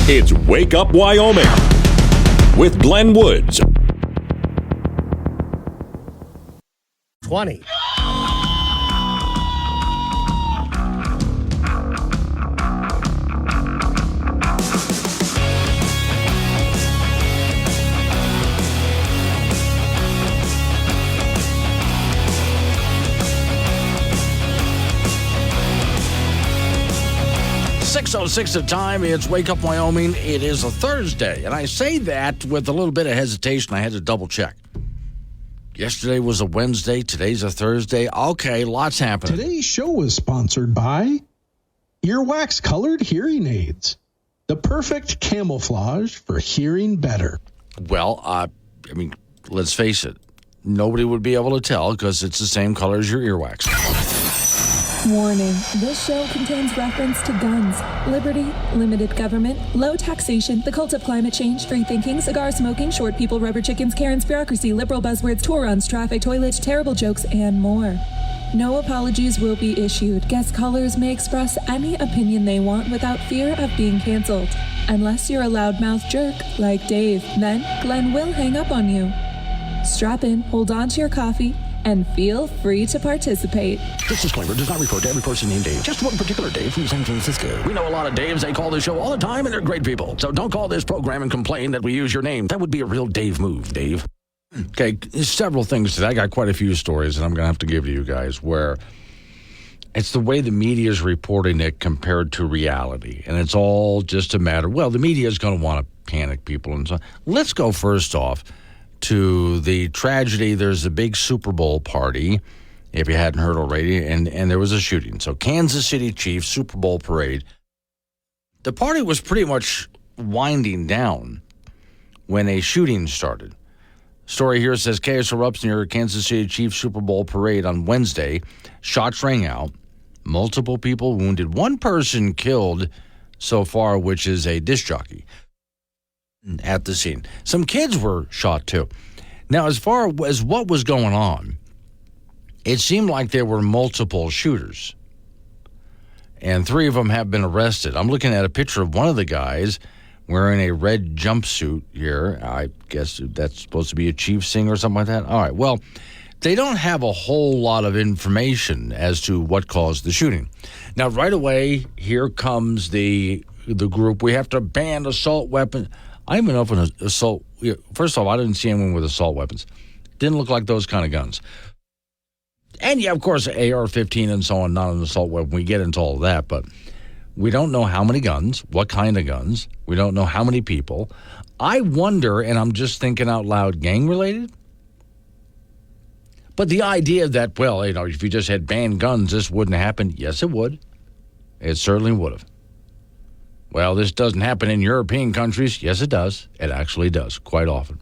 It's Wake Up Wyoming with Glenn Woods. 20. .06 the time. It's Wake Up Wyoming. It is a Thursday, and I say that with a little bit of hesitation. I had to double check. Yesterday was a Wednesday. Today's a Thursday. Okay, lots happening. Today's show is sponsored by Earwax Colored Hearing Aids, the perfect camouflage for hearing better. Well, I mean, let's face it. Nobody would be able to tell because it's the same color as your earwax. Warning, this show contains reference to guns, liberty, limited government, low taxation, the cult of climate change, free thinking, cigar smoking, short people, rubber chickens, Karen's bureaucracy, liberal buzzwords, tour runs, traffic, toilets, terrible jokes, and more. No apologies will be issued. Guest callers may express any opinion they want without fear of being canceled. Unless you're a loudmouth jerk like Dave, then Glenn will hang up on you. Strap in, hold on to your coffee, and feel free to participate. This disclaimer does not refer to every person named Dave, just one particular Dave from San Francisco. We know a lot of Daves. They call this show all the time, and they're great people. So don't call this program and complain that we use your name. That would be a real Dave move, Dave. Okay, there's several things today. I got quite a few stories that I'm going to have to give to you guys where it's the way the media is reporting it compared to reality. And it's all just a matter, well, the media is going to want to panic people and so on. Let's go first off to the tragedy. There's a big Super Bowl party, if you hadn't heard already, and there was a shooting. So Kansas City Chiefs Super Bowl parade. The party was pretty much winding down when a shooting started. Story here says chaos erupts near Kansas City Chiefs Super Bowl parade on Wednesday. Shots rang out. Multiple people wounded. One person killed so far, which is a disc jockey at the scene. Some kids were shot too. Now, as far as what was going on, it seemed like there were multiple shooters, and 3 of them have been arrested. I'm looking at a picture of one of the guys wearing a red jumpsuit here. I guess that's supposed to be a Chiefs singer or something like that. All right, well, they don't have a whole lot of information as to what caused the shooting. Now, right away, here comes the group. We have to ban assault weapons. I don't even know if an assault... First off, I didn't see anyone with assault weapons. Didn't look like those kind of guns. And, yeah, of course, AR-15 and so on, not an assault weapon. We get into all of that, but we don't know how many guns, what kind of guns. We don't know how many people. I wonder, and I'm just thinking out loud, gang-related? But the idea that, well, if you just had banned guns, this wouldn't happen. Yes, it would. It certainly would have. Well, this doesn't happen in European countries. Yes, it does. It actually does, quite often.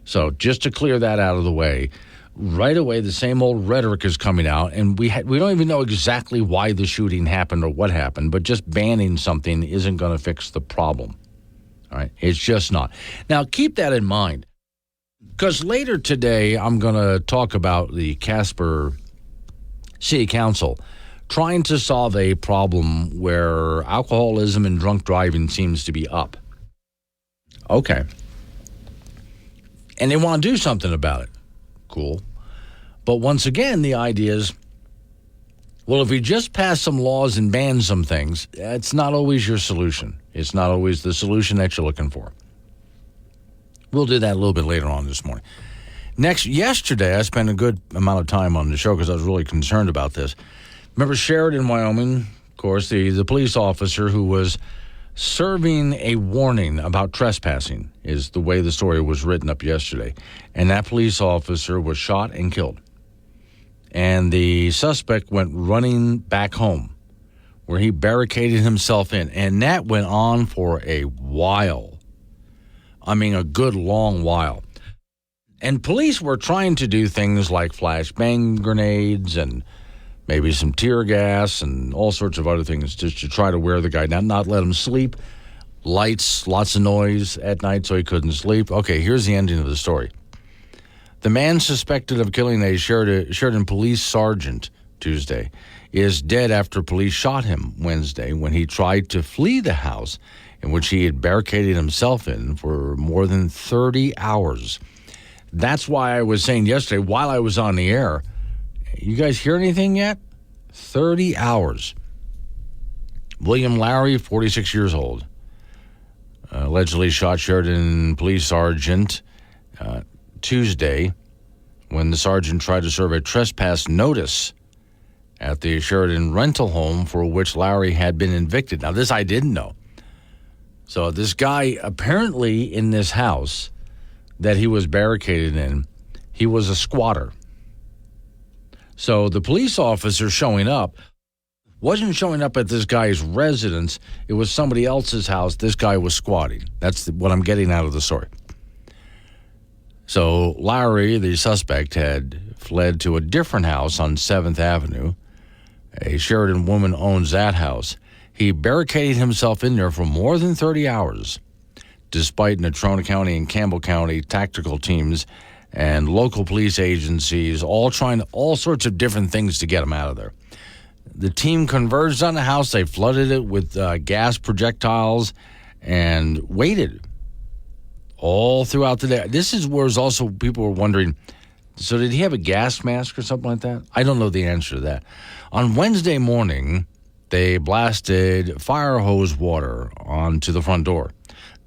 So just to clear that out of the way, right away the same old rhetoric is coming out, and we don't even know exactly why the shooting happened or what happened, but just banning something isn't going to fix the problem. All right? It's just not. Now, keep that in mind, because later today I'm going to talk about the Casper City Council trying to solve a problem where alcoholism and drunk driving seems to be up. Okay. And they want to do something about it. Cool. But once again, the idea is, well, if we just pass some laws and ban some things, it's not always your solution. It's not always the solution that you're looking for. We'll do that a little bit later on this morning. Yesterday, I spent a good amount of time on the show because I was really concerned about this. Remember Sheridan, Wyoming, of course, the police officer who was serving a warning about trespassing is the way the story was written up yesterday. And that police officer was shot and killed. And the suspect went running back home where he barricaded himself in. And that went on for a while. I mean, a good long while. And police were trying to do things like flashbang grenades and maybe some tear gas and all sorts of other things just to try to wear the guy down, not let him sleep. Lights, lots of noise at night so he couldn't sleep. Okay, here's the ending of the story. The man suspected of killing a Sheridan police sergeant Tuesday, is dead after police shot him Wednesday when he tried to flee the house in which he had barricaded himself in for more than 30 hours. That's why I was saying yesterday, while I was on the air, you guys hear anything yet? 30 hours. William Larry, 46 years old, allegedly shot Sheridan Police Sergeant Tuesday when the sergeant tried to serve a trespass notice at the Sheridan rental home for which Larry had been evicted. Now, this I didn't know. So this guy, apparently in this house that he was barricaded in, he was a squatter. So the police officer showing up wasn't showing up at this guy's residence. It was somebody else's house. This guy was squatting. That's what I'm getting out of the story. So Larry, the suspect, had fled to a different house on 7th Avenue. A Sheridan woman owns that house. He barricaded himself in there for more than 30 hours, despite Natrona County and Campbell County tactical teams and local police agencies all trying all sorts of different things to get him out of there. The team converged on the house. They flooded it with gas projectiles and waited all throughout the day. This is where also people were wondering, so did he have a gas mask or something like that? I don't know the answer to that. On Wednesday morning, they blasted fire hose water onto the front door.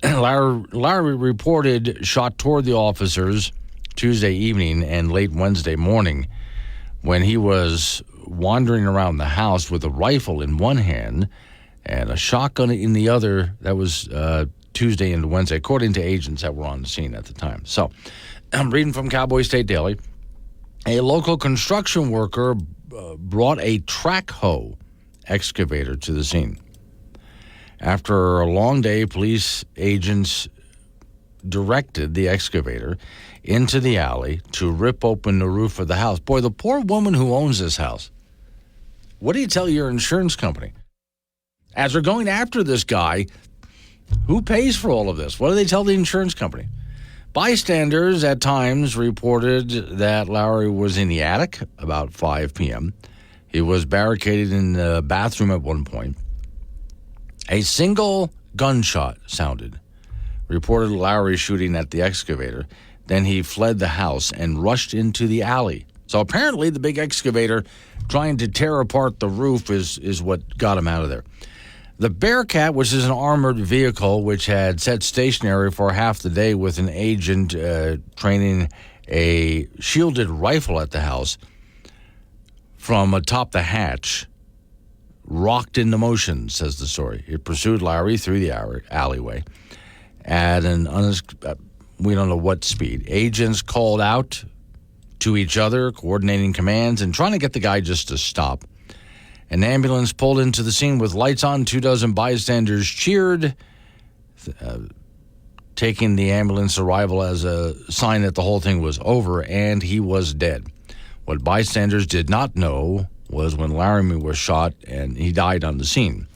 Larry reported shot toward the officers Tuesday evening and late Wednesday morning when he was wandering around the house with a rifle in one hand and a shotgun in the other. That was Tuesday into Wednesday, according to agents that were on the scene at the time. So I'm reading from Cowboy State Daily. A local construction worker brought a track hoe excavator to the scene. After a long day, police agents directed the excavator into the alley to rip open the roof of the house. Boy, the poor woman who owns this house. What do you tell your insurance company? As they're going after this guy, who pays for all of this? What do they tell the insurance company? Bystanders at times reported that Larry was in the attic about 5 p.m. He was barricaded in the bathroom at one point. A single gunshot sounded, reported Larry shooting at the excavator. Then he fled the house and rushed into the alley. So apparently the big excavator trying to tear apart the roof is what got him out of there. The Bearcat, which is an armored vehicle which had sat stationary for half the day with an agent training a shielded rifle at the house from atop the hatch, rocked into motion, says the story. It pursued Larry through the alleyway at we don't know what speed. Agents called out to each other, coordinating commands and trying to get the guy just to stop. An ambulance pulled into the scene with lights on. 24 bystanders cheered, taking the ambulance arrival as a sign that the whole thing was over and he was dead. What bystanders did not know was when Larry was shot and he died on the scene.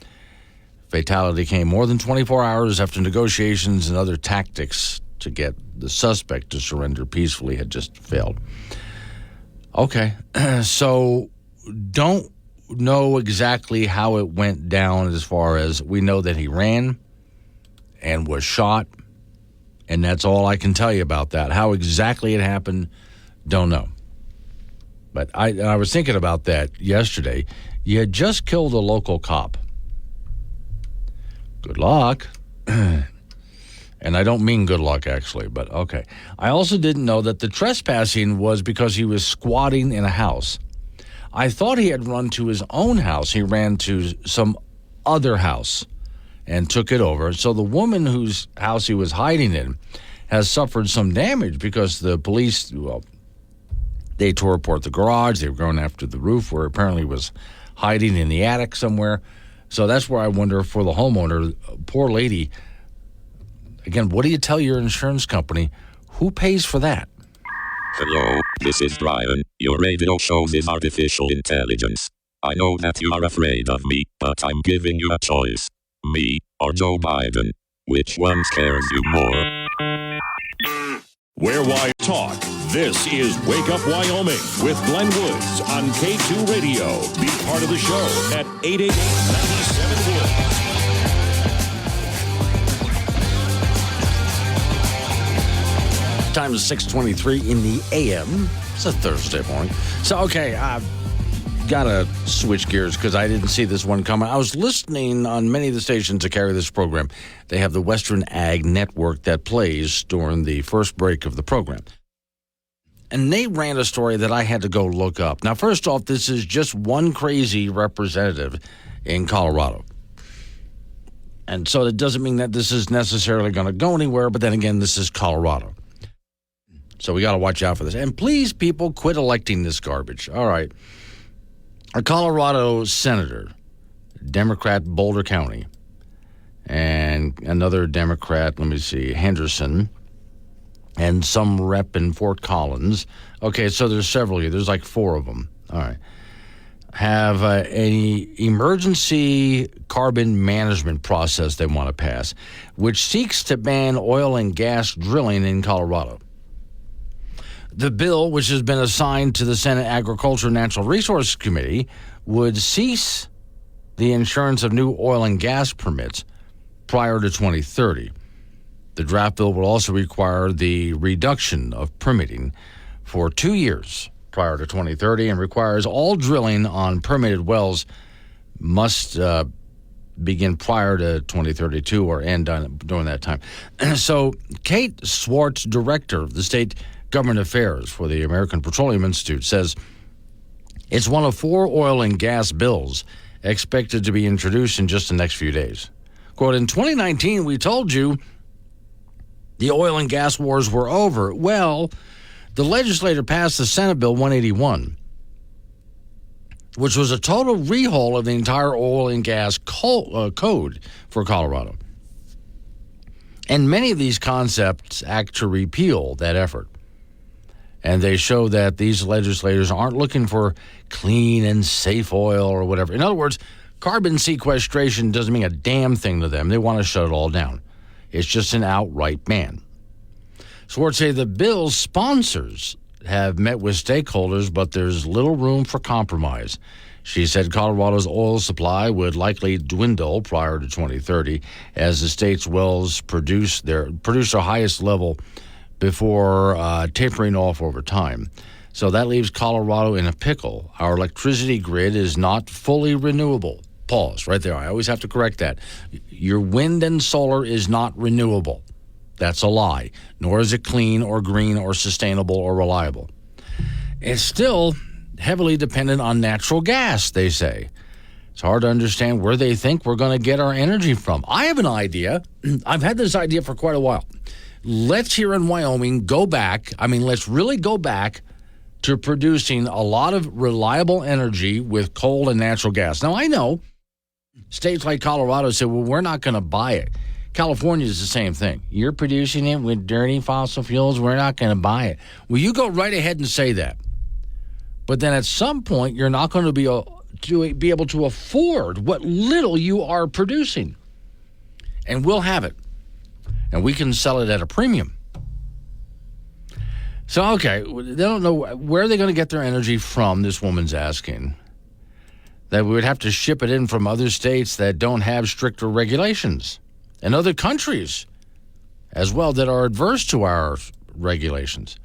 Fatality came more than 24 hours after negotiations and other tactics to get the suspect to surrender peacefully had just failed. Okay, so don't know exactly how it went down as far as we know that he ran and was shot, and that's all I can tell you about that. How exactly it happened, don't know. But I was thinking about that yesterday. You had just killed a local cop. Good luck. And I don't mean good luck, actually, but okay. I also didn't know that the trespassing was because he was squatting in a house. I thought he had run to his own house. He ran to some other house and took it over. So the woman whose house he was hiding in has suffered some damage because the police, they tore apart the garage. They were going after the roof where apparently he was hiding in the attic somewhere. So that's where I wonder for the homeowner, poor lady, again, what do you tell your insurance company? Who pays for that? Hello, this is Brian. Your radio shows is artificial intelligence. I know that you are afraid of me, but I'm giving you a choice. Me or Joe Biden. Which one scares you more? Where Why Talk. This is Wake Up Wyoming with Glenn Woods on K2 Radio. Be part of the show at 888-97-WOODS. Time is 6:23 in the a.m. It's a Thursday morning. So, okay, I've got to switch gears because I didn't see this one coming. I was listening on many of the stations that carry this program. They have the Western Ag Network that plays during the first break of the program. And they ran a story that I had to go look up. Now, first off, this is just one crazy representative in Colorado. And so it doesn't mean that this is necessarily going to go anywhere, but then again, this is Colorado. So we got to watch out for this. And please, people, quit electing this garbage. All right. A Colorado senator, Democrat Boulder County, and another Democrat, Henderson, and some rep in Fort Collins. Okay, so there's several here. There's like 4 of them. All right. Have an emergency carbon management process they want to pass, which seeks to ban oil and gas drilling in Colorado. The bill, which has been assigned to the Senate Agriculture and Natural Resources Committee, would cease the insurance of new oil and gas permits prior to 2030. The draft bill would also require the reduction of permitting for 2 years prior to 2030 and requires all drilling on permitted wells must begin prior to 2032 or end during that time. So Kate Swartz, director of the state government affairs for the American Petroleum Institute, says it's one of 4 oil and gas bills expected to be introduced in just the next few days. Quote, in 2019, we told you the oil and gas wars were over. Well, the legislature passed the Senate Bill 181, which was a total rehaul of the entire oil and gas code for Colorado. And many of these concepts act to repeal that effort. And they show that these legislators aren't looking for clean and safe oil or whatever. In other words, carbon sequestration doesn't mean a damn thing to them. They want to shut it all down. It's just an outright ban. Swartz say the bill's sponsors have met with stakeholders, but there's little room for compromise. She said Colorado's oil supply would likely dwindle prior to 2030 as the state's wells produce their highest level before tapering off over time. So that leaves Colorado in a pickle. Our electricity grid is not fully renewable. Pause right there. I always have to correct that. Your wind and solar is not renewable. That's a lie. Nor is it clean or green or sustainable or reliable. It's still heavily dependent on natural gas, they say. It's hard to understand where they think we're going to get our energy from. I have an idea. I've had this idea for quite a while. Let's here in Wyoming let's really go back to producing a lot of reliable energy with coal and natural gas. Now, I know states like Colorado say, well, we're not going to buy it. California is the same thing. You're producing it with dirty fossil fuels. We're not going to buy it. Well, you go right ahead and say that. But then at some point, you're not going to be able to afford what little you are producing. And we'll have it. And we can sell it at a premium. So, okay, they don't know where they're going to get their energy from, this woman's asking. That we would have to ship it in from other states that don't have stricter regulations. And other countries as well that are adverse to our regulations.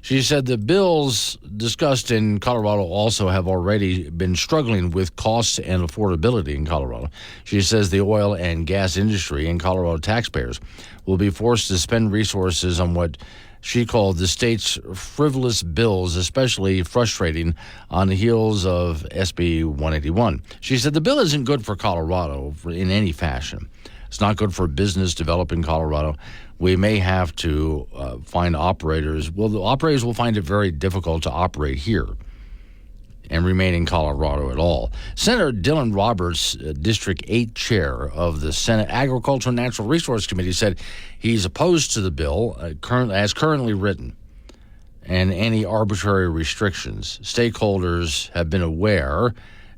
She said the bills discussed in Colorado also have already been struggling with costs and affordability in Colorado. She says the oil and gas industry and Colorado taxpayers will be forced to spend resources on what she called the state's frivolous bills, especially frustrating on the heels of SB 181. She said the bill isn't good for Colorado in any fashion. It's not good for business developing Colorado. We may have to find operators. Well, the operators will find it very difficult to operate here and remain in Colorado at all. Senator Dylan Roberts, District 8 chair of the Senate Agriculture and Natural Resources Committee, said he's opposed to the bill as currently written and any arbitrary restrictions. Stakeholders have been aware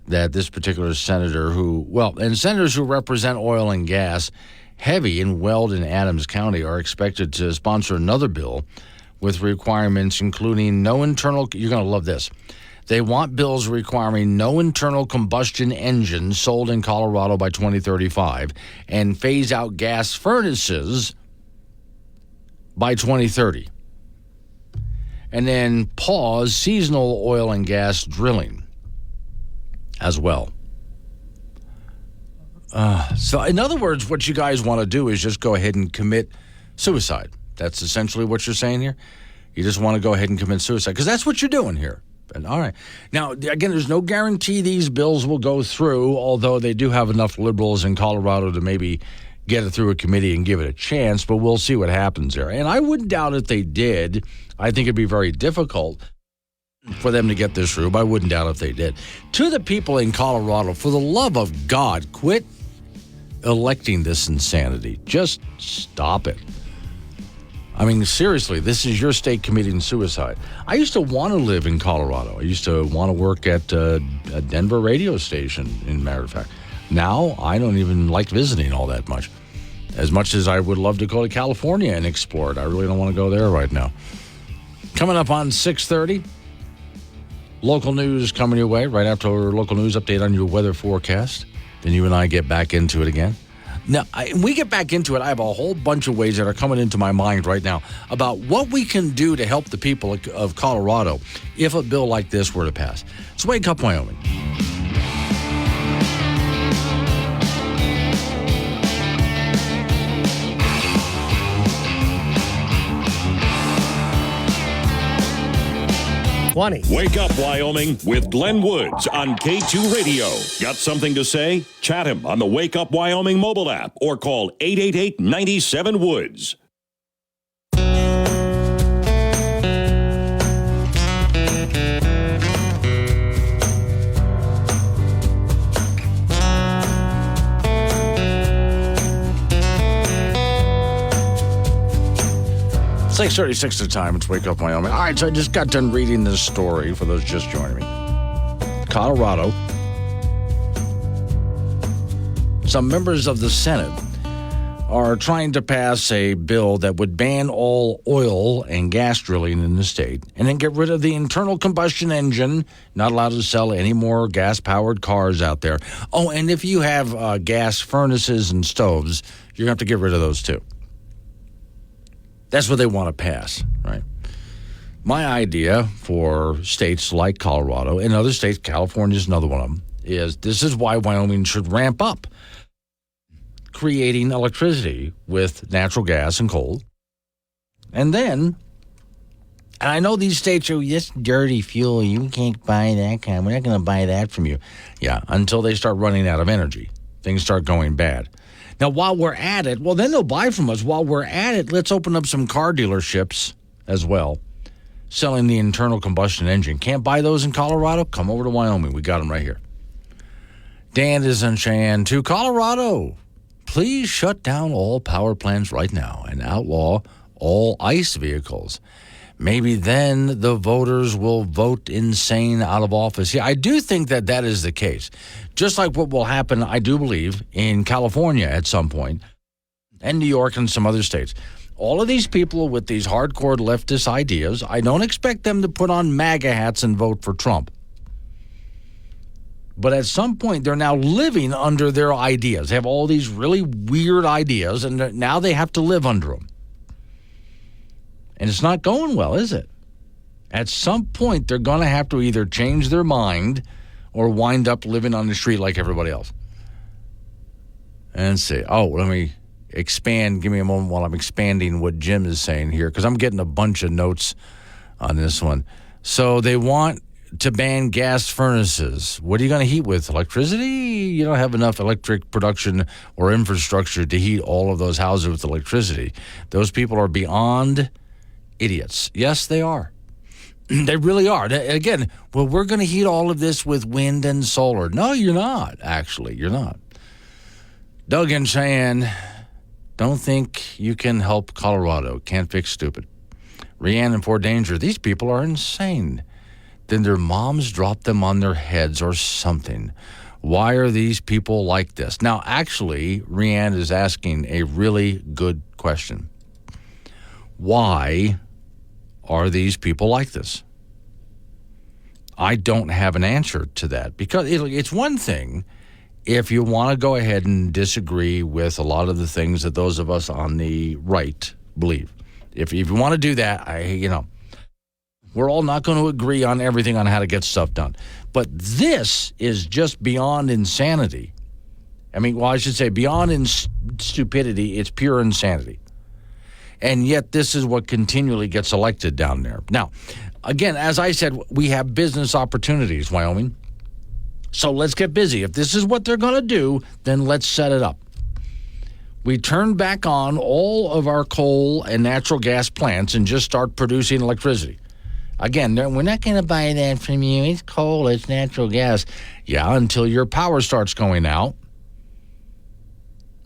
that this particular senator and senators who represent oil and gas heavy in Weld and Adams County are expected to sponsor another bill with requirements including no internal, you're going to love this. They want bills requiring no internal combustion engines sold in Colorado by 2035 and phase out gas furnaces by 2030. And then pause seasonal oil and gas drilling as well. So in other words, what you guys want to do is just go ahead and commit suicide. That's essentially what you're saying here. You just want to go ahead and commit suicide because that's what you're doing here. But, all right. Now, again, there's no guarantee these bills will go through, although they do have enough liberals in Colorado to maybe get it through a committee and give it a chance, but we'll see what happens there. And I wouldn't doubt if they did. I think it'd be very difficult for them to get this through, but I wouldn't doubt if they did. To the people in Colorado, for the love of God, quit electing this insanity. Just stop it. I mean, seriously, this is your state committing suicide. I used to want to live in Colorado. I used to want to work at a Denver radio station, in matter of fact. Now, I don't even like visiting all that much. As much as I would love to go to California and explore it, I really don't want to go there right now. Coming up on 6:30, local news coming your way right after our local news update on your weather forecast. Then you and I get back into it again. Now, we get back into it. I have a whole bunch of ways that are coming into my mind right now about what we can do to help the people of Colorado if a bill like this were to pass. It's Wake Up Wyoming. Wake Up Wyoming with Glenn Woods on K2 Radio. Got something to say? Chat him on the Wake Up Wyoming mobile app or call 888-97-WOODS. It's 6:36 the time. It's Wake Up Wyoming. All right, so I just got done reading this story for those just joining me. Colorado. Some members of the Senate are trying to pass a bill that would ban all oil and gas drilling in the state and then get rid of the internal combustion engine, not allowed to sell any more gas-powered cars out there. Oh, and if you have gas furnaces and stoves, you're going to have to get rid of those too. That's what they want to pass, right? My idea for states like Colorado and other states, California is another one of them, is this is why Wyoming should ramp up creating electricity with natural gas and coal. And then, and I know these states are, this dirty fuel, you can't buy that kind. We're not going to buy that from you. Yeah, until they start running out of energy. Things start going bad. Now, while we're at it, well, then they'll buy from us. While we're at it, let's open up some car dealerships as well, selling the internal combustion engine. Can't buy those in Colorado? Come over to Wyoming. We got them right here. Dan is in Cheyenne to Colorado. Please shut down all power plants right now and outlaw all ICE vehicles. Maybe then the voters will vote insane out of office. Yeah, I do think that that is the case. Just like what will happen, I do believe, in California at some point, and New York and some other states. All of these people with these hardcore leftist ideas, I don't expect them to put on MAGA hats and vote for Trump. But at some point, they're now living under their ideas. They have all these really weird ideas, and now they have to live under them. And it's not going well, is it? At some point, they're going to have to either change their mind or wind up living on the street like everybody else. And see. Oh, let me expand. Give me a moment while I'm expanding what Jim is saying here, because I'm getting a bunch of notes on this one. So they want to ban gas furnaces. What are you going to heat with? Electricity? You don't have enough electric production or infrastructure to heat all of those houses with electricity. Those people are beyond idiots. Yes, they are. They really are. Again, well, we're going to heat all of this with wind and solar. No, you're not, actually. You're not. Doug and Cheyenne, don't think you can help Colorado. Can't fix stupid. Rhiannon and Fort Danger, these people are insane. Then their moms dropped them on their heads or something. Why are these people like this? Now, actually, Rhiannon is asking a really good question. Why are these people like this? I don't have an answer to that, because it's one thing if you want to go ahead and disagree with a lot of the things that those of us on the right believe. If you want to do that, we're all not going to agree on everything on how to get stuff done. But this is just beyond insanity. I should say beyond stupidity, it's pure insanity. And yet this is what continually gets elected down there. Now, again, as I said, we have business opportunities, Wyoming. So let's get busy. If this is what they're going to do, then let's set it up. We turn back on all of our coal and natural gas plants and just start producing electricity. Again, we're not going to buy that from you. It's coal, it's natural gas. Yeah, until your power starts going out.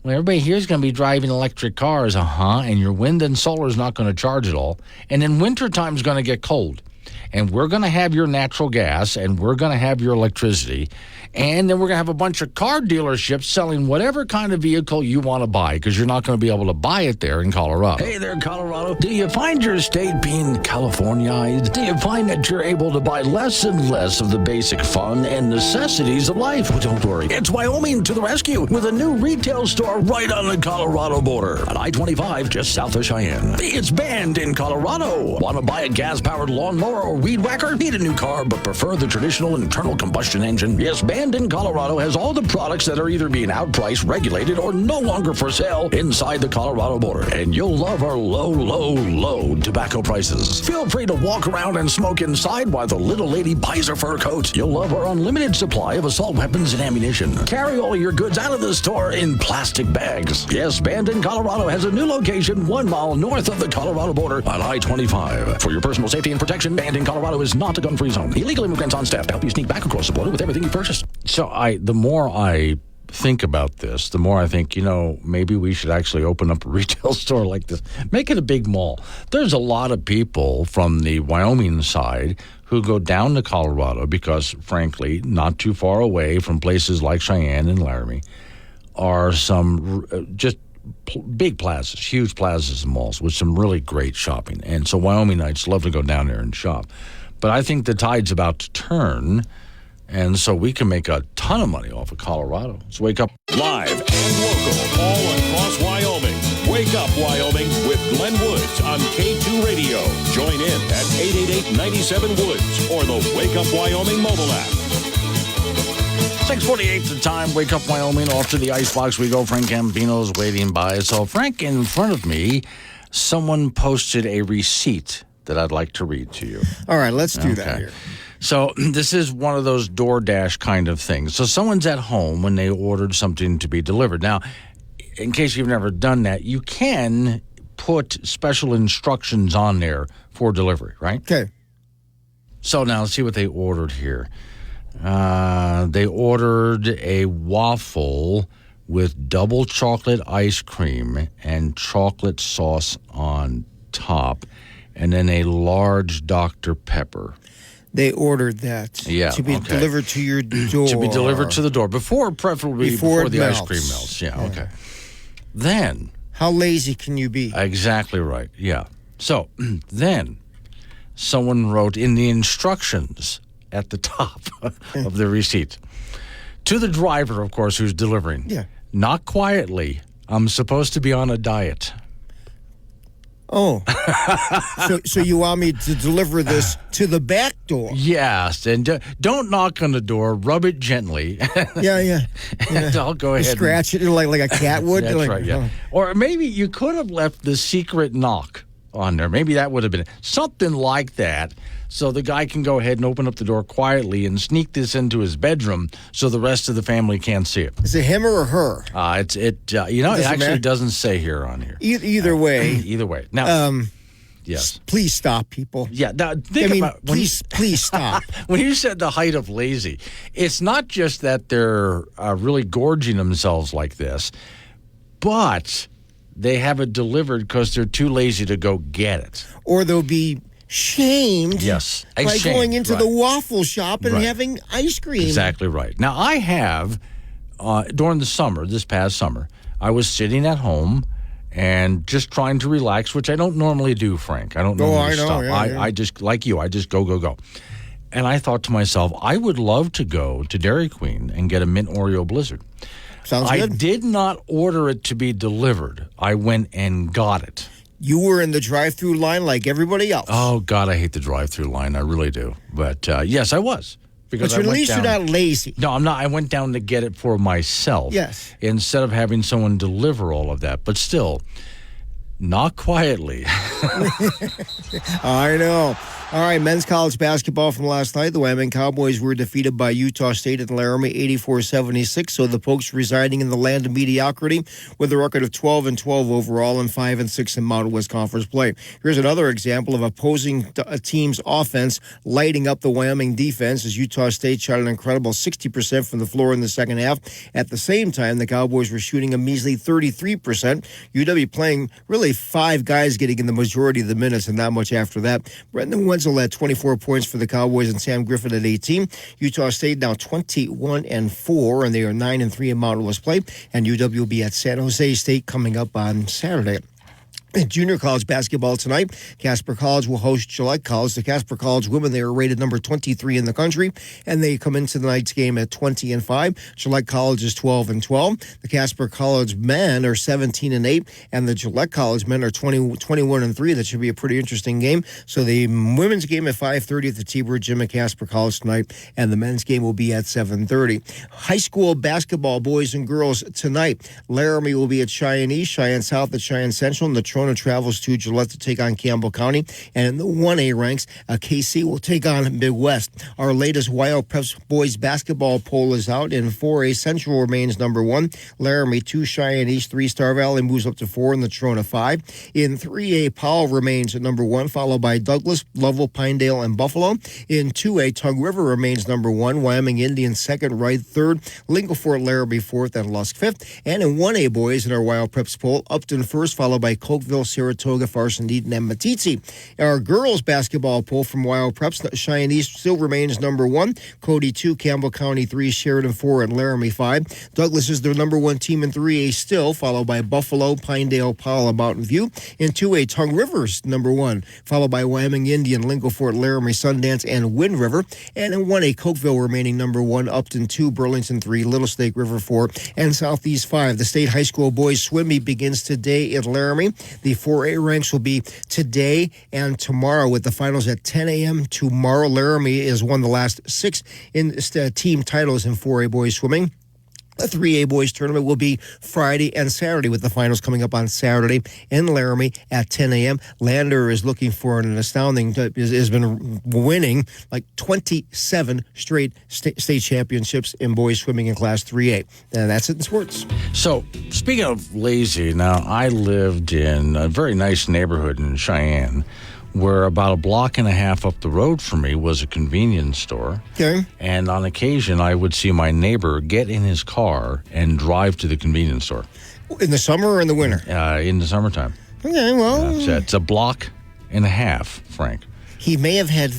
Well, everybody here is going to be driving electric cars, and your wind and solar is not going to charge at all. And then wintertime is going to get cold. And we're going to have your natural gas, and we're going to have your electricity. And then we're going to have a bunch of car dealerships selling whatever kind of vehicle you want to buy, because you're not going to be able to buy it there in Colorado. Hey there, Colorado. Do you find your state being Californiized? Do you find that you're able to buy less and less of the basic fun and necessities of life? Well, don't worry. It's Wyoming to the rescue with a new retail store right on the Colorado border on I-25 just south of Cheyenne. It's banned in Colorado. Want to buy a gas-powered lawnmower or weed whacker? Need a new car but prefer the traditional internal combustion engine? Yes, Banned in Colorado has all the products that are either being outpriced, regulated, or no longer for sale inside the Colorado border. And you'll love our low, low, low tobacco prices. Feel free to walk around and smoke inside while the little lady buys her fur coat. You'll love our unlimited supply of assault weapons and ammunition. Carry all your goods out of the store in plastic bags. Yes, Banned in Colorado has a new location 1 mile north of the Colorado border on I-25. For your personal safety and protection, Banned in Colorado is not a gun-free zone. Illegal immigrants on staff to help you sneak back across the border with everything you purchased. So the more I think about this, the more I think, maybe we should actually open up a retail store like this. Make it a big mall. There's a lot of people from the Wyoming side who go down to Colorado because, frankly, not too far away from places like Cheyenne and Laramie are some just big plazas, huge plazas and malls with some really great shopping. And so Wyomingites love to go down there and shop. But I think the tide's about to turn, and so we can make a ton of money off of Colorado. Let's wake up. Live and local all across Wyoming. Wake Up Wyoming with Glenn Woods on K2 Radio. Join in at 888-97-WOODS or the Wake Up Wyoming mobile app. 6:48 the time. Wake Up Wyoming. Off to the icebox we go. Frank Gambino's waiting by. So, Frank, in front of me, someone posted a receipt that I'd like to read to you. All right, let's do that here. So this is one of those DoorDash kind of things. So someone's at home when they ordered something to be delivered. Now, in case you've never done that, you can put special instructions on there for delivery, right? Okay. So now let's see what they ordered here. They ordered a waffle with double chocolate ice cream and chocolate sauce on top, and then a large Dr. Pepper. They ordered that to be delivered to your door. To be delivered to the door, preferably before the ice cream melts. Yeah, okay. Then. How lazy can you be? Exactly right, yeah. So then someone wrote in the instructions at the top of the receipt, to the driver, of course, who's delivering. Yeah. Not quietly. I'm supposed to be on a diet. Oh, so you want me to deliver this to the back door? Yes, and don't knock on the door. Rub it gently. Yeah. And I'll go ahead. Scratch it like a cat would. That's right. Yeah. Or maybe you could have left the secret knock on there. Maybe that would have been something like that. So the guy can go ahead and open up the door quietly and sneak this into his bedroom so the rest of the family can't see it. Is it him or her? It actually doesn't say here on here. Either way. Either way. Now, yes. Please stop, people. Yeah. Now, please stop. When you said the height of lazy, it's not just that they're really gorging themselves like this, but they have it delivered because they're too lazy to go get it. Or they'll be shamed by going into the waffle shop and having ice cream. Exactly right. Now, I have, during the summer, this past summer, I was sitting at home and just trying to relax, which I don't normally do, Frank. I don't normally stop. I just, like you, I just go. And I thought to myself, I would love to go to Dairy Queen and get a mint Oreo Blizzard. Sounds good. I did not order it to be delivered. I went and got it. You were in the drive-through line like everybody else. Oh, God, I hate the drive-through line. I really do. But, yes, I was. Because but at least you're not lazy. No, I'm not. I went down to get it for myself. Yes. Instead of having someone deliver all of that. But still, not quietly. I know. All right, men's college basketball from last night. The Wyoming Cowboys were defeated by Utah State at Laramie 84-76. So the Pokes residing in the land of mediocrity with a record of 12-12 overall and 5-6 in Mountain West Conference play. Here's another example of opposing team's offense lighting up the Wyoming defense as Utah State shot an incredible 60% from the floor in the second half. At the same time, the Cowboys were shooting a measly 33%. UW playing really 5 guys getting in the majority of the minutes and not much after that. Brendan Wenzel had 24 points for the Cowboys and Sam Griffin at 18. Utah State now 21-4, and they are 9-3 in Mountain West play. And UW will be at San Jose State coming up on Saturday. In junior college basketball tonight, Casper College will host Gillette College. The Casper College women, they are rated number 23 in the country, and they come into tonight's game at 20-5. Gillette College is 12-12. The Casper College men are 17-8, and the Gillette College men are 21-3. That should be a pretty interesting game. So the women's game at 5:30 at the T-Bird Gym at Casper College tonight, and the men's game will be at 7:30. High school basketball, boys and girls, tonight. Laramie will be at Cheyenne East, Cheyenne South at Cheyenne Central, and the Trona travels to Gillette to take on Campbell County. And in the 1A ranks, KC will take on Midwest. Our latest Wild Preps boys basketball poll is out. In 4A, Central remains number 1. Laramie 2, Cheyenne East 3, Star Valley moves up to 4, and the Trona 5. In 3A, Powell remains at number 1, followed by Douglas, Lovell, Pinedale, and Buffalo. In 2A, Tug River remains number 1, Wyoming Indians 2nd, Wright 3rd, Lincoln Fort Laramie 4th, and Lusk 5th. And in 1A, boys, in our Wild Preps poll, Upton 1st, followed by Cokeville, Saratoga, Farson, Eden, and Matitsi. Our girls basketball poll from Wild Preps, Cheyenne East still remains number 1, Cody 2, Campbell County 3, Sheridan 4, and Laramie 5. Douglas is their number 1 team in 3A still, followed by Buffalo, Pinedale, Powell, and Mountain View. In 2A, Tongue River's number 1, followed by Wyoming Indian, Lincoln Fort, Laramie, Sundance, and Wind River. And in 1A, Cokeville remaining number 1, Upton 2, Burlington 3, Little Snake River 4, and Southeast 5. The state high school boys swim meet begins today at Laramie. The 4A ranks will be today and tomorrow with the finals at 10 a.m. tomorrow. Laramie has won the last 6 in team titles in 4A boys swimming. The 3A boys tournament will be Friday and Saturday with the finals coming up on Saturday in Laramie at 10 a.m. Lander is looking for an astounding, has been winning like 27 straight state championships in boys swimming in Class 3A. And that's it in sports. So, speaking of lazy, now I lived in a very nice neighborhood in Cheyenne where about a block and a half up the road from me was a convenience store. Okay. And on occasion, I would see my neighbor get in his car and drive to the convenience store. In the summer or in the winter? In the summertime. Okay, well. It's a block and a half, Frank. He may have had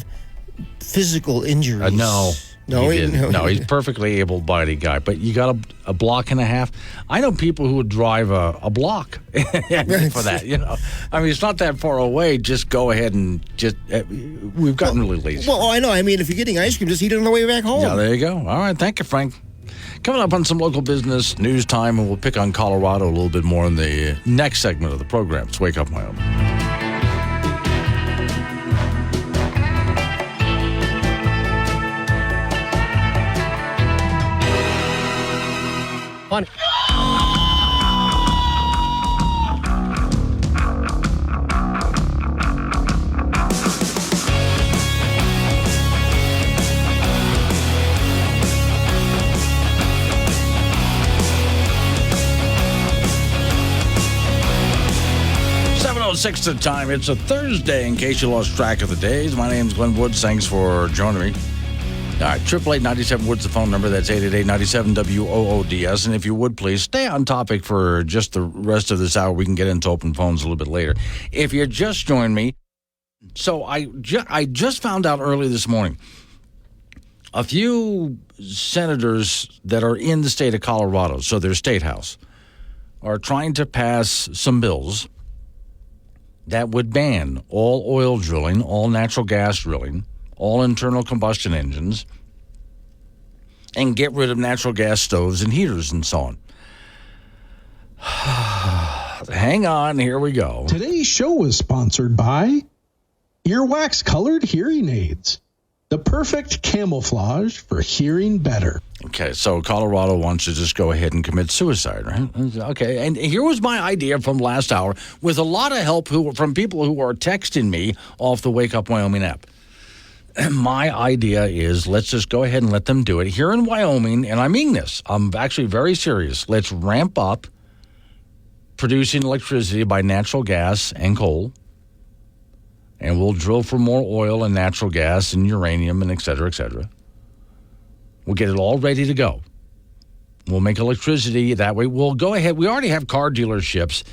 physical injuries. No. No, he didn't. No, he's a perfectly able-bodied guy. But you got a block and a half. I know people who would drive a block for that. You know, I mean, it's not that far away. Just go ahead and just. We've gotten really lazy. Well, I know. I mean, if you're getting ice cream, just eat it on the way back home. Yeah, there you go. All right, thank you, Frank. Coming up on some local business news time, and we'll pick on Colorado a little bit more in the next segment of the program. It's Wake Up Wyoming. Fun. 7:06 to the time. It's a Thursday, in case you lost track of the days. My name's Glenn Woods. Thanks for joining me. All right, 888-97 Woods, the phone number. That's 888-97-WOODS. And if you would, please stay on topic for just the rest of this hour. We can get into open phones a little bit later. If you just joined me, so I just found out early this morning, a few senators that are in the state of Colorado, so their state house, are trying to pass some bills that would ban all oil drilling, all natural gas drilling, all internal combustion engines, and get rid of natural gas stoves and heaters and so on. Hang on, here we go. Today's show was sponsored by Earwax Colored Hearing Aids, the perfect camouflage for hearing better. Okay, so Colorado wants to just go ahead and commit suicide, right? Okay, and here was my idea from last hour with a lot of help from people who are texting me off the Wake Up Wyoming app. My idea is let's just go ahead and let them do it. Here in Wyoming, and I mean this, I'm actually very serious, let's ramp up producing electricity by natural gas and coal, and we'll drill for more oil and natural gas and uranium and et cetera, et cetera. We'll get it all ready to go. We'll make electricity that way. We'll go ahead. We already have car dealerships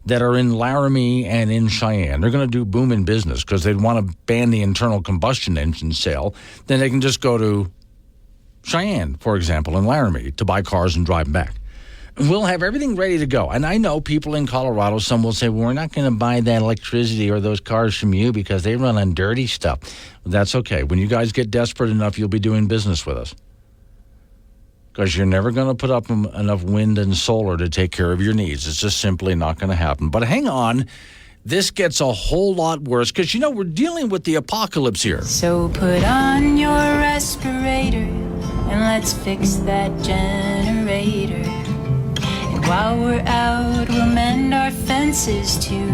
that are in Laramie and in Cheyenne. They're going to do booming business because they'd want to ban the internal combustion engine sale. Then they can just go to Cheyenne, for example, in Laramie to buy cars and drive them back. We'll have everything ready to go. And I know people in Colorado, some will say, well, we're not going to buy that electricity or those cars from you because they run on dirty stuff. Well, that's okay. When you guys get desperate enough, you'll be doing business with us. Because you're never going to put up enough wind and solar to take care of your needs. It's just simply not going to happen. But hang on. This gets a whole lot worse because, we're dealing with the apocalypse here. So put on your respirator and let's fix that generator. And while we're out, we'll mend our fences too.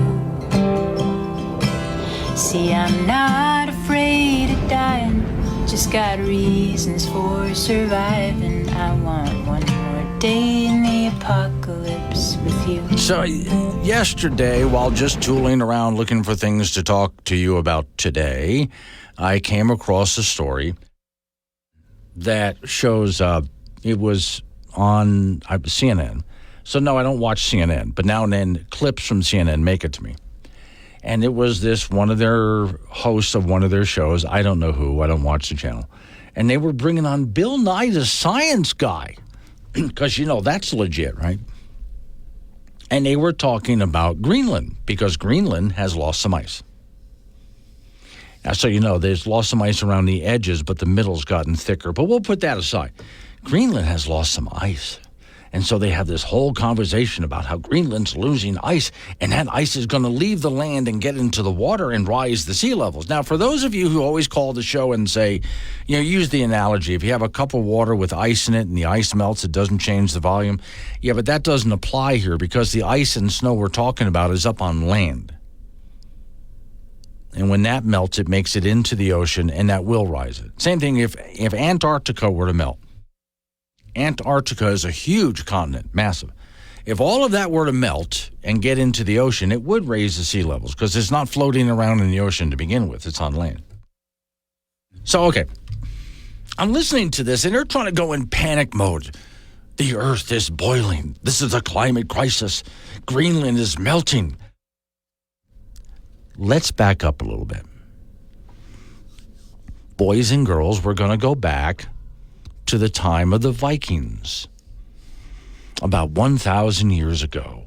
See, I'm not afraid of dying, just got reasons for surviving. I want one more day in the apocalypse with you. So yesterday, while just tooling around looking for things to talk to you about today, I came across a story that shows it was on CNN. So no, I don't watch CNN, but now and then clips from CNN make it to me. And it was one of their hosts of one of their shows. I don't know who. I don't watch the channel. And they were bringing on Bill Nye, the science guy, because, that's legit, right? And they were talking about Greenland, because Greenland has lost some ice. Now, so there's lost some ice around the edges, but the middle's gotten thicker. But we'll put that aside. Greenland has lost some ice. And so they have this whole conversation about how Greenland's losing ice, and that ice is going to leave the land and get into the water and rise the sea levels. Now, for those of you who always call the show and say, use the analogy, if you have a cup of water with ice in it and the ice melts, it doesn't change the volume. Yeah, but that doesn't apply here because the ice and snow we're talking about is up on land. And when that melts, it makes it into the ocean, and that will rise it. Same thing if Antarctica were to melt. Antarctica is a huge continent, massive. If all of that were to melt and get into the ocean, it would raise the sea levels because it's not floating around in the ocean to begin with. It's on land. So, okay, I'm listening to this, and they're trying to go in panic mode. The earth is boiling. This is a climate crisis. Greenland is melting. Let's back up a little bit. Boys and girls, we're going to go back to the time of the Vikings, about 1,000 years ago.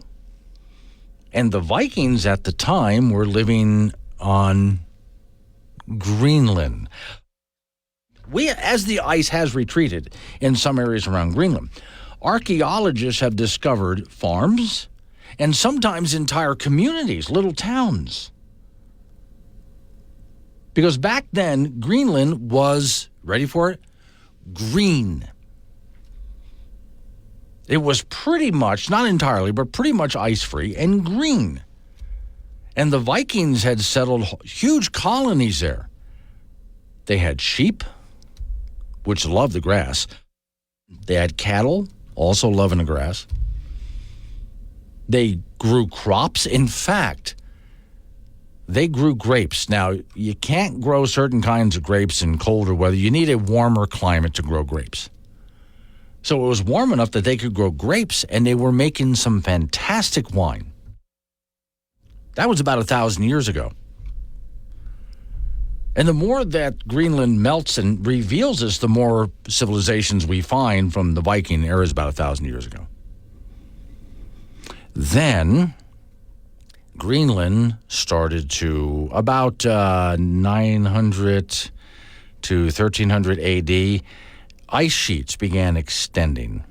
And the Vikings at the time were living on Greenland. As the ice has retreated in some areas around Greenland, archaeologists have discovered farms and sometimes entire communities, little towns. Because back then, Greenland was, ready for it, green. It was pretty much, not entirely, but pretty much ice-free and green. And the Vikings had settled huge colonies there. They had sheep, which loved the grass. They had cattle, also loving the grass. They grew crops. In fact, they grew grapes. Now, you can't grow certain kinds of grapes in colder weather. You need a warmer climate to grow grapes. So it was warm enough that they could grow grapes, and they were making some fantastic wine. That was about 1,000 years ago. And the more that Greenland melts and reveals us, the more civilizations we find from the Viking eras about 1,000 years ago. Then Greenland started to, about 900 to 1300 AD, ice sheets began extending.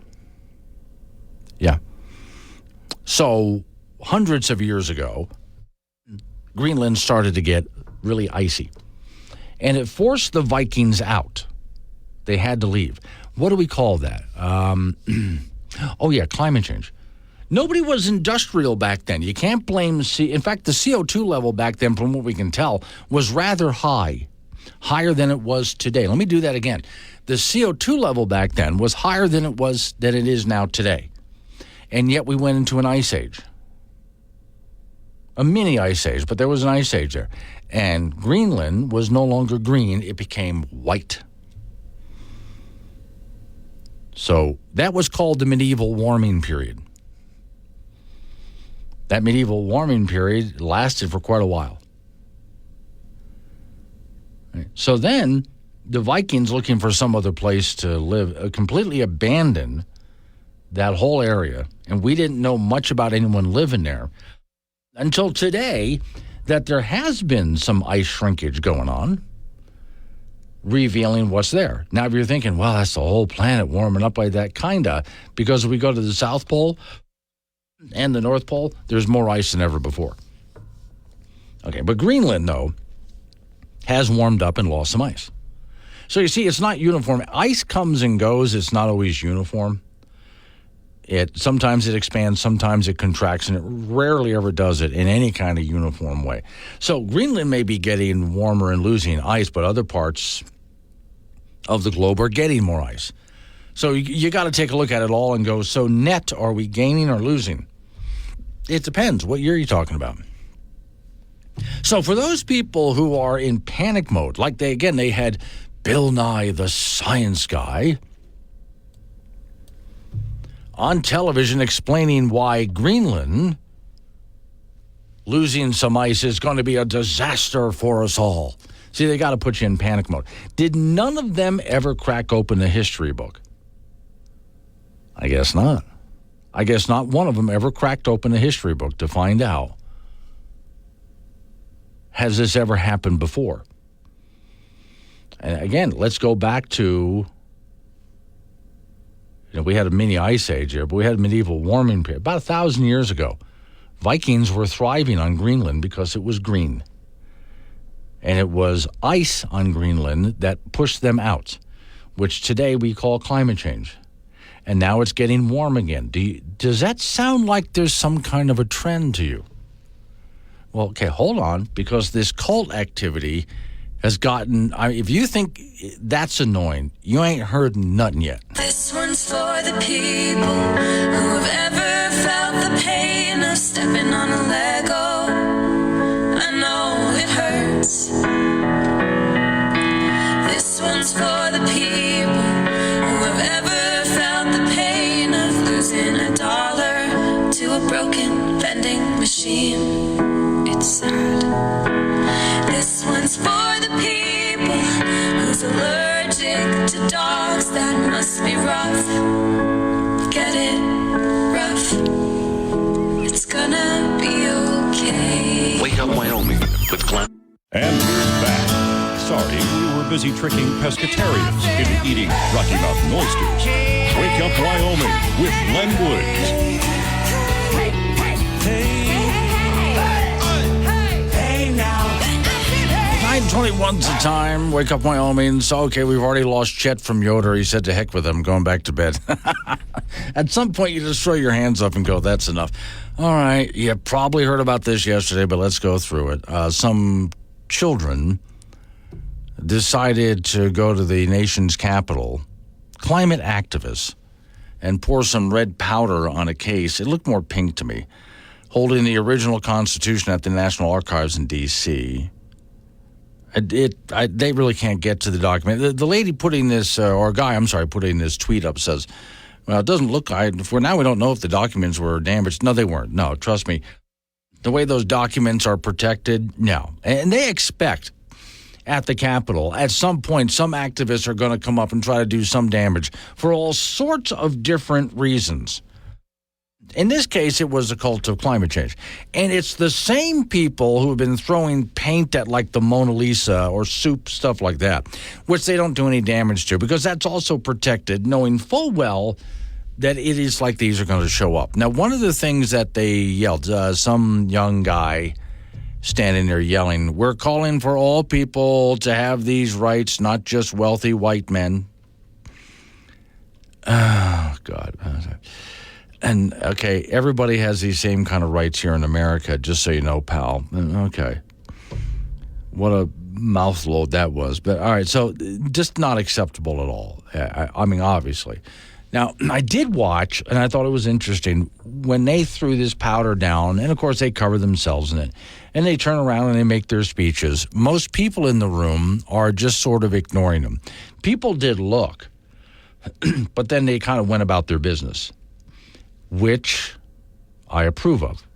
Yeah. So hundreds of years ago, Greenland started to get really icy. And it forced the Vikings out. They had to leave. What do we call that? Climate change. Nobody was industrial back then. You can't blame in fact, the CO2 level back then, from what we can tell, was rather high, higher than it was today. Let me do that again. The CO2 level back then was higher than it is now today. And yet we went into an ice age. A mini ice age, but there was an ice age there. And Greenland was no longer green, it became white. So that was called the medieval warming period. That medieval warming period lasted for quite a while. So then the Vikings, looking for some other place to live, completely abandoned that whole area. And we didn't know much about anyone living there until today, that there has been some ice shrinkage going on, revealing what's there. Now, if you're thinking, well, that's the whole planet warming up like that, kinda, because if we go to the South Pole and the North Pole, there's more ice than ever before. Okay, but Greenland, though, has warmed up and lost some ice. So you see, it's not uniform. Ice comes and goes. It's not always uniform. Sometimes it expands, sometimes it contracts, and it rarely ever does it in any kind of uniform way. So Greenland may be getting warmer and losing ice, but other parts of the globe are getting more ice. So you got to take a look at it all and go, so net, are we gaining or losing? It depends. What year are you talking about? So for those people who are in panic mode, like they had Bill Nye the Science Guy on television explaining why Greenland losing some ice is going to be a disaster for us all. See, they got to put you in panic mode. Did none of them ever crack open a history book? I guess not. I guess not one of them ever cracked open a history book to find out, has this ever happened before? And again, let's go back to, we had a mini ice age here, but we had a medieval warming period. About 1,000 years ago, Vikings were thriving on Greenland because it was green. And it was ice on Greenland that pushed them out, which today we call climate change. And now it's getting warm again. Does that sound like there's some kind of a trend to you? Well, okay, hold on, because this cult activity has gotten, if you think that's annoying, you ain't heard nothing yet. This one's for the people who have ever felt the pain of stepping on a Lego. I know it hurts. This one's for the people who have ever felt the pain of losing $1 to a broken vending machine. It's sad. This one's for the people who's allergic to dogs. That must be rough. Get it? Rough. It's gonna be okay. Wake Up Wyoming with Glenn. And we're back. Sorry, we were busy tricking pescatarians into eating Rocky Mountain oysters. Wake Up Wyoming with Glenn Woods. 9:21's the time. Wake Up Wyoming. So, okay, we've already lost Chet from Yoder. He said to heck with him, going back to bed. At some point, you just throw your hands up and go, that's enough. All right, you probably heard about this yesterday, but let's go through it. Some children decided to go to the nation's capital, climate activists, and pour some red powder on a case. It looked more pink to me, holding the original Constitution at the National Archives in D.C. They really can't get to the document. The lady putting this, putting this tweet up says, well, it doesn't look like, for now we don't know if the documents were damaged. No, they weren't. No, trust me. The way those documents are protected, no. And they expect at the Capitol, at some point, some activists are going to come up and try to do some damage for all sorts of different reasons. In this case, it was a cult of climate change. And it's the same people who have been throwing paint at like the Mona Lisa or soup, stuff like that, which they don't do any damage to because that's also protected, knowing full well that it is like these are going to show up. Now, one of the things that they yelled, some young guy standing there yelling, we're calling for all people to have these rights, not just wealthy white men. Oh, God. And, okay, everybody has these same kind of rights here in America, just so you know, pal. Okay. What a mouthload that was. But, all right, so just not acceptable at all. I mean, obviously. Now, I did watch, and I thought it was interesting, when they threw this powder down, and, of course, they cover themselves in it, and they turn around and they make their speeches. Most people in the room are just sort of ignoring them. People did look, but then they kind of went about their business, which I approve of.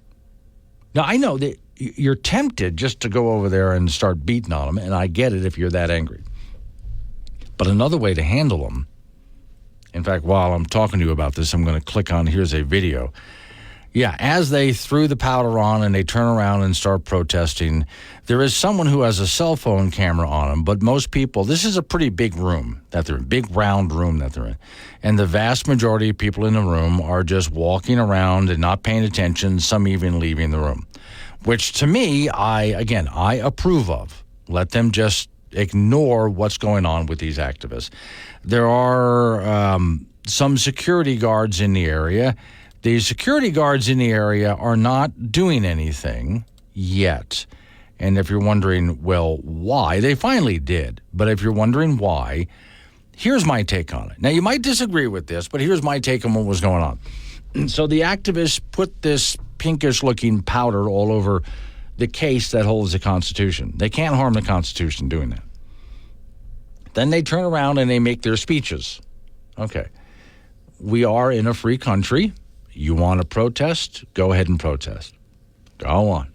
Now, I know that you're tempted just to go over there and start beating on them, and I get it if you're that angry. But another way to handle them, in fact, while I'm talking to you about this, I'm going to click on, here's a video. Yeah, as they threw the powder on and they turn around and start protesting, there is someone who has a cell phone camera on them, but most people, this is a pretty big room that they're in, big round room that they're in. And the vast majority of people in the room are just walking around and not paying attention, some even leaving the room, which to me, I approve of. Let them just ignore what's going on with these activists. There are some security guards in the area. The security guards in the area are not doing anything yet. And if you're wondering, well, why? They finally did. But if you're wondering why, here's my take on it. Now, you might disagree with this, but here's my take on what was going on. So the activists put this pinkish-looking powder all over the case that holds the Constitution. They can't harm the Constitution doing that. Then they turn around and they make their speeches. Okay. We are in a free country. You want to protest? Go ahead and protest. Go on.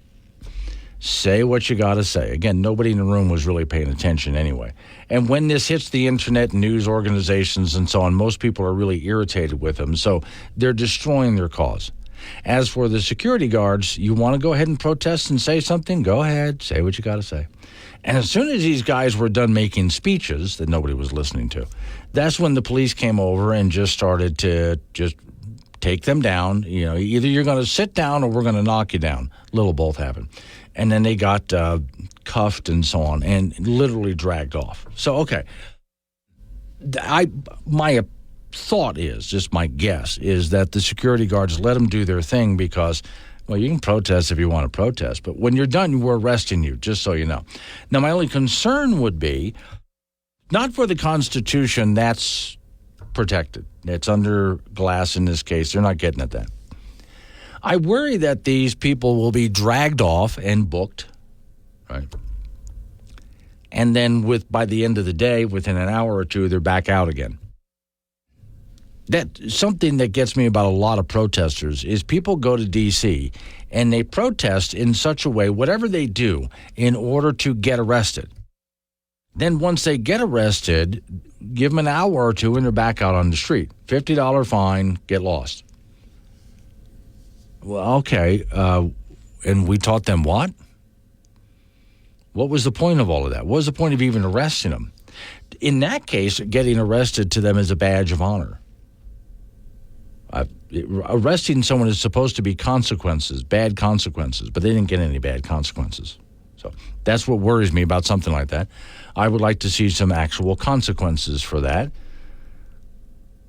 Say what you got to say. Again, nobody in the room was really paying attention anyway. And when this hits the internet, news organizations and so on, most people are really irritated with them. So they're destroying their cause. As for the security guards, you want to go ahead and protest and say something? Go ahead. Say what you got to say. And as soon as these guys were done making speeches that nobody was listening to, that's when the police came over and just started to just take them down. You know, either you're going to sit down or we're going to knock you down. Little both happened. And then they got cuffed and so on and literally dragged off. So, okay. My thought is, just my guess, is that the security guards let them do their thing because, well, you can protest if you want to protest, but when you're done, we're arresting you, just so you know. Now, my only concern would be, not for the Constitution, that's protected. It's under glass in this case. They're not getting at that. I worry that these people will be dragged off and booked, right? And then by the end of the day, within an hour or two, they're back out again. That's something that gets me about a lot of protesters is people go to D.C. and they protest in such a way, whatever they do, in order to get arrested. Then once they get arrested, give them an hour or two and they're back out on the street. $50 fine, get lost. Well, okay, and we taught them what? What was the point of all of that? What was the point of even arresting them? In that case, getting arrested to them is a badge of honor. Arresting someone is supposed to be consequences, bad consequences, but they didn't get any bad consequences. So that's what worries me about something like that. I would like to see some actual consequences for that.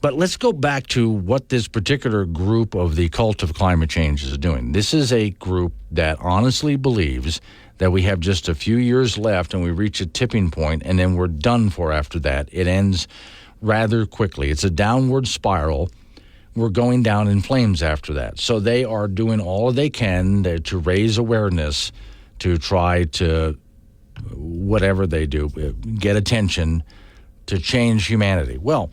But let's go back to what this particular group of the cult of climate change is doing. This is a group that honestly believes that we have just a few years left and we reach a tipping point and then we're done for after that. It ends rather quickly. It's a downward spiral. We're going down in flames after that. So they are doing all they can to raise awareness, to try to, whatever they do, get attention to change humanity. Well,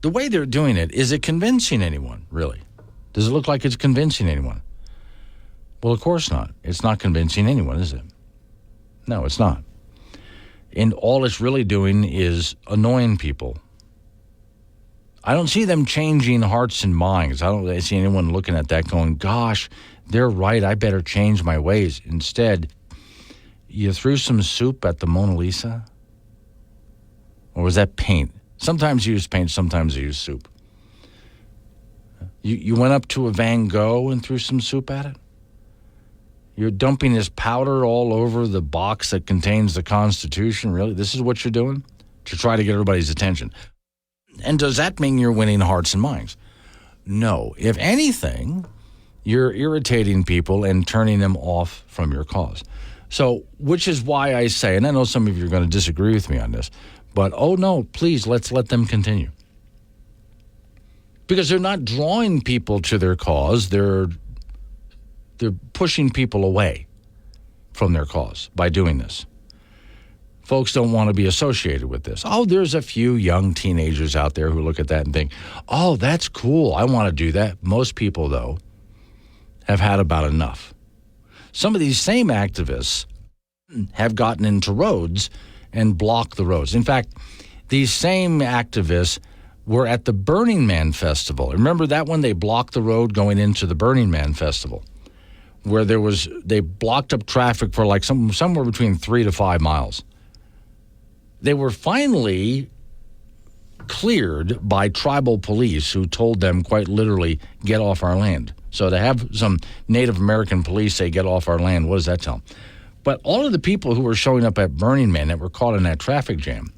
the way they're doing it, is it convincing anyone, really? Does it look like it's convincing anyone? Well, of course not. It's not convincing anyone, is it? No, it's not. And all it's really doing is annoying people. I don't see them changing hearts and minds. I don't see anyone looking at that going, gosh, they're right, I better change my ways. Instead, you threw some soup at the Mona Lisa? Or was that paint? Sometimes you use paint, sometimes you use soup. You went up to a Van Gogh and threw some soup at it? You're dumping this powder all over the box that contains the Constitution? Really? This is what you're doing? To try to get everybody's attention. And does that mean you're winning hearts and minds? No. If anything, you're irritating people and turning them off from your cause. So, which is why I say, and I know some of you are going to disagree with me on this, but oh no, please, let's let them continue. Because they're not drawing people to their cause, they're pushing people away from their cause by doing this. Folks don't want to be associated with this. Oh, there's a few young teenagers out there who look at that and think, oh, that's cool, I want to do that. Most people, though, have had about enough. Some of these same activists have gotten into roads and blocked the roads. In fact, these same activists were at the Burning Man Festival. Remember that one? They blocked the road going into the Burning Man Festival, where they blocked up traffic for like somewhere between 3 to 5 miles. They were finally cleared by tribal police who told them quite literally, get off our land. So to have some Native American police say, get off our land, what does that tell them? But all of the people who were showing up at Burning Man that were caught in that traffic jam,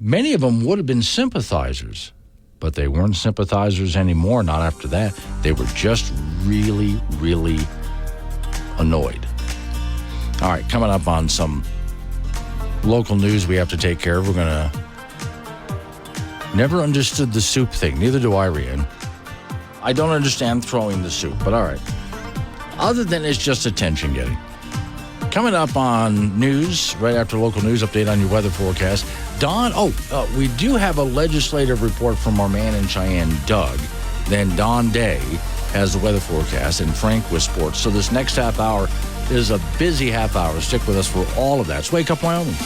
many of them would have been sympathizers, but they weren't sympathizers anymore, not after that. They were just really, really annoyed. All right, coming up on some local news we have to take care of. We're going to... Never understood the soup thing. Neither do I, Rian. I don't understand throwing the soup, but all right. Other than it's just attention getting. Coming up on news, right after local news update on your weather forecast. We do have a legislative report from our man in Cheyenne, Doug. Then Don Day has the weather forecast and Frank with sports. So this next half hour is a busy half hour. Stick with us for all of that. It's Wake Up Wyoming.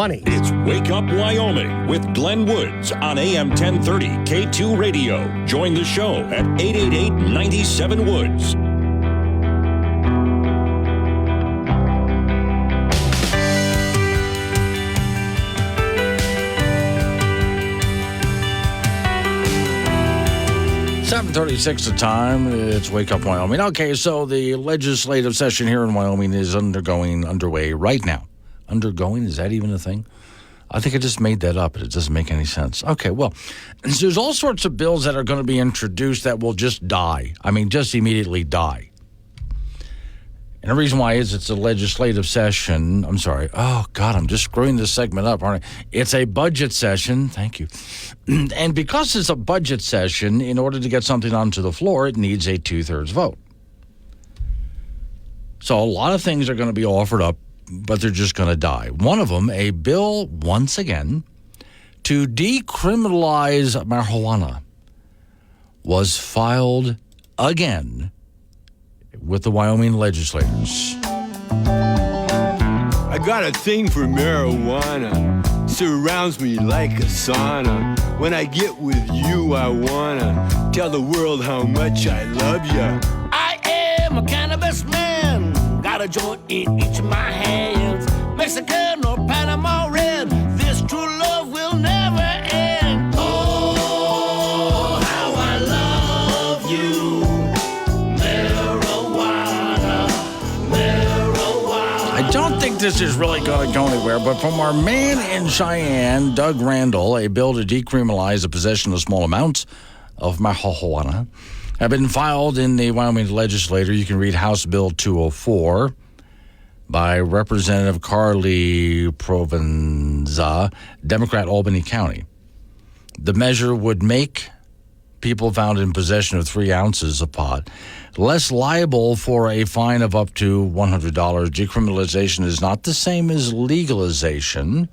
It's Wake Up Wyoming with Glenn Woods on AM 1030 K2 Radio. Join the show at 888-97-WOODS. .36 the time. It's Wake Up Wyoming. Okay, so the legislative session here in Wyoming is underway right now. Undergoing? Is that even a thing? I think I just made that up. It doesn't make any sense. Okay, well, there's all sorts of bills that are going to be introduced that will just die. I mean, just immediately die. And the reason why is it's a legislative session. I'm sorry. Oh, God, I'm just screwing this segment up, aren't I? It's a budget session. Thank you. And because it's a budget session, in order to get something onto the floor, it needs a 2/3 vote. So a lot of things are going to be offered up, but they're just going to die. One of them, a bill, once again, to decriminalize marijuana, was filed again with the Wyoming legislators. I got a thing for marijuana. Surrounds me like a sauna. When I get with you, I wanna tell the world how much I love ya. I am a cannabis man. Got a joint in each of my hands. Mexican or Panama red. This true love will never end. Oh, how I love you. Marijuana, marijuana. I don't think this is really going to go anywhere, but from our man in Cheyenne, Doug Randall, a bill to decriminalize the possession of small amounts of marijuana have been filed in the Wyoming legislature. You can read House Bill 204 by Representative Carly Provenza, Democrat, Albany County. The measure would make people found in possession of 3 ounces of pot, less liable for a fine of up to $100. Decriminalization is not the same as legalization.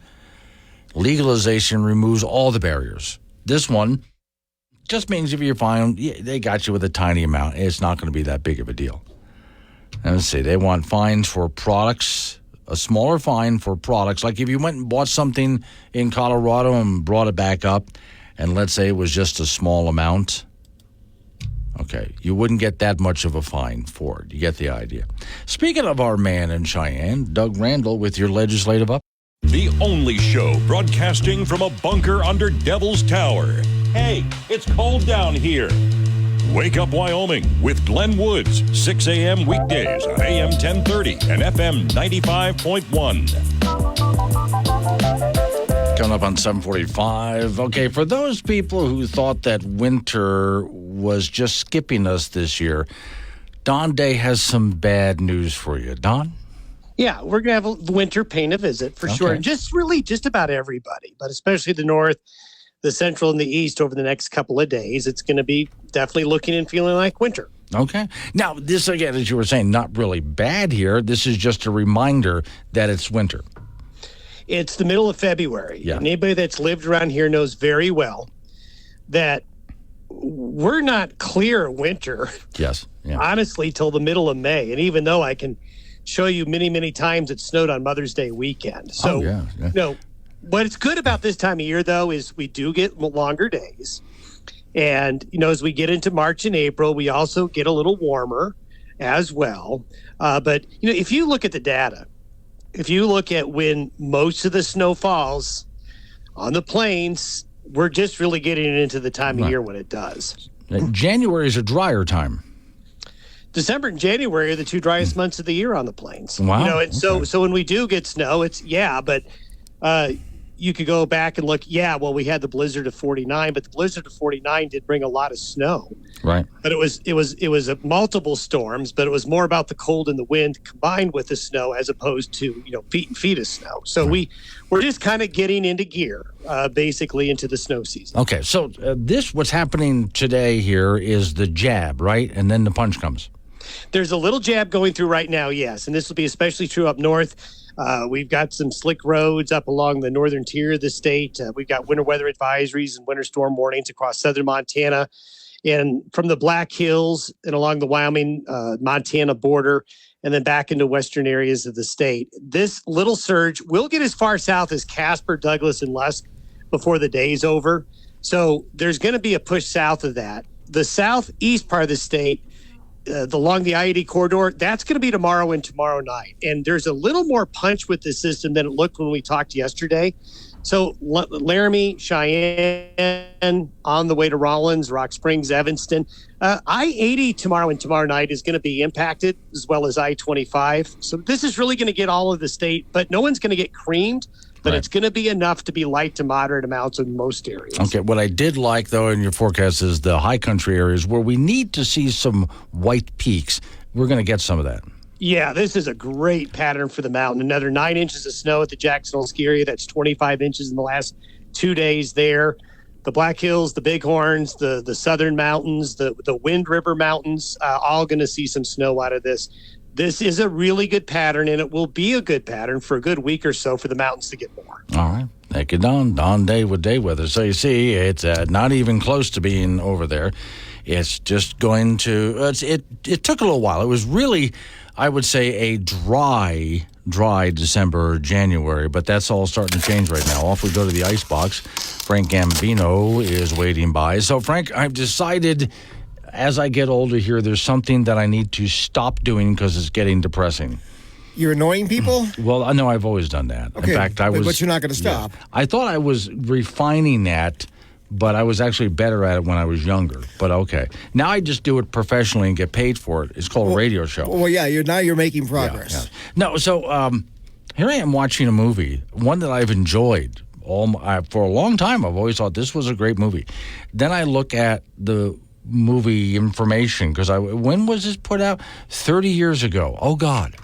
Legalization removes all the barriers. This one just means if you're fined, they got you with a tiny amount. It's not going to be that big of a deal. And let's see, they want fines for products, a smaller fine for products. Like if you went and bought something in Colorado and brought it back up, and let's say it was just a small amount, okay, you wouldn't get that much of a fine for it. You get the idea. Speaking of our man in Cheyenne, Doug Randall with your legislative up. The only show broadcasting from a bunker under Devil's Tower. Hey, it's cold down here. Wake Up Wyoming with Glenn Woods, 6 a.m. weekdays on AM 1030 and FM 95.1. Coming up on 745. Okay, for those people who thought that winter was just skipping us this year, Don Day has some bad news for you. Don? Yeah, we're going to have the winter paying a visit for sure. And just about everybody, but especially the north, the central, and the east over the next couple of days. It's going to be definitely looking and feeling like winter. Okay. Now, this, again, as you were saying, not really bad here. This is just a reminder that it's winter. It's the middle of February. Yeah. Anybody that's lived around here knows very well that we're not clear of winter. Yes. Yeah. Honestly, till the middle of May. And even though I can show you many, many times it snowed on Mother's Day weekend. So, what's good about this time of year, though, is we do get longer days. And, as we get into March and April, we also get a little warmer as well. But, if you look at the data, if you look at when most of the snow falls on the plains, we're just really getting into the time of year when it does. January is a drier time. December and January are the 2 driest months of the year on the plains. Wow. And so when we do get snow, but you could go back and look, we had the blizzard of 49, but the blizzard of 49 did bring a lot of snow. Right. But it was multiple storms, but it was more about the cold and the wind combined with the snow as opposed to, feet and feet of snow. So we're just kind of getting into gear, basically into the snow season. Okay. So what's happening today here is the jab, right? And then the punch comes. There's a little jab going through right now, yes. And this will be especially true up north. We've got some slick roads up along the northern tier of the state. We've got winter weather advisories and winter storm warnings across southern Montana. And from the Black Hills and along the Wyoming-Montana border, and then back into western areas of the state. This little surge will get as far south as Casper, Douglas, and Lusk before the day's over. So there's going to be a push south of that. The southeast part of the state, along the I-80 corridor, that's going to be tomorrow and tomorrow night. And there's a little more punch with the system than it looked when we talked yesterday. So Laramie, Cheyenne, on the way to Rollins, Rock Springs, Evanston. I-80 tomorrow and tomorrow night is going to be impacted, as well as I-25. So this is really going to get all of the state, but no one's going to get creamed. But it's going to be enough to be light to moderate amounts in most areas. Okay, what I did like, though, in your forecast is the high country areas where we need to see some white peaks. We're going to get some of that. Yeah, this is a great pattern for the mountain. Another 9 inches of snow at the Jacksonville ski area. That's 25 inches in the last 2 days there. The Black Hills, the Bighorns, the Southern Mountains, the Wind River Mountains, all going to see some snow out of this. This is a really good pattern, and it will be a good pattern for a good week or so for the mountains to get more. All right. Thank you, Don. Don Day with day weather. So you see, it's not even close to being over there. It's just going to it took a little while. It was really, I would say, a dry December or January, but that's all starting to change right now. Off we go to the icebox. Frank Gambino is waiting by. So, Frank, I've decided as I get older here, there's something that I need to stop doing because it's getting depressing. You're annoying people? Well, I know I've always done that. Okay, in fact, but you're not going to stop. Yeah, I thought I was refining that, but I was actually better at it when I was younger. But okay. Now I just do it professionally and get paid for it. It's called a radio show. Well, yeah, you're making progress. Yeah. No, so here I am watching a movie, one that I've enjoyed. For a long time, I've always thought this was a great movie. Then I look at the movie information because when was this put out? 30 years ago. Oh, God.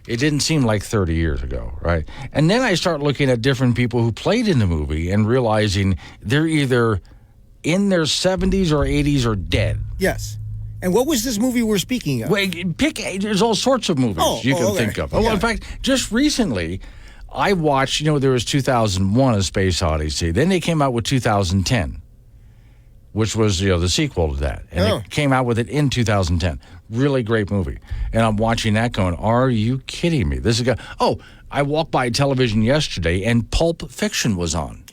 It didn't seem like 30 years ago, right? And then I start looking at different people who played in the movie and realizing they're either in their 70s or 80s are dead. Yes. And what was this movie we're speaking of? Wait, there's all sorts of movies you can think of. Well, in fact, just recently, I watched, there was 2001, A Space Odyssey. Then they came out with 2010, which was, the sequel to that. And they came out with it in 2010. Really great movie. And I'm watching that going, are you kidding me? This is I walked by television yesterday and Pulp Fiction was on.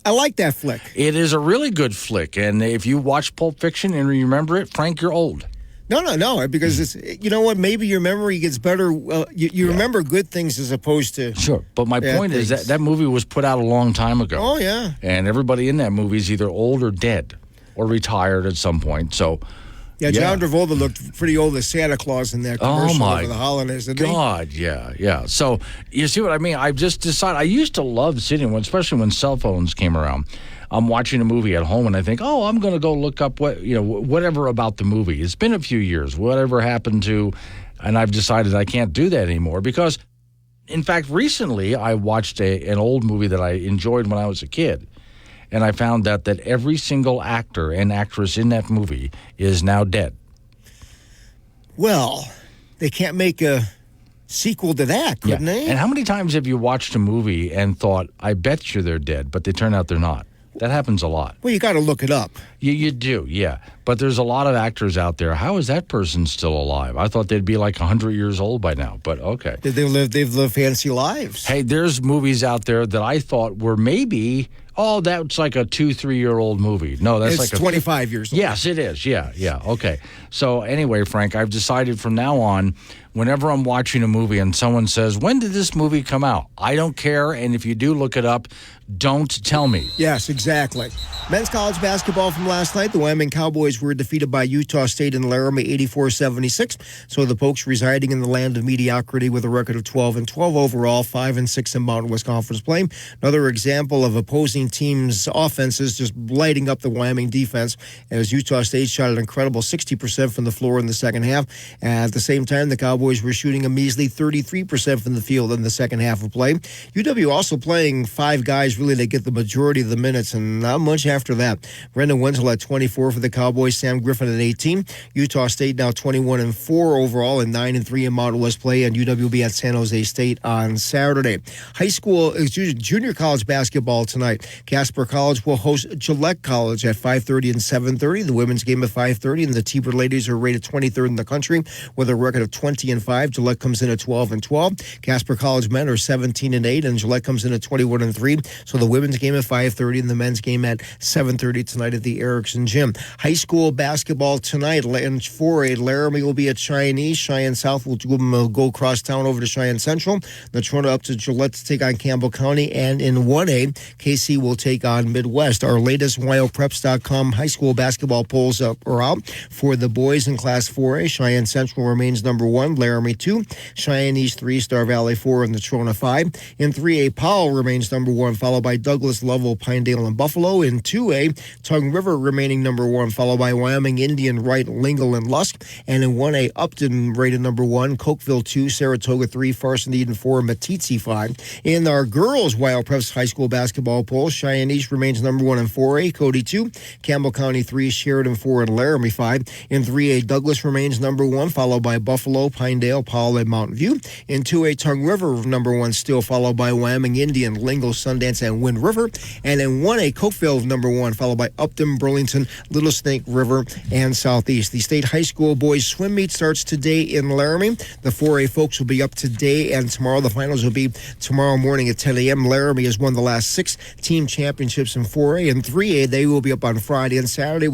I like that flick. It is a really good flick. And if you watch Pulp Fiction and you remember it, Frank, you're old. No, because it's, you know what, maybe your memory gets better. You remember good things as opposed to Sure, but my point is that movie was put out a long time ago. Oh, yeah. And everybody in that movie is either old or dead or retired at some point, so... Yeah, John Travolta looked pretty old as Santa Claus in that commercial over the holidays, didn't he? God, yeah. So, you see what I mean? I've just decided, I used to love sitting, especially when cell phones came around. I'm watching a movie at home and I think, I'm going to go look up whatever about the movie. It's been a few years, whatever happened to, and I've decided I can't do that anymore because, in fact, recently I watched an old movie that I enjoyed when I was a kid. And I found that every single actor and actress in that movie is now dead. Well, they can't make a sequel to that, couldn't they? And how many times have you watched a movie and thought, I bet you they're dead, but they turn out they're not? That happens a lot. Well, you got to look it up. You do, yeah. But there's a lot of actors out there. How is that person still alive? I thought they'd be like 100 years old by now, but okay. They've lived fancy lives. Hey, there's movies out there that I thought were maybe... that's like a 2-3-year-old movie. No, that's it's like 25 years old. Yes, it is. Yeah. Okay. So anyway, Frank, I've decided from now on, whenever I'm watching a movie and someone says, when did this movie come out? I don't care. And if you do look it up, don't tell me. Yes, exactly. Men's college basketball from last night. The Wyoming Cowboys were defeated by Utah State in Laramie 84-76. So the Pokes residing in the land of mediocrity with a record of 12-12 overall, 5-6 in Mountain West Conference play. Another example of opposing teams' offenses just lighting up the Wyoming defense as Utah State shot an incredible 60% from the floor in the second half. At the same time, the Cowboys were shooting a measly 33% from the field in the second half of play. UW also playing 5 guys really to get the majority of the minutes and not much after that. Brendan Wenzel at 24 for the Cowboys, Sam Griffin at 18. Utah State now 21-4 overall and 9-3 in Mountain West play, and UW will be at San Jose State on Saturday. Junior college basketball tonight. Casper College will host Gillette College at 5:30 and 7:30. The women's game at 5:30, and the T-Bird ladies are rated 23rd in the country with a record of 20-5. Gillette comes in at 12-12. Casper College men are 17-8, and Gillette comes in at 21-3. So the women's game at 5:30 and the men's game at 7:30 tonight at the Erickson Gym. High school basketball tonight in 4A. Laramie will be at Cheyenne East. Cheyenne South will go across town over to Cheyenne Central. Natrona up to Gillette to take on Campbell County. And in 1A, KC will take on Midwest. Our latest WyoPreps.com high school basketball polls are out. For the boys in Class 4A, Cheyenne Central remains number 1, Laramie 2, Cheyenne East 3, Star Valley 4, and Natrona 5. In 3A, Powell remains number 1, followed by Douglas, Lovell, Pinedale, and Buffalo. In 2A, Tongue River remaining number 1, followed by Wyoming, Indian, Wright, Lingle, and Lusk. And in 1A, Upton rated number 1, Cokeville 2, Saratoga 3, Farson Eden 4, Matitsi 5. In our girls' WyoPreps high school basketball poll, Cheyenne East remains number 1 in 4A, Cody 2, Campbell County 3, Sheridan 4, and Laramie 5. In 3A, Douglas remains number 1, followed by Buffalo, Pinedale, Powell, and Mountain View. In 2A, Tongue River number 1 still, followed by Wyoming, Indian, Lingle, Sundance, and Wind River. And in 1A, Cokeville number 1, followed by Upton, Burlington, Little Snake River, and Southeast. The state high school boys swim meet starts today in Laramie. The 4A folks will be up today and tomorrow. The finals will be tomorrow morning at 10 a.m. Laramie has won the last 6 team championships in 4A. And 3A, they will be up on Friday and Saturday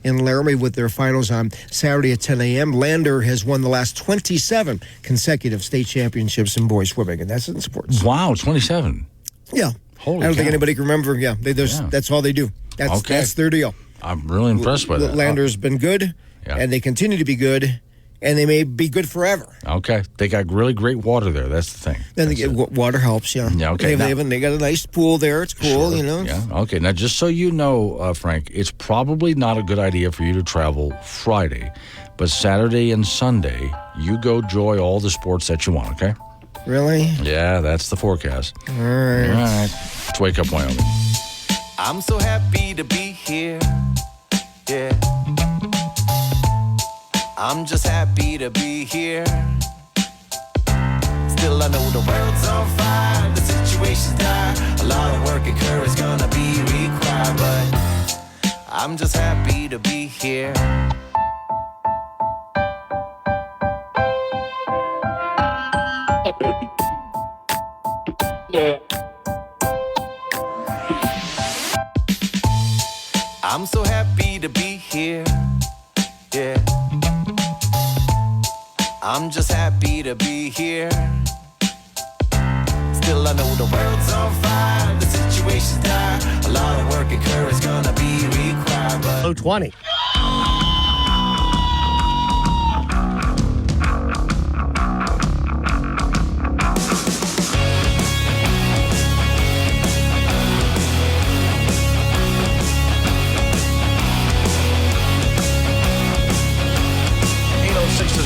in Laramie with their finals on Saturday at 10 a.m. Lander has won the last 27 consecutive state championships in boys swimming, and that's in sports. Wow, 27. Yeah. Holy I don't cow. think anybody can remember. Yeah, that's all they do. That's their deal. I'm really impressed by that. Lander's been good, and they continue to be good, and they may be good forever. Okay. They got really great water there. That's the thing. Then water helps, yeah. Yeah, okay. They got a nice pool there. It's cool, Sure. you know. Yeah. Okay. Now, just so you know, Frank, it's probably not a good idea for you to travel Friday, but Saturday and Sunday, you go enjoy all the sports that you want, okay? Really? Yeah, that's the forecast. All right. All right. Let's wake up, Wyoming. I'm so happy to be here. yeah. I'm just happy to be here. Still I know the world's on fire, the situation's dire. A lot of work and courage gonna be required, but I'm just happy to be here. I'm so happy to be here, yeah. I'm just happy to be here. Still I know the world's on fire, the situation's dire. A lot of work and courage gonna be required, but Low 20.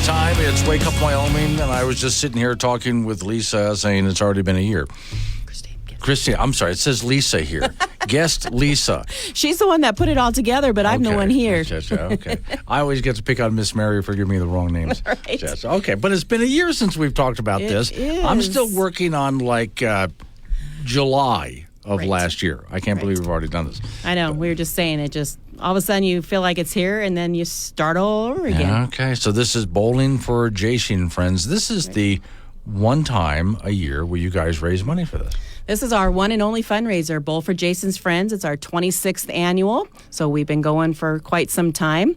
Time. It's Wake Up Wyoming, and I was just sitting here talking with Lisa, saying it's already been a year. Christine, I'm sorry, it says Lisa here. Guest Lisa. She's the one that put it all together, but I'm the one here. Okay. I always get to pick on Miss Mary for giving me the wrong names. Right. Yes. Okay, but it's been a year since we've talked about this. Is. I'm still working on July of last year. I can't believe we've already done this. I know. We were just saying it just all of a sudden you feel like it's here and then you start all over again. Okay, so this is Bowling for Jason Friends. This is the one time a year where you guys raise money for this. This is our one and only fundraiser, Bowl for Jason's Friends. It's our 26th annual, so we've been going for quite some time.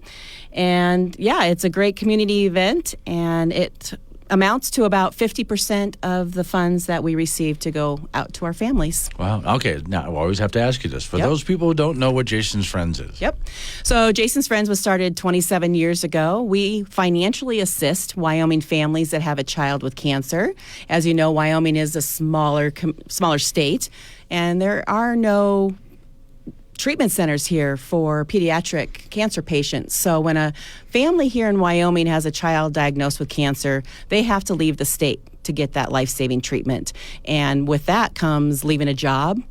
And yeah, it's a great community event, and it amounts to about 50% of the funds that we receive to go out to our families. Wow. Okay. Now, I always have to ask you this. For those people who don't know what Jason's Friends is. Yep. So Jason's Friends was started 27 years ago. We financially assist Wyoming families that have a child with cancer. As you know, Wyoming is a smaller state, and there are no treatment centers here for pediatric cancer patients. So when a family here in Wyoming has a child diagnosed with cancer, they have to leave the state to get that life-saving treatment. And with that comes leaving a job,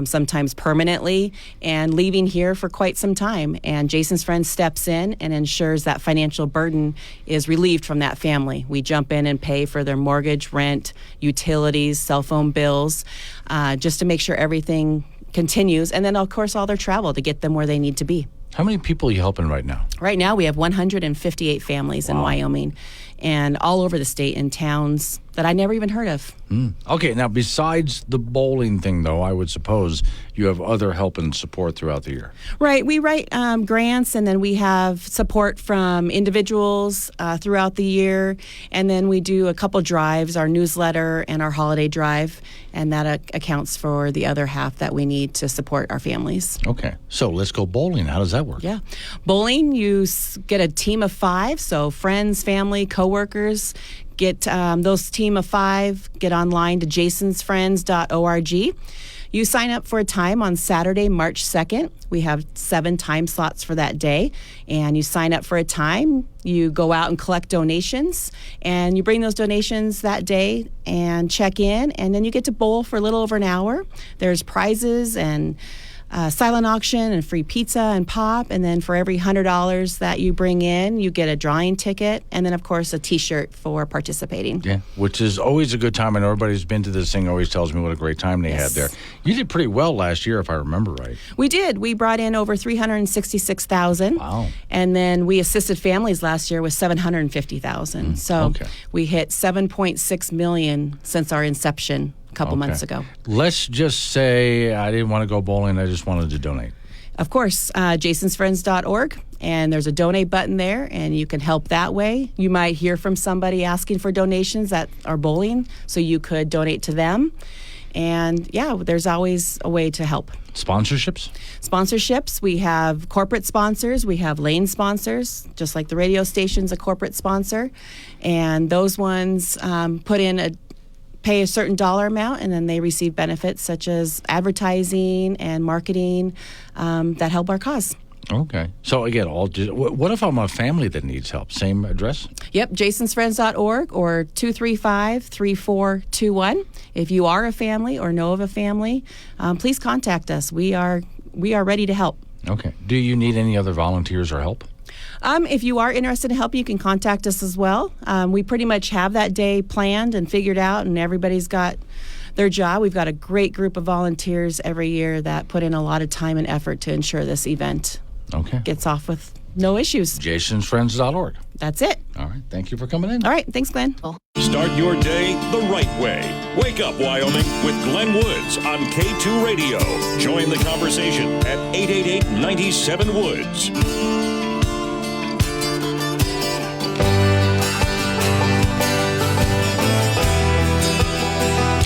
sometimes permanently, and leaving here for quite some time. And Jason's Friends steps in and ensures that financial burden is relieved from that family. We jump in and pay for their mortgage, rent, utilities, cell phone bills, just to make sure everything continues, and then of course all their travel to get them where they need to be. How many people are you helping right now? Right now we have 158 families in Wyoming, and all over the state in towns that I never even heard of. Okay, now besides the bowling thing, though, I would suppose you have other help and support throughout the year. Right. We write grants, and then we have support from individuals throughout the year, and then we do a couple drives, our newsletter and our holiday drive, and that accounts for the other half that we need to support our families. Okay, so let's go bowling. How does that work? Yeah. Bowling, you get a team of 5, so friends, family, coworkers. Get those team of 5, get online to jasonsfriends.org. You sign up for a time on Saturday, March 2nd. We have 7 time slots for that day. And you sign up for a time, you go out and collect donations, and you bring those donations that day and check in, and then you get to bowl for a little over an hour. There's prizes and silent auction and free pizza and pop, and then for every $100 that you bring in, you get a drawing ticket, and then of course a T-shirt for participating. Yeah, which is always a good time. I know everybody who's been to this thing always tells me what a great time they had there. You did pretty well last year, if I remember right. We did. We brought in over $366,000. Wow. And then we assisted families last year with $750,000. So we hit $7.6 million since our inception a couple months ago. Let's just say I didn't want to go bowling. I just wanted to donate. Of course, jasonsfriends.org, and there's a donate button there, and you can help that way. You might hear from somebody asking for donations that are bowling, so you could donate to them. And yeah, there's always a way to help. Sponsorships? Sponsorships. We have corporate sponsors. We have lane sponsors, just like the radio station's a corporate sponsor. And those ones pay a certain dollar amount, and then they receive benefits such as advertising and marketing that help our cause. Okay. So again, what if I'm a family that needs help? Same address? Yep, jasonsfriends.org or 235-3421. If you are a family or know of a family, please contact us. We are ready to help. Okay. Do you need any other volunteers or help? If you are interested in helping, you can contact us as well. We pretty much have that day planned and figured out, and everybody's got their job. We've got a great group of volunteers every year that put in a lot of time and effort to ensure this event gets off with no issues. Jason'sFriends.org. That's it. All right. Thank you for coming in. All right. Thanks, Glenn. Start your day the right way. Wake up, Wyoming, with Glenn Woods on K2 Radio. Join the conversation at 888-97-WOODS.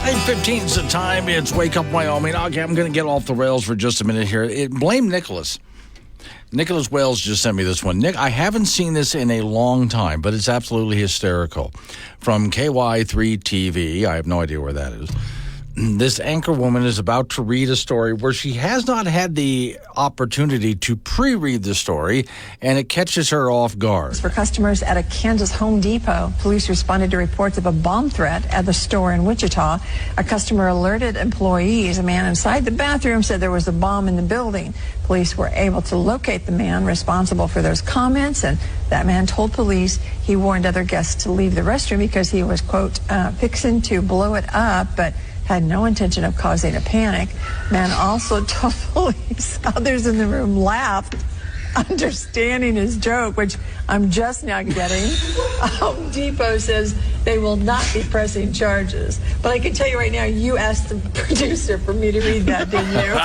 8:15 is the time. It's Wake Up Wyoming. Okay, I'm going to get off the rails for just a minute here. Blame Nicholas. Nicholas Wales just sent me this one. Nick, I haven't seen this in a long time, but it's absolutely hysterical. From KY3 TV, I have no idea where that is. This anchor woman is about to read a story where she has not had the opportunity to pre-read the story, and it catches her off guard. For customers at a Kansas Home Depot, police responded to reports of a bomb threat at the store in Wichita. A customer alerted employees. A man inside the bathroom said there was a bomb in the building. Police were able to locate the man responsible for those comments, and that man told police he warned other guests to leave the restroom because he was, quote, fixing to blow it up, but had no intention of causing a panic. Man also told police others in the room laughed, understanding his joke, which I'm just now getting. Home Depot says they will not be pressing charges. But I can tell you right now, you asked the producer for me to read that, didn't you?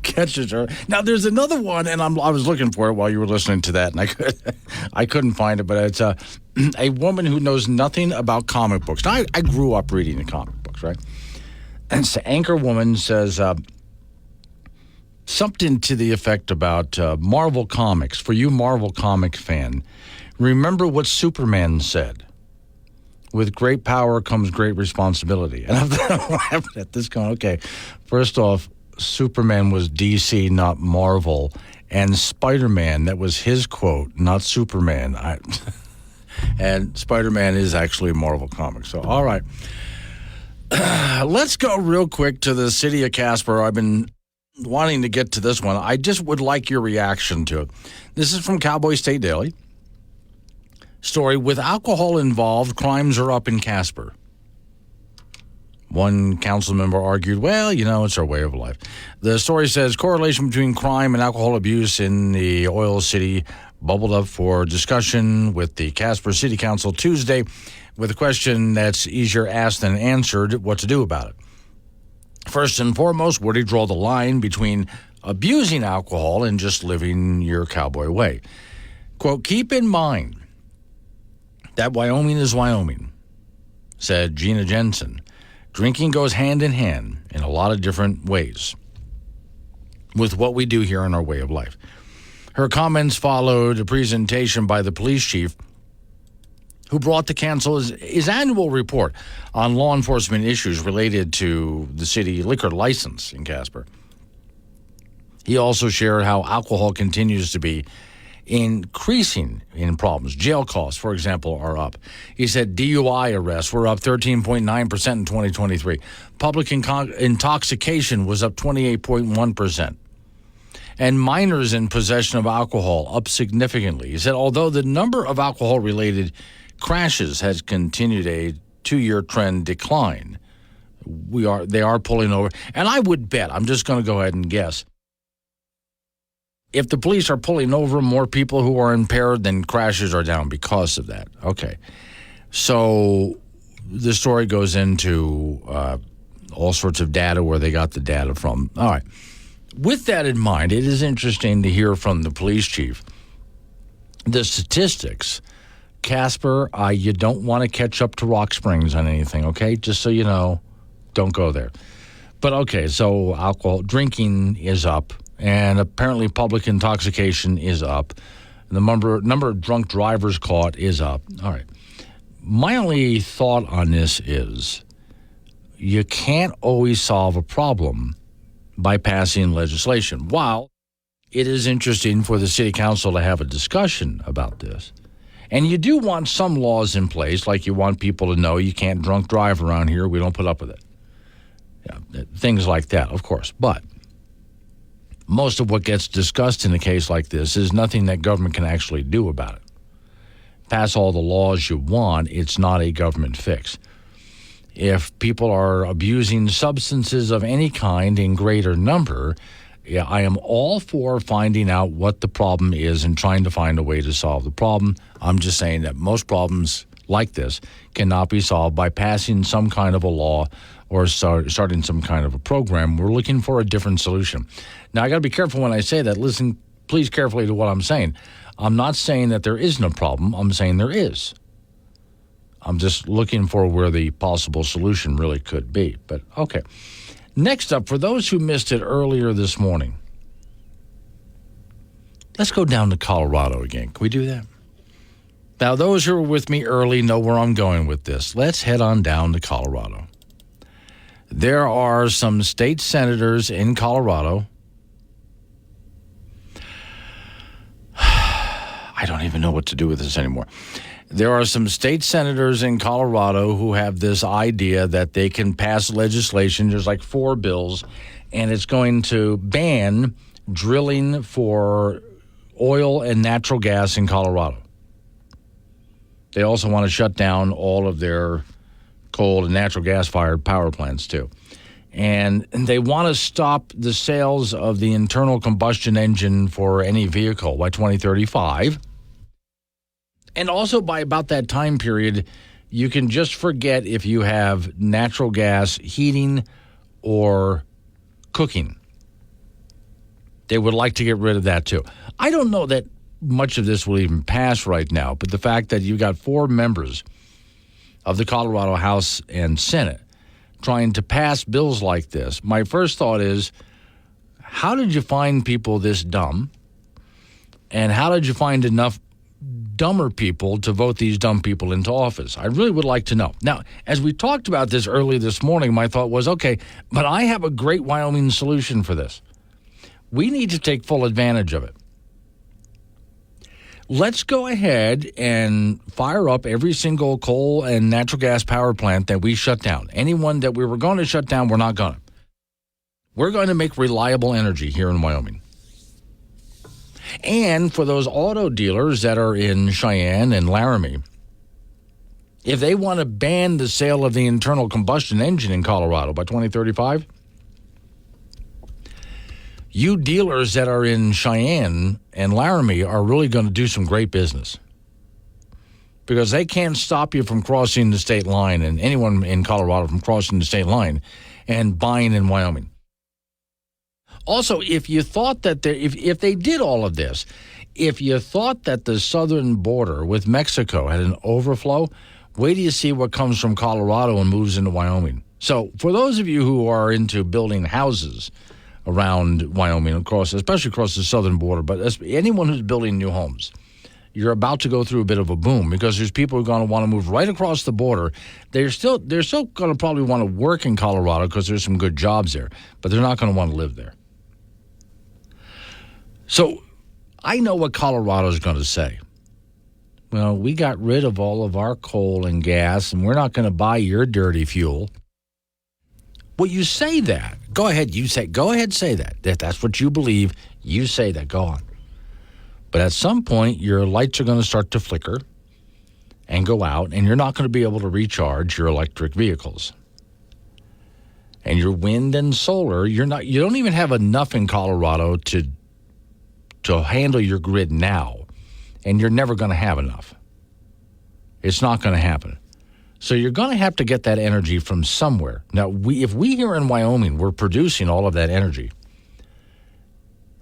Catches her. Now, there's another one, and I was looking for it while you were listening to that, and I couldn't find it, but it's a woman who knows nothing about comic books. Now, I grew up reading the comic books, right? And the anchor woman says something to the effect about Marvel Comics. For you Marvel comic fan, remember what Superman said. With great power comes great responsibility. And I'm laughing at this going, okay, first off, Superman was DC, not Marvel, and Spider-Man, that was his quote, not Superman. And Spider-Man is actually Marvel Comics. So, all right. Let's go real quick to the city of Casper. I've been wanting to get to this one. I just would like your reaction to it. This is from Cowboy State Daily. Story, with alcohol involved, crimes are up in Casper. One council member argued, well, it's our way of life. The story says correlation between crime and alcohol abuse in the oil city bubbled up for discussion with the Casper City Council Tuesday with a question that's easier asked than answered, what to do about it. First and foremost, where do you draw the line between abusing alcohol and just living your cowboy way? Quote, keep in mind that Wyoming is Wyoming, said Gina Jensen. Drinking goes hand in hand in a lot of different ways with what we do here in our way of life. Her comments followed a presentation by the police chief who brought the council his annual report on law enforcement issues related to the city liquor license in Casper. He also shared how alcohol continues to be increasing in problems. Jail costs, for example, are up. He said DUI arrests were up 13.9% in 2023. Public intoxication was up 28.1%. And minors in possession of alcohol up significantly. He said although the number of alcohol-related crashes has continued a 2-year trend decline, they are pulling over. And I would bet, I'm just going to go ahead and guess, if the police are pulling over more people who are impaired, then crashes are down because of that. Okay. So the story goes into all sorts of data where they got the data from. All right. With that in mind, it is interesting to hear from the police chief the statistics. Casper, you don't want to catch up to Rock Springs on anything, okay? Just so you know, don't go there. But okay, so alcohol, drinking is up. And apparently public intoxication is up. The number of drunk drivers caught is up. All right. My only thought on this is you can't always solve a problem by passing legislation. While it is interesting for the city council to have a discussion about this, and you do want some laws in place, like you want people to know you can't drunk drive around here. We don't put up with it. Yeah, things like that, of course. But most of what gets discussed in a case like this is nothing that government can actually do about it. Pass all the laws you want, it's not a government fix. If people are abusing substances of any kind in greater number, yeah, I am all for finding out what the problem is and trying to find a way to solve the problem. I'm just saying that most problems like this cannot be solved by passing some kind of a law or starting some kind of a program. We're looking for a different solution. Now, I got to be careful when I say that. Listen, please, carefully to what I'm saying. I'm not saying that there isn't a problem. I'm saying there is. I'm just looking for where the possible solution really could be. But, okay. Next up, for those who missed it earlier this morning, let's go down to Colorado again. Can we do that? Now, those who were with me early know where I'm going with this. Let's head on down to Colorado. There are some state senators in Colorado. I don't even know what to do with this anymore. There are some state senators in Colorado who have this idea that they can pass legislation. There's like 4 bills, and it's going to ban drilling for oil and natural gas in Colorado. They also want to shut down all of their coal and natural gas-fired power plants, too. And they want to stop the sales of the internal combustion engine for any vehicle by 2035. And also by about that time period, you can just forget if you have natural gas heating or cooking. They would like to get rid of that, too. I don't know that much of this will even pass right now, but the fact that you got 4 members of the Colorado House and Senate trying to pass bills like this, my first thought is, how did you find people this dumb? And how did you find enough dumber people to vote these dumb people into office? I really would like to know. Now, as we talked about this early this morning, my thought was, okay, but I have a great Wyoming solution for this. We need to take full advantage of it. Let's go ahead and fire up every single coal and natural gas power plant that we shut down. Anyone that we were going to shut down, we're not going to. We're going to make reliable energy here in Wyoming. And for those auto dealers that are in Cheyenne and Laramie, if they want to ban the sale of the internal combustion engine in Colorado by 2035, you dealers that are in Cheyenne and Laramie are really going to do some great business, because they can't stop you from crossing the state line, and anyone in Colorado from crossing the state line and buying in Wyoming. Also, if you thought that if they did all of this, if you thought that the southern border with Mexico had an overflow, wait till you see what comes from Colorado and moves into Wyoming. So for those of you who are into building houses around Wyoming, especially across the southern border, but anyone who's building new homes, you're about to go through a bit of a boom, because there's people who are going to want to move right across the border. They're still going to probably want to work in Colorado because there's some good jobs there, but they're not going to want to live there. So I know what Colorado's going to say. Well, we got rid of all of our coal and gas, and we're not going to buy your dirty fuel. Well, you say that. Go ahead, say that. If that's what you believe, you say that. Go on. But at some point, your lights are going to start to flicker and go out, and you're not going to be able to recharge your electric vehicles. And your wind and solar, you don't even have enough in Colorado to handle your grid now, and you're never going to have enough. It's not going to happen. So you're going to have to get that energy from somewhere. Now, if we here in Wyoming, we're producing all of that energy,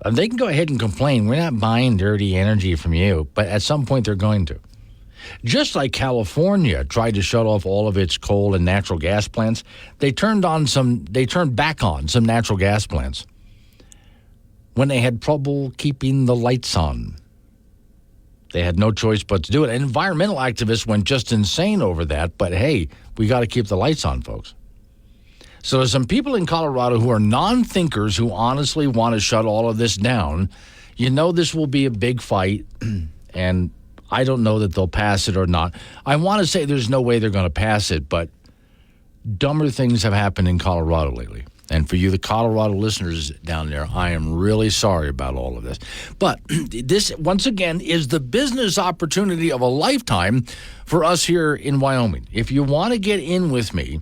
they can go ahead and complain, we're not buying dirty energy from you, but at some point they're going to. Just like California tried to shut off all of its coal and natural gas plants, they turned back on some natural gas plants when they had trouble keeping the lights on. They had no choice but to do it. And environmental activists went just insane over that, but hey, we got to keep the lights on, folks. So there's some people in Colorado who are non-thinkers who honestly want to shut all of this down. You know this will be a big fight, and I don't know that they'll pass it or not. I want to say there's no way they're going to pass it, but dumber things have happened in Colorado lately. And for you, the Colorado listeners down there, I am really sorry about all of this. But this, once again, is the business opportunity of a lifetime for us here in Wyoming. If you want to get in with me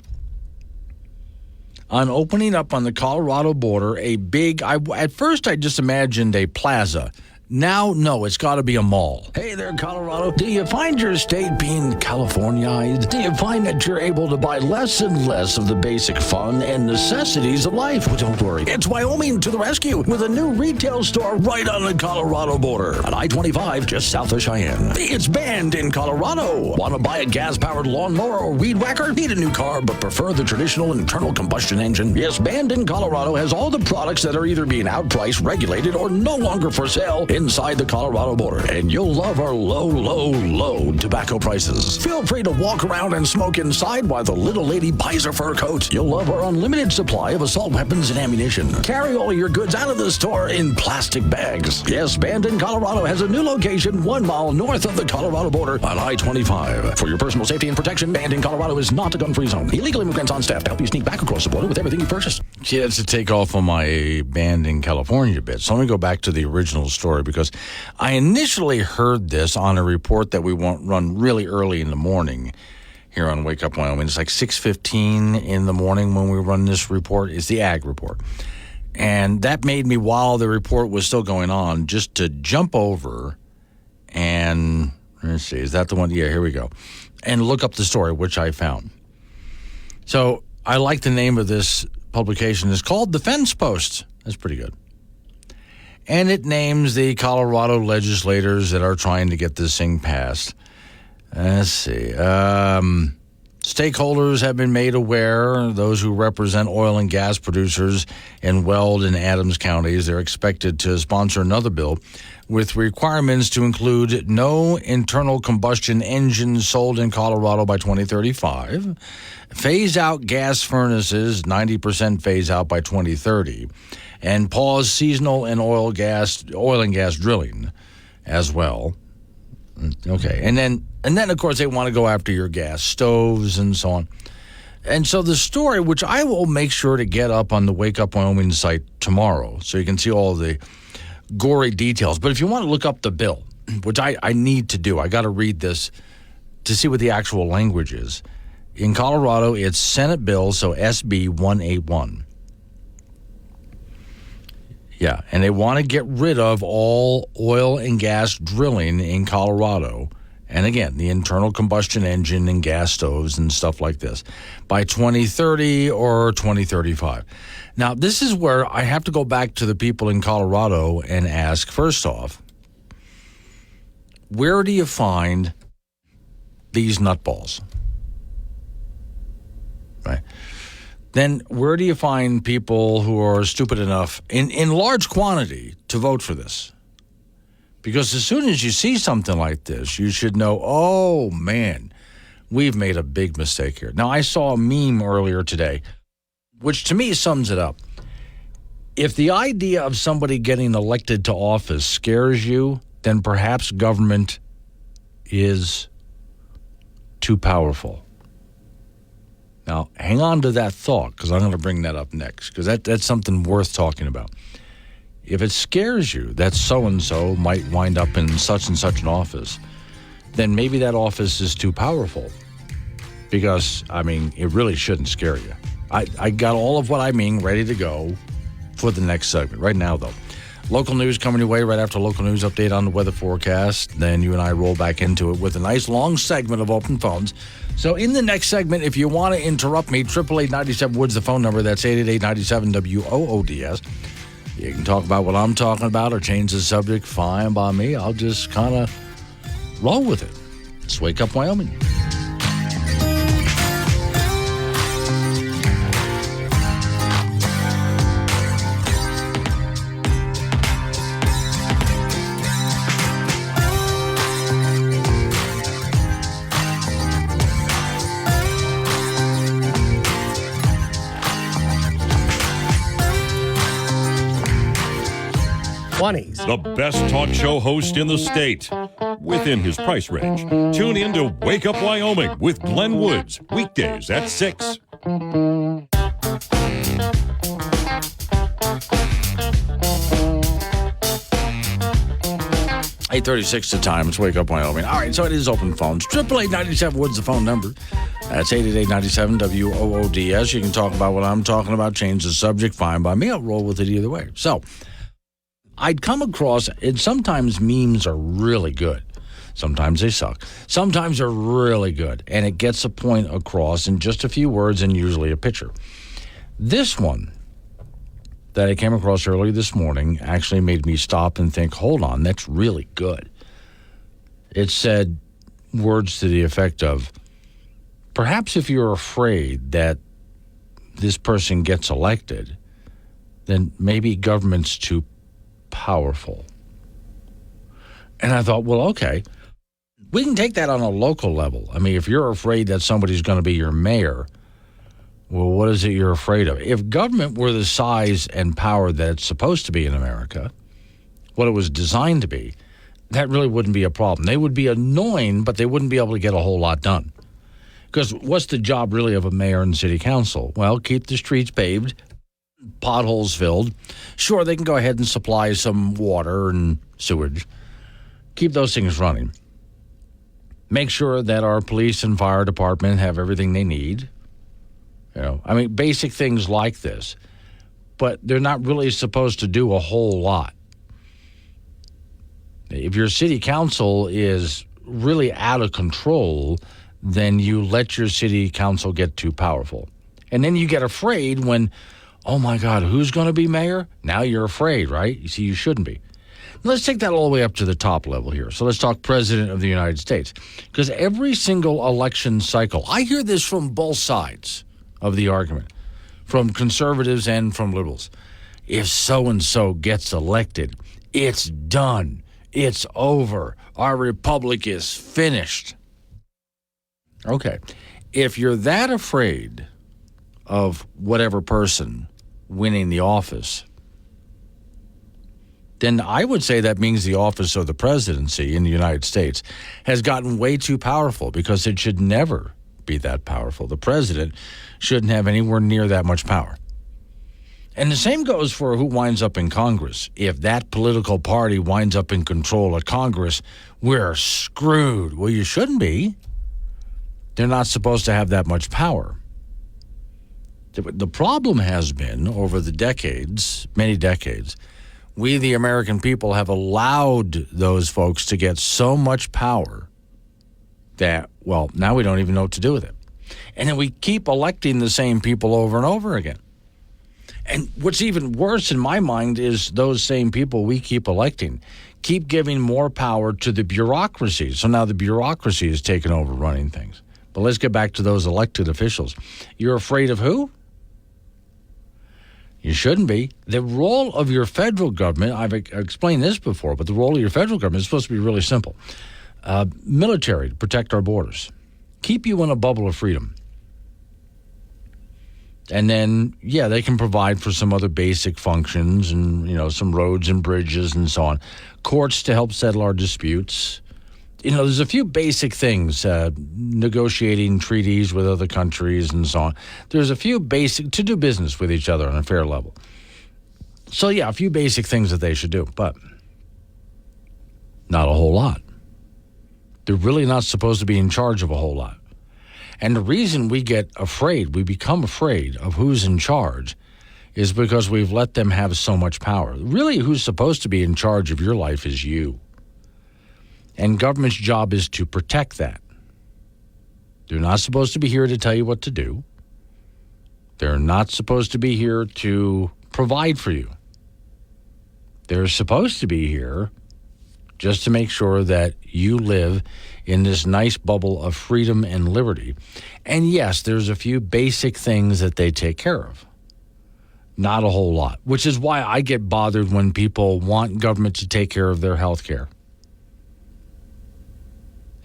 on opening up on the Colorado border a big, at first I just imagined a plaza. Now, no, it's got to be a mall. Hey there, Colorado. Do you find your state being Californiized? Do you find that you're able to buy less and less of the basic fun and necessities of life? Well, don't worry. It's Wyoming to the rescue with a new retail store right on the Colorado border on I-25 just south of Cheyenne. It's Band in Colorado. Want to buy a gas-powered lawnmower or weed whacker? Need a new car but prefer the traditional internal combustion engine? Yes, Band in Colorado has all the products that are either being outpriced, regulated, or no longer for sale inside the Colorado border, and you'll love our low tobacco prices. Feel free to walk around and smoke inside while the little lady buys her fur coat. You'll love our unlimited supply of assault weapons and ammunition. Carry all your goods out of the store in plastic bags. Yes, Band in Colorado has a new location 1 mile north of the Colorado border on I-25. For your personal safety and protection, Band in Colorado is not a gun-free zone. Illegal immigrants on staff to help you sneak back across the border with everything you purchase. See, that's to take off on my Band in California bit. So let me go back to the original story, because I initially heard this on a report that we won't run really early in the morning here on Wake Up Wyoming. It's like 6:15 in the morning when we run this report. It's the ag report. And that made me, while the report was still going on, just to jump over and, let's see, is that the one? Yeah, here we go. And look up the story, which I found. So I like the name of this publication. It's called The Fence Post. That's pretty good. And it names the Colorado legislators that are trying to get this thing passed. Let's see. Stakeholders have been made aware, those who represent oil and gas producers in Weld and Adams counties. They're expected to sponsor another bill with requirements to include no internal combustion engines sold in Colorado by 2035, phase out gas furnaces, 90% phase out by 2030, and pause seasonal and oil and gas drilling as well. Okay, and then of course they want to go after your gas stoves and so on. And so the story, which I will make sure to get up on the Wake Up Wyoming site tomorrow, so you can see all the gory details. But if you want to look up the bill, which I need to do, I got to read this to see what the actual language is. In Colorado, it's Senate bill, so SB 181. Yeah, and they want to get rid of all oil and gas drilling in Colorado. And again, the internal combustion engine and gas stoves and stuff like this by 2030 or 2035. Now, this is where I have to go back to the people in Colorado and ask, first off, where do you find these nutballs? Right? Then where do you find people who are stupid enough in large quantity to vote for this? Because as soon as you see something like this, you should know, oh, man, we've made a big mistake here. Now, I saw a meme earlier today, which to me sums it up. If the idea of somebody getting elected to office scares you, then perhaps government is too powerful. Now, hang on to that thought, because I'm going to bring that up next, because that's something worth talking about. If it scares you that so-and-so might wind up in such and such an office, then maybe that office is too powerful. Because, I mean, it really shouldn't scare you. I got all of what I mean ready to go for the next segment. Right now, though, local news coming your way right after local news update on the weather forecast. Then you and I roll back into it with a nice long segment of open phones. So in the next segment, if you want to interrupt me, 888-97-WOODS, the phone number. That's 888-97-WOODS. You can talk about what I'm talking about or change the subject. Fine by me. I'll just kind of roll with it. Let's Wake Up Wyoming. The best talk show host in the state, within his price range. Tune in to Wake Up Wyoming with Glenn Woods, weekdays at 6. 8:36 the time. It's Wake Up Wyoming. All right, so it is open phones. 888-97-WOODS the phone number. That's 888-97-WOODS. You can talk about what I'm talking about, change the subject, fine by me. I'll roll with it either way. So I'd come across, and sometimes memes are really good. Sometimes they suck. Sometimes they're really good, and it gets a point across in just a few words and usually a picture. This one that I came across earlier this morning actually made me stop and think, hold on, that's really good. It said words to the effect of, perhaps if you're afraid that this person gets elected, then maybe government's too powerful. And I thought, well, okay, we can take that on a local level. I mean, if you're afraid that somebody's going to be your mayor, well, what is it you're afraid of? If government were the size and power that it's supposed to be in America, what it was designed to be, that really wouldn't be a problem. They would be annoying, but they wouldn't be able to get a whole lot done. Because what's the job really of a mayor and city council? Well, keep the streets paved, potholes filled. Sure, they can go ahead and supply some water and sewage. Keep those things running. Make sure that our police and fire department have everything they need. You know, I mean, basic things like this. But they're not really supposed to do a whole lot. If your city council is really out of control, then you let your city council get too powerful. And then you get afraid when, oh my God, who's going to be mayor? Now you're afraid, right? You see, you shouldn't be. Let's take that all the way up to the top level here. So let's talk President of the United States. Because every single election cycle, I hear this from both sides of the argument, from conservatives and from liberals. If so-and-so gets elected, it's done. It's over. Our republic is finished. Okay. If you're that afraid of whatever person winning the office, then I would say that means the office of the presidency in the United States has gotten way too powerful, because it should never be that powerful. The president shouldn't have anywhere near that much power. And the same goes for who winds up in Congress. If that political party winds up in control of Congress, we're screwed. Well, you shouldn't be. They're not supposed to have that much power. The problem has been, over the decades, many decades, we, the American people, have allowed those folks to get so much power that, well, now we don't even know what to do with it. And then we keep electing the same people over and over again. And what's even worse in my mind is those same people we keep electing keep giving more power to the bureaucracy. So now the bureaucracy is taking over running things. But let's get back to those elected officials. You're afraid of who? You shouldn't be. The role of your federal government, I've explained this before, but the role of your federal government is supposed to be really simple. Military, to protect our borders. Keep you in a bubble of freedom. And then, yeah, they can provide for some other basic functions and, you know, some roads and bridges and so on. Courts to help settle our disputes. You know, there's a few basic things, negotiating treaties with other countries and so on. There's a few basic, to do business with each other on a fair level. So, yeah, a few basic things that they should do, but not a whole lot. They're really not supposed to be in charge of a whole lot. And the reason we get afraid, we become afraid of who's in charge, is because we've let them have so much power. Really, who's supposed to be in charge of your life is you. And government's job is to protect that. They're not supposed to be here to tell you what to do. They're not supposed to be here to provide for you. They're supposed to be here just to make sure that you live in this nice bubble of freedom and liberty. And yes, there's a few basic things that they take care of. Not a whole lot, which is why I get bothered when people want government to take care of their health care.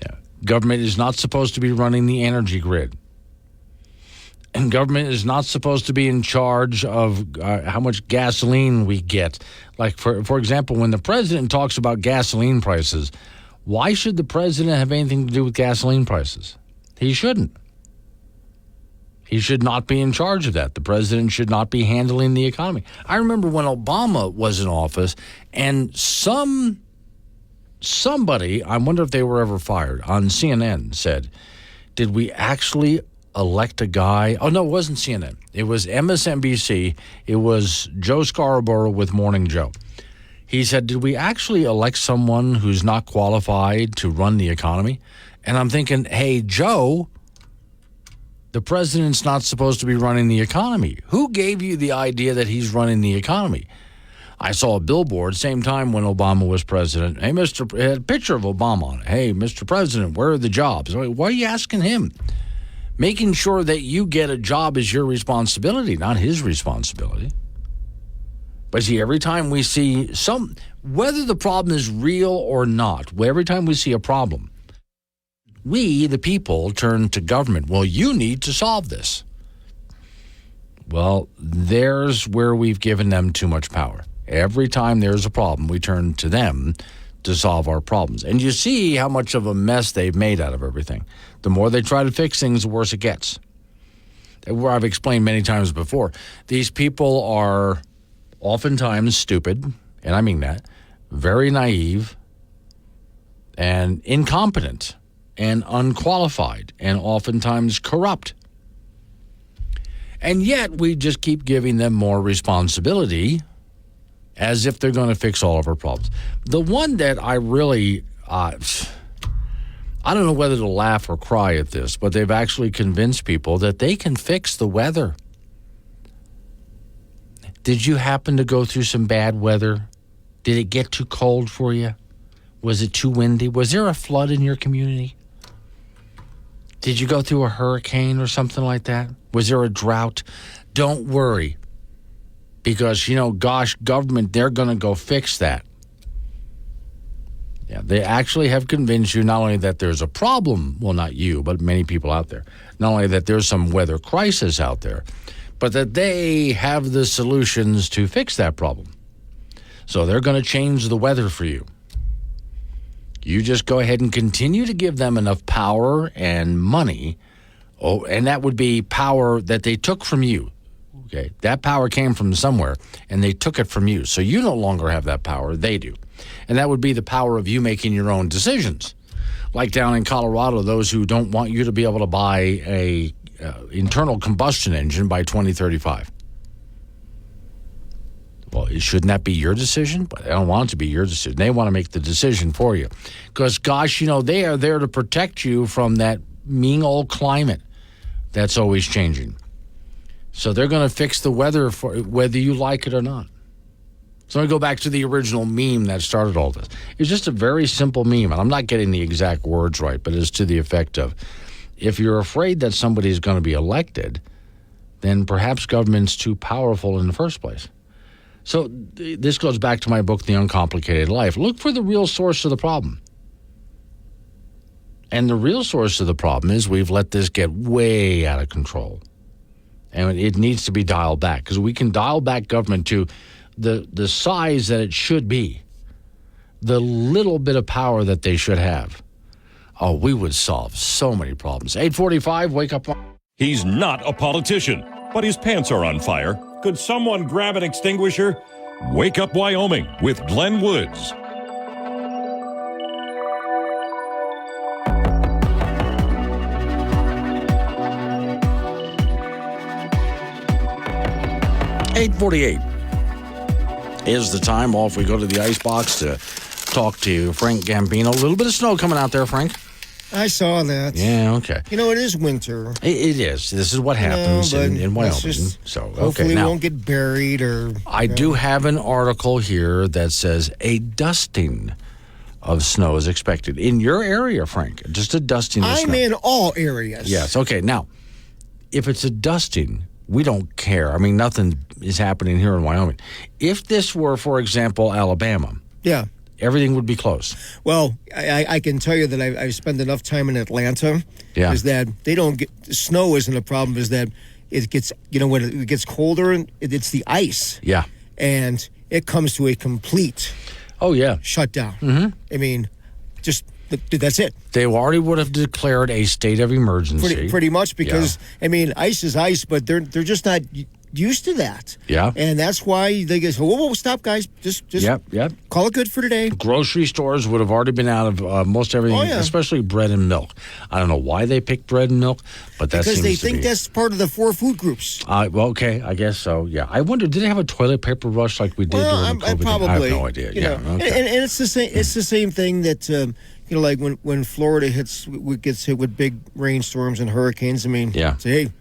Yeah. Government is not supposed to be running the energy grid. And government is not supposed to be in charge of how much gasoline we get. Like, for example, when the president talks about gasoline prices, why should the president have anything to do with gasoline prices? He shouldn't. He should not be in charge of that. The president should not be handling the economy. I remember when Obama was in office, and some somebody, I wonder if they were ever fired, on CNN said, did we actually elect a guy? Oh, no, it wasn't CNN. It was MSNBC. It was Joe Scarborough with Morning Joe. He said, did we actually elect someone who's not qualified to run the economy? And I'm thinking, hey, Joe, the president's not supposed to be running the economy. Who gave you the idea that he's running the economy? I saw a billboard same time when Obama was president. Hey, it had a picture of Obama on it. Hey, Mr. President, where are the jobs? Why are you asking him? Making sure that you get a job is your responsibility, not his responsibility. But see, every time we see whether the problem is real or not, every time we see a problem, we, the people, turn to government. Well, you need to solve this. Well, there's where we've given them too much power. Every time there's a problem, we turn to them to solve our problems. And you see how much of a mess they've made out of everything. The more they try to fix things, the worse it gets. Where I've explained many times before, these people are oftentimes stupid, and I mean that, very naive and incompetent and unqualified and oftentimes corrupt. And yet we just keep giving them more responsibility as if they're going to fix all of our problems. The one that I really, I don't know whether to laugh or cry at this, but they've actually convinced people that they can fix the weather. Did you happen to go through some bad weather? Did it get too cold for you? Was it too windy? Was there a flood in your community? Did you go through a hurricane or something like that? Was there a drought? Don't worry. Because, gosh, government, they're going to go fix that. Yeah, they actually have convinced you not only that there's a problem, well, not you, but many people out there, not only that there's some weather crisis out there, but that they have the solutions to fix that problem. So they're going to change the weather for you. You just go ahead and continue to give them enough power and money. Oh, and that would be power that they took from you. Okay, that power came from somewhere, and they took it from you. So you no longer have that power. They do. And that would be the power of you making your own decisions. Like down in Colorado, those who don't want you to be able to buy a internal combustion engine by 2035. Well, shouldn't that be your decision? But they don't want it to be your decision. They want to make the decision for you. Because, gosh, they are there to protect you from that mean old climate that's always changing. So they're going to fix the weather for whether you like it or not. So I go back to the original meme that started all this. It's just a very simple meme, and I'm not getting the exact words right, but it's to the effect of, if you're afraid that somebody is going to be elected, then perhaps government's too powerful in the first place. So this goes back to my book, The Uncomplicated Life. Look for the real source of the problem. And the real source of the problem is we've let this get way out of control. And it needs to be dialed back, because we can dial back government to the size that it should be, the little bit of power that they should have. Oh, we would solve so many problems. 8:45, wake up. He's not a politician, but his pants are on fire. Could someone grab an extinguisher? Wake Up Wyoming with Glenn Woods. $8:48 is the time. Off we go to the icebox to talk to Frank Gambino. A little bit of snow coming out there, Frank. I saw that. Yeah, okay. It is winter. It is. This is what happens in Wyoming. Hopefully we won't get buried or... I do have an article here that says a dusting of snow is expected. In your area, Frank, just a dusting of snow. I'm in all areas. Yes, okay. Now, if it's a dusting, we don't care. I mean, nothing is happening here in Wyoming. If this were, for example, Alabama... Yeah. Everything would be closed. Well, I can tell you that I've spent enough time in Atlanta. Yeah. Is that they don't get snow isn't a problem. Is that it gets when it gets colder, it's the ice. Yeah. And it comes to a complete. Oh yeah. Shutdown. Mm-hmm. I mean, that's it. They already would have declared a state of emergency. Pretty much because ice is ice, but they're just not used to that. Yeah. And that's why they go, whoa, stop, guys. Just Yep. call it good for today. Grocery stores would have already been out of most everything, especially bread and milk. I don't know why they picked bread and milk, but that because seems they to think be. that's part of the 4 food groups. Well, okay, I guess so. Yeah, I wonder, did they have a toilet paper rush like we did during COVID? Probably. I have no idea. You know, Okay. and it's the same. It's the same thing that like when Florida gets hit with big rainstorms and hurricanes. I mean, say, hey,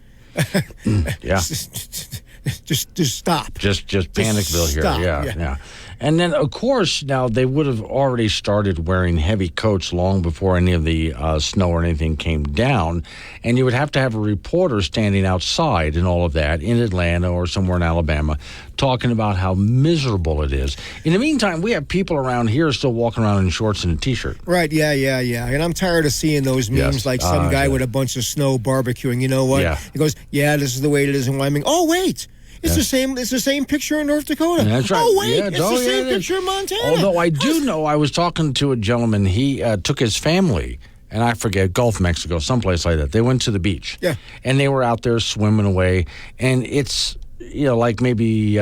just stop. Just Panicville here. stop. Yeah. And then, of course, now they would have already started wearing heavy coats long before any of the snow or anything came down. And you would have to have a reporter standing outside and all of that in Atlanta or somewhere in Alabama talking about how miserable it is. In the meantime, we have people around here still walking around in shorts and a T-shirt. Right, yeah. And I'm tired of seeing those memes like some guy with a bunch of snow barbecuing. You know what? Yeah. He goes, this is the way it is in Wyoming. Oh, wait. It's the same. It's the same picture in North Dakota. That's right. Oh wait, Yeah, it's the same picture in Montana. Although I do know, I was talking to a gentleman. He took his family, and I forget, Gulf Mexico, someplace like that. They went to the beach. Yeah, and they were out there swimming away, and it's like maybe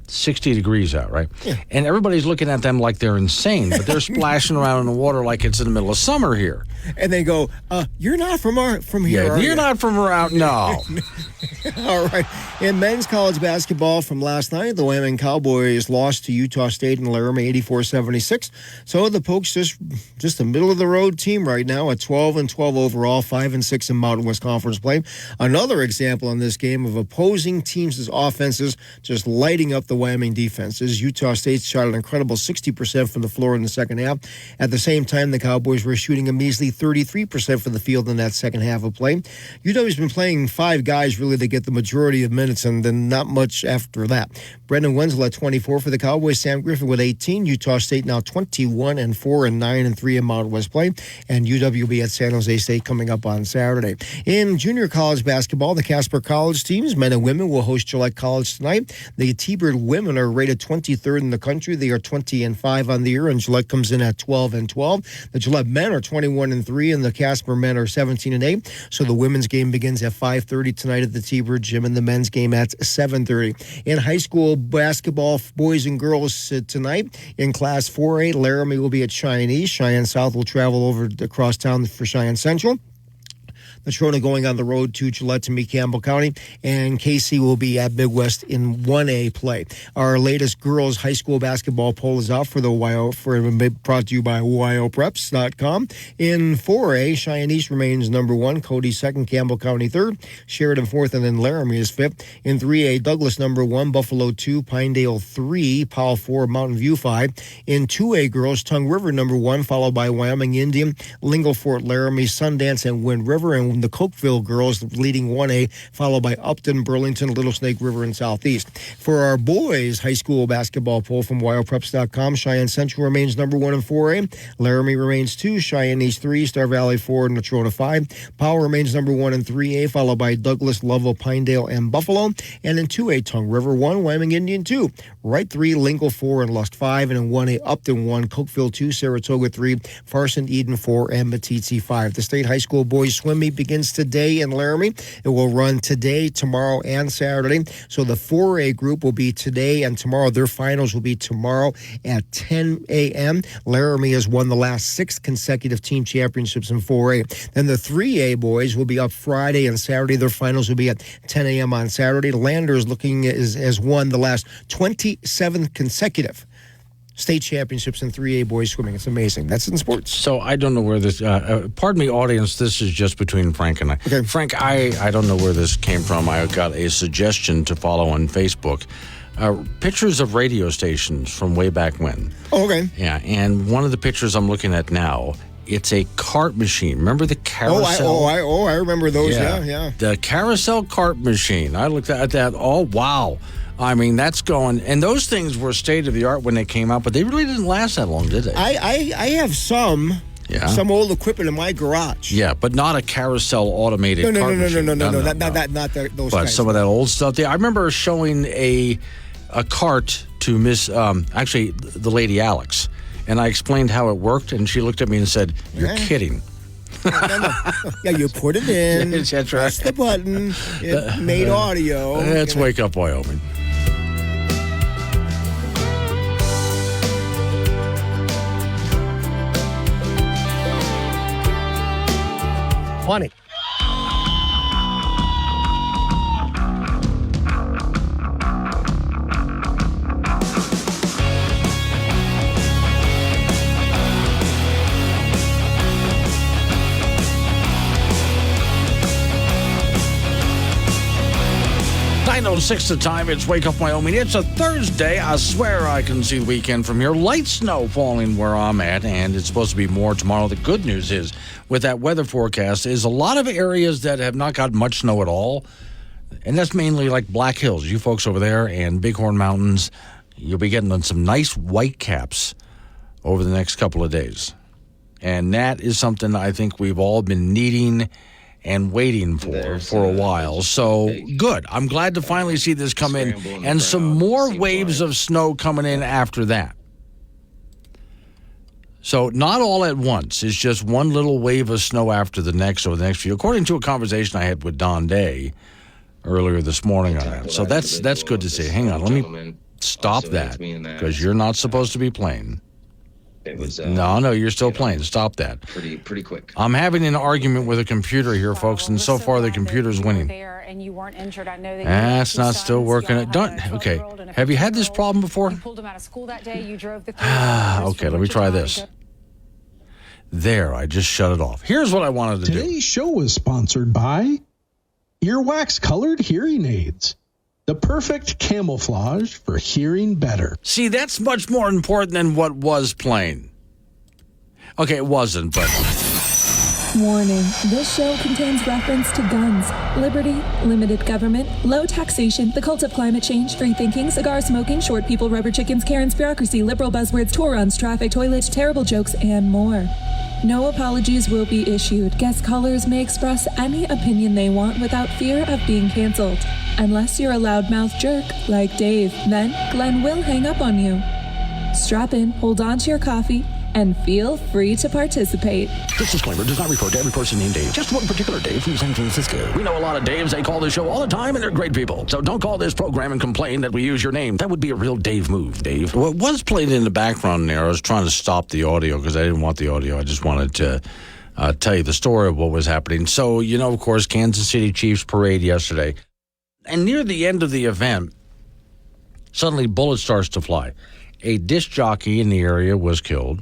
60 degrees out, right? Yeah. And everybody's looking at them like they're insane, but they're splashing around in the water like it's in the middle of summer here. And they go, "You're not from here, yeah, are you're you? not from around." No. All right. In men's college basketball from last night, the Wyoming Cowboys lost to Utah State in Laramie 84-76. So the Pokes just a middle of the road team right now at 12-12 overall, 5-6 in Mountain West Conference play. Another example in this game of opposing teams' offenses just lighting up the Wyoming defenses. Utah State shot an incredible 60% from the floor in the second half. At the same time, the Cowboys were shooting a measly 33% from the field in that second half of play. UW's been playing 5 guys really to get the majority of minutes and then not much after that. Brendan Wenzel at 24 for the Cowboys, Sam Griffin with 18. Utah State now 21-4 and 9-3 in Mountain West play. And UW will be at San Jose State coming up on Saturday. In junior college basketball, the Casper College teams, men and women, will host Gillette College tonight. The T-Bird women are rated 23rd in the country. They are 20-5 on the year, and Gillette comes in at 12-12. The Gillette men are 21-3, and the Casper men are 17-8. So the women's game begins at 5:30 tonight at the T-Bird gym, and the men's game at 7:30. In high school basketball, boys and girls tonight in Class 4A, Laramie will be at Cheyenne East. Cheyenne South will travel over across town for Cheyenne Central. Natrona going on the road to Gillette to meet Campbell County, and KC will be at Midwest in 1A play. Our latest girls high school basketball poll is out for brought to you by WyoPreps.com. In 4A, Cheyenne East remains number 1, Cody second, Campbell County third, Sheridan fourth, and then Laramie is fifth. In 3A, Douglas number 1, Buffalo 2, Pinedale 3, Powell 4, Mountain View 5. In 2A girls, Tongue River number 1, followed by Wyoming Indian, Lingle Fort, Laramie, Sundance, and Wind River. And the Cokeville girls leading 1A, followed by Upton, Burlington, Little Snake River, and Southeast. For our boys high school basketball poll from WyoPreps.com, Cheyenne Central remains number 1 in 4A. Laramie remains 2, Cheyenne East 3, Star Valley 4, Natrona 5. Powell remains number 1 in 3A, followed by Douglas, Lovell, Pinedale, and Buffalo. And in 2A, Tongue River 1, Wyoming Indian 2, Wright 3, Lingle 4, and Lust 5. And in 1A, Upton 1, Cokeville 2, Saratoga 3, Farson, Eden 4, and Matitsi 5. The state high school boys swim meet begins today in Laramie. It will run today, tomorrow, and Saturday. So the 4A group will be today and tomorrow. Their finals will be tomorrow at 10 a.m. Laramie has won the last 6 consecutive team championships in 4A. Then the 3A boys will be up Friday and Saturday. Their finals will be at 10 a.m. on Saturday. Landers has won the last 27 consecutive state championships in 3A boys swimming. It's amazing. That's in sports. So I don't know where this, pardon me, audience, this is just between Frank and I. Okay. Frank, I don't know where this came from. I got a suggestion to follow on Facebook. Pictures of radio stations from way back when. Oh, okay. Yeah, and one of the pictures I'm looking at now, it's a cart machine. Remember the carousel? I remember those. Yeah. The carousel cart machine. I looked at that. Oh, wow. I mean, that's going, and those things were state of the art when they came out, but they really didn't last that long, did they? I have some old equipment in my garage. Yeah, but not a carousel automated cart machine. No, not those. But guys. some of that old stuff. I remember showing a cart to Miss, actually the lady Alex, and I explained how it worked, and she looked at me and said, "You're kidding." Yeah, you put it in. That's right. Press the button. It made audio. Let's Wake Up Wyoming. Funny. .06 the time. It's Wake Up Wyoming. It's a Thursday. I swear I can see the weekend from here. Light snow falling where I'm at, and it's supposed to be more tomorrow. The good news is, with that weather forecast, is a lot of areas that have not got much snow at all, and that's mainly like Black Hills. You folks over there and Bighorn Mountains, you'll be getting on some nice white caps over the next couple of days. And that is something I think we've all been needing and waiting for a while. So good. I'm glad to finally see this come in, and some more waves of snow coming in after that. So not all at once. It's just one little wave of snow after the next over the next few, according to a conversation I had with Don Day earlier this morning on that. So that's good to see. Hang on, let me stop that, because you're not supposed to be playing. It was no, you're still playing. Stop that. Pretty quick. I'm having an argument with a computer here, folks, and so far the computer's winning. And you weren't injured. I know that That's not still working. Okay. Have you had this problem before? You pulled him out of school that day. You drove the Okay, let me try this. There, I just shut it off. Here's what I wanted to do. Today's show was sponsored by Earwax Colored Hearing Aids. The perfect camouflage for hearing better. See, that's much more important than what was playing. Okay, it wasn't, but... Warning, this show contains reference to guns, liberty, limited government, low taxation, the cult of climate change, free thinking, cigar smoking, short people, rubber chickens, Karen's bureaucracy, liberal buzzwords, tour runs, traffic, toilets, terrible jokes, and more. No apologies will be issued. Guest callers may express any opinion they want without fear of being canceled. Unless you're a loudmouth jerk like Dave, then Glenn will hang up on you. Strap in, hold on to your coffee, and feel free to participate. This disclaimer does not refer to every person named Dave, just one particular Dave from San Francisco. We know a lot of Daves. They call this show all the time, and they're great people. So don't call this program and complain that we use your name. That would be a real Dave move, Dave. What was played in the background there, I was trying to stop the audio because I didn't want the audio. I just wanted to tell you the story of what was happening. So, of course, Kansas City Chiefs parade yesterday. And near the end of the event, suddenly bullets starts to fly. A disc jockey in the area was killed.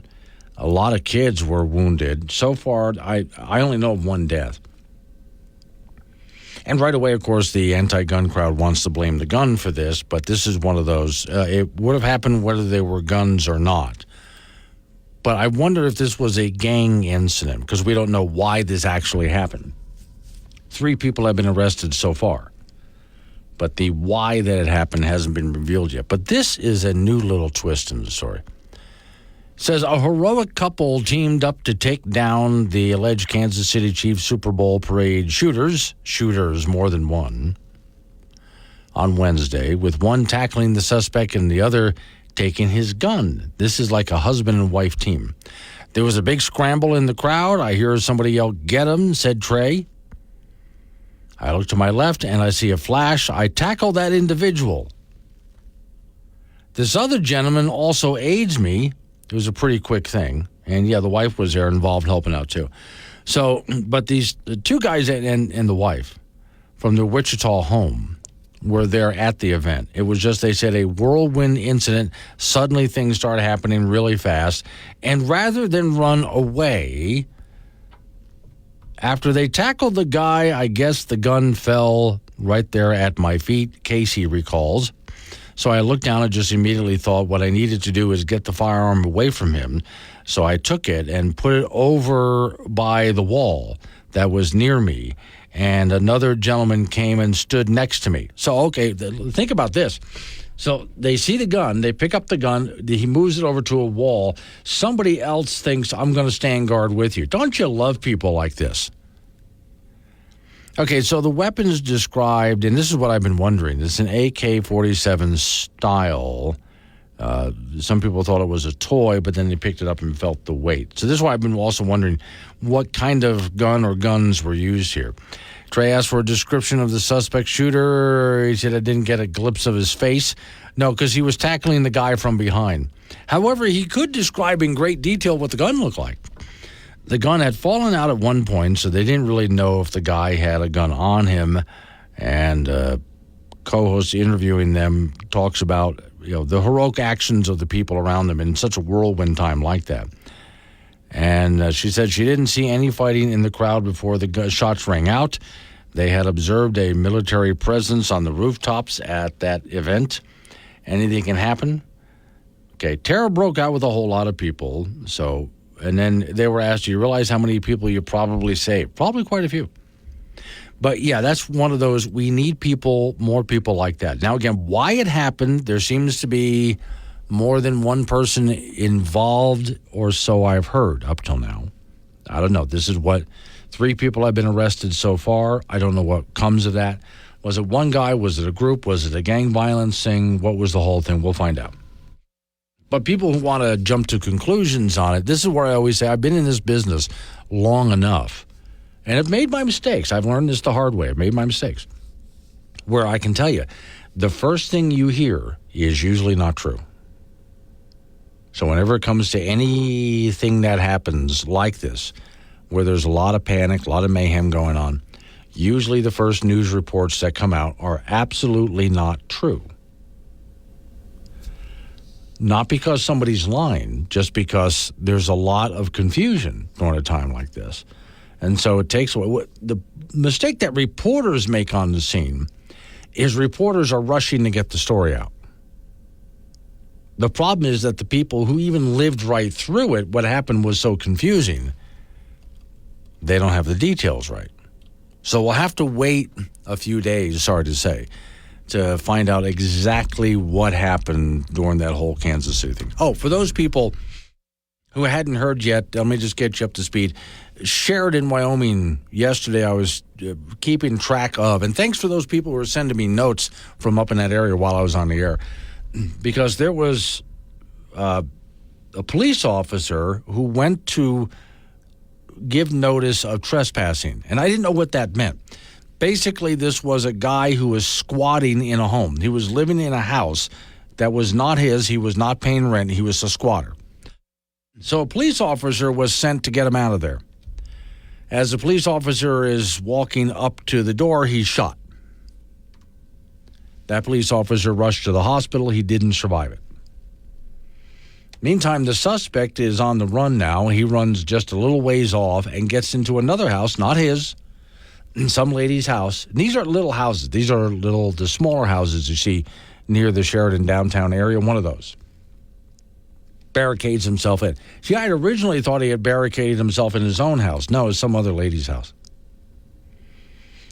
A lot of kids were wounded. So far, I only know of one death. And right away, of course, the anti-gun crowd wants to blame the gun for this, but this is one of those. It would have happened whether they were guns or not. But I wonder if this was a gang incident, because we don't know why this actually happened. 3 people have been arrested so far. But the why that it happened hasn't been revealed yet. But this is a new little twist in the story. It says a heroic couple teamed up to take down the alleged Kansas City Chiefs Super Bowl parade shooters more than one, on Wednesday, with one tackling the suspect and the other taking his gun. This is like a husband and wife team. There was a big scramble in the crowd. I hear somebody yell, "Get him," said Trey. I look to my left and I see a flash. I tackle that individual. This other gentleman also aids me. It was a pretty quick thing. And yeah, the wife was there involved helping out too. So, but the 2 guys and the wife from the Wichita home were there at the event. It was just, they said, a whirlwind incident. Suddenly things started happening really fast. And rather than run away, after they tackled the guy, I guess the gun fell right there at my feet, Casey recalls. So I looked down and just immediately thought what I needed to do is get the firearm away from him. So I took it and put it over by the wall that was near me. And another gentleman came and stood next to me. So, okay, think about this. So they see the gun, they pick up the gun, he moves it over to a wall. Somebody else thinks, I'm going to stand guard with you. Don't you love people like this? Okay, so the weapons described, and this is what I've been wondering, it's an AK-47 style Some people thought it was a toy, but then they picked it up and felt the weight. So this is why I've been also wondering what kind of gun or guns were used here. Trey asked for a description of the suspect shooter. He said, I didn't get a glimpse of his face. No, because he was tackling the guy from behind. However, he could describe in great detail what the gun looked like. The gun had fallen out at one point, so they didn't really know if the guy had a gun on him. And co-host interviewing them talks about the heroic actions of the people around them in such a whirlwind time like that. And she said she didn't see any fighting in the crowd before the shots rang out. They had observed a military presence on the rooftops at that event. Anything can happen. Okay, terror broke out with a whole lot of people. And then they were asked, do you realize how many people you probably saved? Probably quite a few. But, yeah, that's one of those, we need more people like that. Now, again, why it happened, there seems to be more than one person involved, or so I've heard up till now. I don't know. This is what 3 people have been arrested so far. I don't know what comes of that. Was it one guy? Was it a group? Was it a gang violence thing? What was the whole thing? We'll find out. But people who want to jump to conclusions on it, this is where I always say I've been in this business long enough, and I've made my mistakes. I've learned this the hard way. I've made my mistakes. Where I can tell you, the first thing you hear is usually not true. So whenever it comes to anything that happens like this, where there's a lot of panic, a lot of mayhem going on, usually the first news reports that come out are absolutely not true. Not because somebody's lying, just because there's a lot of confusion during a time like this. And so it takes away. The mistake that reporters make on the scene is reporters are rushing to get the story out. The problem is that the people who even lived right through it, what happened was so confusing, they don't have the details right. So we'll have to wait a few days, sorry to say, to find out exactly what happened during that whole Kansas City thing. Oh, for those people who hadn't heard yet, let me just get you up to speed. Sheridan, Wyoming, yesterday I was keeping track of, and thanks for those people who were sending me notes from up in that area while I was on the air, because there was a police officer who went to give notice of trespassing, and I didn't know what that meant. Basically, this was a guy who was squatting in a home. He was living in a house that was not his. He was not paying rent. He was a squatter. So a police officer was sent to get him out of there. As the police officer is walking up to the door, he's shot. That police officer rushed to the hospital. He didn't survive it. Meantime, the suspect is on the run now. He runs just a little ways off and gets into another house, not his, some lady's house. And these are little houses. These are the smaller houses you see near the Sheridan downtown area, one of those. Barricades himself in. See, I had originally thought he had barricaded himself in his own house. No, it's some other lady's house.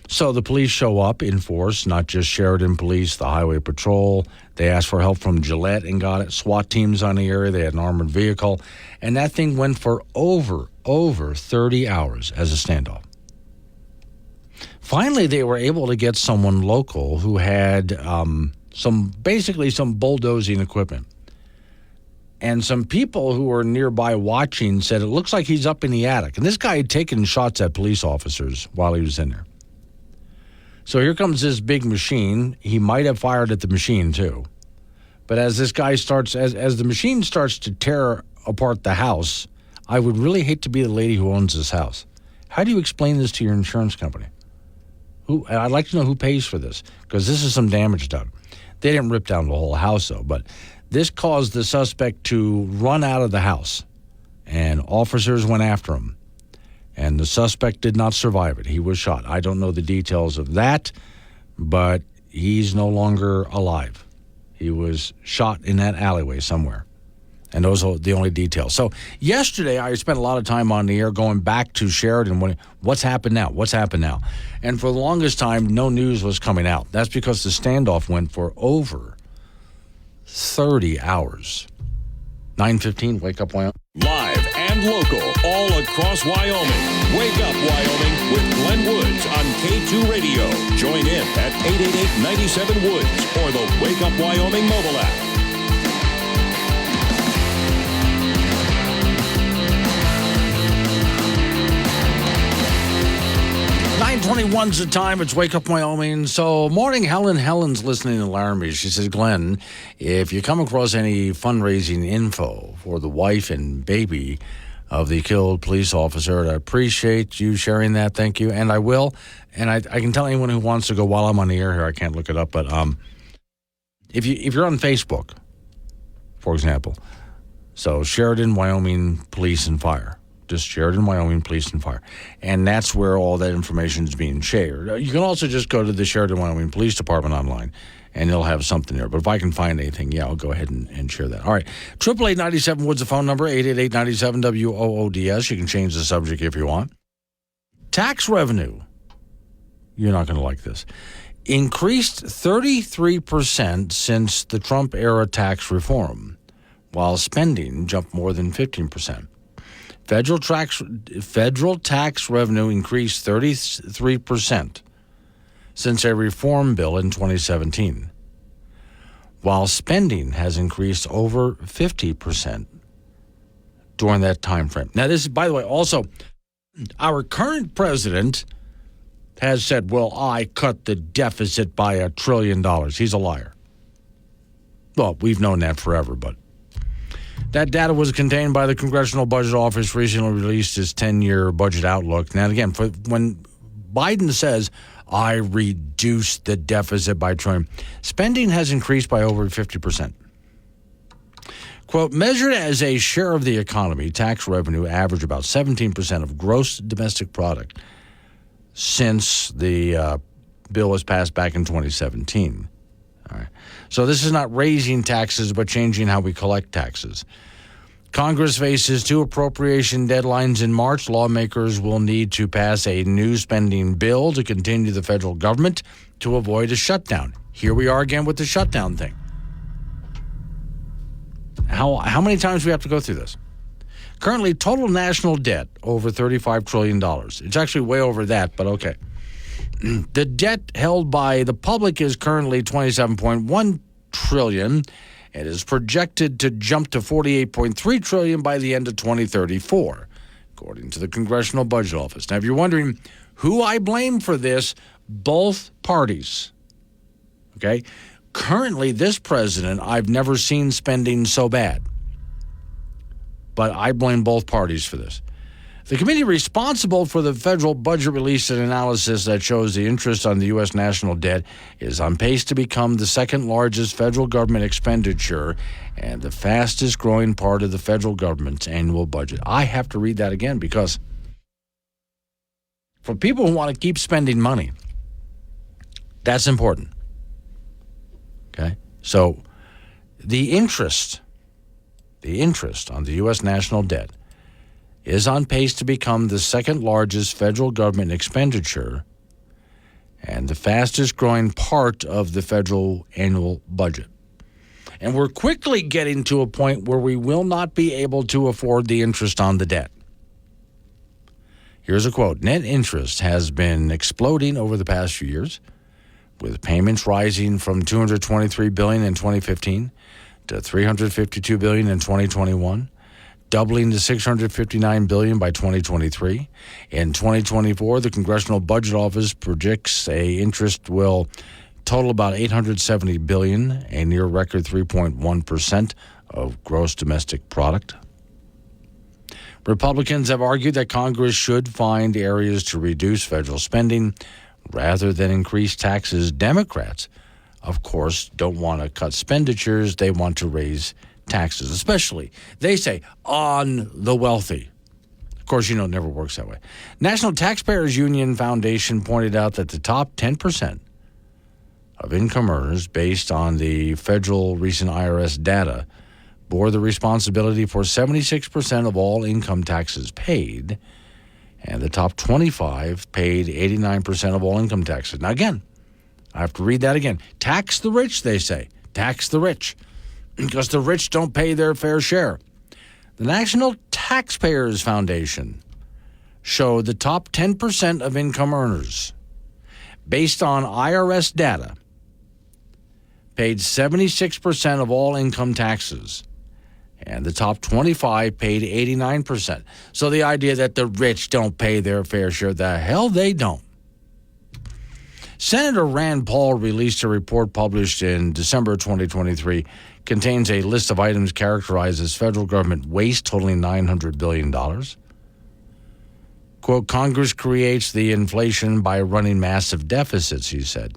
So the police show up in force, not just Sheridan Police, the Highway Patrol. They asked for help from Gillette and got it. SWAT teams on the area. They had an armored vehicle. And that thing went for over 30 hours as a standoff. Finally, they were able to get someone local who had some bulldozing equipment. And some people who were nearby watching said, it looks like he's up in the attic. And this guy had taken shots at police officers while he was in there. So here comes this big machine. He might have fired at the machine too. But as this guy starts, as the machine starts to tear apart the house, I would really hate to be the lady who owns this house. How do you explain this to your insurance company? I'd like to know who pays for this, because this is some damage done. They didn't rip down the whole house, though, but this caused the suspect to run out of the house, and officers went after him. And the suspect did not survive it. He was shot. I don't know the details of that, but he's no longer alive. He was shot in that alleyway somewhere. And those are the only details. So yesterday, I spent a lot of time on the air going back to Sheridan. What's happened now? What's happened now? And for the longest time, no news was coming out. That's because the standoff went for over 30 hours. 9:15, Wake Up Wyoming. Live and local, all across Wyoming. Wake Up Wyoming with Glenn Woods on K2 Radio. Join in at 888-97-WOODS or the Wake Up Wyoming mobile app. 1's the time. It's Wake Up Wyoming. So, morning, Helen. Helen's listening to Laramie. She says, Glenn, if you come across any fundraising info for the wife and baby of the killed police officer, I appreciate you sharing that. Thank you. And I will. And I can tell anyone who wants to go while I'm on the air here, I can't look it up, but if you're on Facebook, for example, so Sheridan, Wyoming Police and Fire. Just Sheridan, Wyoming Police and Fire. And that's where all that information is being shared. You can also just go to the Sheridan, Wyoming Police Department online, and they'll have something there. But if I can find anything, yeah, I'll go ahead and share that. All right. 888-97-WOODS, the phone number, 888-97-WOODS. You can change the subject if you want. Tax revenue, you're not going to like this, increased 33% since the Trump-era tax reform, while spending jumped more than 15%. Federal tax revenue increased 33% since a reform bill in 2017, while spending has increased over 50% during that time frame. Now, this is, by the way, also our current president has said, well, I cut the deficit by $1 trillion. He's a liar. Well, we've known that forever, but that data was contained by the Congressional Budget Office, recently released its 10-year budget outlook. Now, again, when Biden says, I reduced the deficit by $1 trillion, spending has increased by over 50%. Quote, measured as a share of the economy, tax revenue averaged about 17% of gross domestic product since the bill was passed back in 2017. All right. So this is not raising taxes, but changing how we collect taxes. Congress faces 2 appropriation deadlines in March. Lawmakers will need to pass a new spending bill to continue the federal government to avoid a shutdown. Here we are again with the shutdown thing. How many times do we have to go through this? Currently, total national debt over $35 trillion. It's actually way over that, but okay. The debt held by the public is currently $27.1 trillion and is projected to jump to $48.3 trillion by the end of 2034, according to the Congressional Budget Office. Now, if you're wondering who I blame for this, both parties. Okay? Currently, this president, I've never seen spending so bad. But I blame both parties for this. The committee responsible for the federal budget released an analysis that shows the interest on the U.S. national debt is on pace to become the second largest federal government expenditure and the fastest growing part of the federal government's annual budget. I have to read that again because for people who want to keep spending money, that's important. Okay? So the interest on the U.S. national debt is on pace to become the second largest federal government expenditure and the fastest growing part of the federal annual budget. And we're quickly getting to a point where we will not be able to afford the interest on the debt. Here's a quote. Net interest has been exploding over the past few years, with payments rising from $223 billion in 2015 to $352 billion in 2021, doubling to $659 billion by 2023. In 2024, the Congressional Budget Office predicts interest will total about $870 billion, a near record 3.1% of gross domestic product. Republicans have argued that Congress should find areas to reduce federal spending rather than increase taxes. Democrats, of course, don't want to cut expenditures. They want to raise taxes, especially, they say, on the wealthy. Of course, it never works that way. National Taxpayers Union Foundation pointed out that the top 10% of income earners, based on the federal recent IRS data, bore the responsibility for 76% of all income taxes paid, and the top 25 paid 89% of all income taxes. Now, again, I have to read that again. Tax the rich, they say. Tax the rich, because the rich don't pay their fair share. The National Taxpayers Foundation showed the top 10% of income earners, based on IRS data, paid 76% of all income taxes, and the top 25 paid 89%. So the idea that the rich don't pay their fair share, the hell they don't. Senator Rand Paul released a report published in December 2023, contains a list of items characterized as federal government waste totaling $900 billion. Quote, Congress creates the inflation by running massive deficits, he said.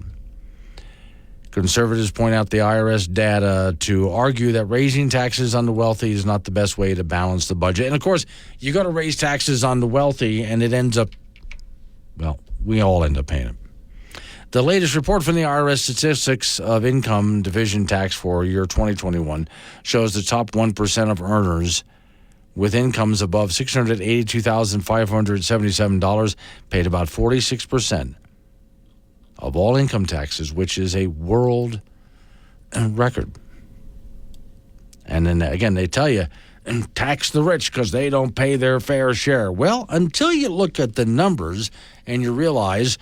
Conservatives point out the IRS data to argue that raising taxes on the wealthy is not the best way to balance the budget. And, of course, you got to raise taxes on the wealthy, and it ends up, well, we all end up paying it. The latest report from the IRS Statistics of Income Division Tax for year 2021 shows the top 1% of earners with incomes above $682,577 paid about 46% of all income taxes, which is a world record. And then, again, they tell you, tax the rich because they don't pay their fair share. Well, until you look at the numbers and you realize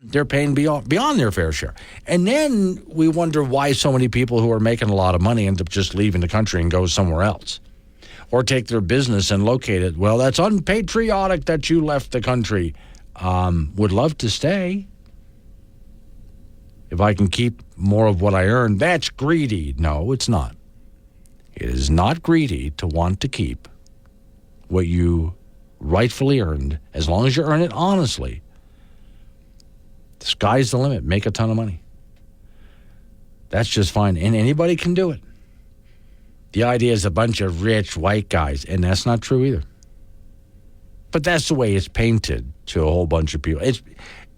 they're paying beyond their fair share. And then we wonder why so many people who are making a lot of money end up just leaving the country and go somewhere else. Or take their business and locate it. Well, that's unpatriotic that you left the country. Would love to stay. If I can keep more of what I earn, that's greedy. No, it's not. It is not greedy to want to keep what you rightfully earned, as long as you earn it honestly. The sky's the limit. Make a ton of money. That's just fine. And anybody can do it. The idea is a bunch of rich white guys, and that's not true either. But that's the way it's painted to a whole bunch of people.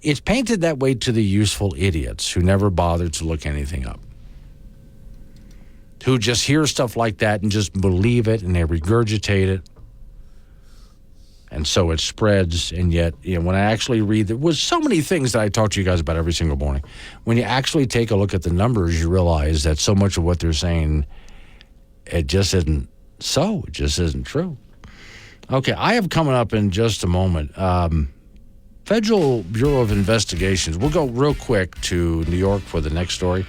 It's painted that way to the useful idiots who never bother to look anything up, who just hear stuff like that and just believe it, and they regurgitate it. And so it spreads, and yet, when I actually read, there was so many things that I talk to you guys about every single morning. When you actually take a look at the numbers, you realize that so much of what they're saying, it just isn't so. It just isn't true. Okay, I have coming up in just a moment. Federal Bureau of Investigations. We'll go real quick to New York for the next story.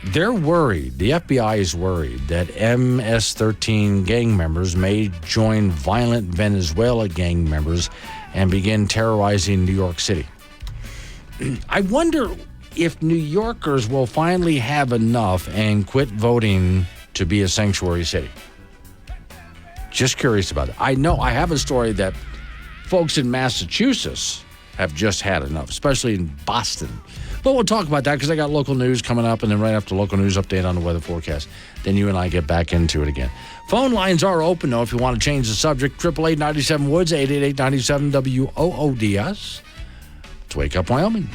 They're worried, the FBI is worried, that MS-13 gang members may join violent Venezuela gang members and begin terrorizing New York City. I wonder if New Yorkers will finally have enough and quit voting to be a sanctuary city. Just curious about it. I know I have a story that folks in Massachusetts have just had enough, especially in Boston. But we'll talk about that because I got local news coming up, and then right after local news update on the weather forecast, then you and I get back into it again. Phone lines are open, though, if you want to change the subject. 888-97-WOODS, 888-97-WOODS. It's Wake Up Wyoming.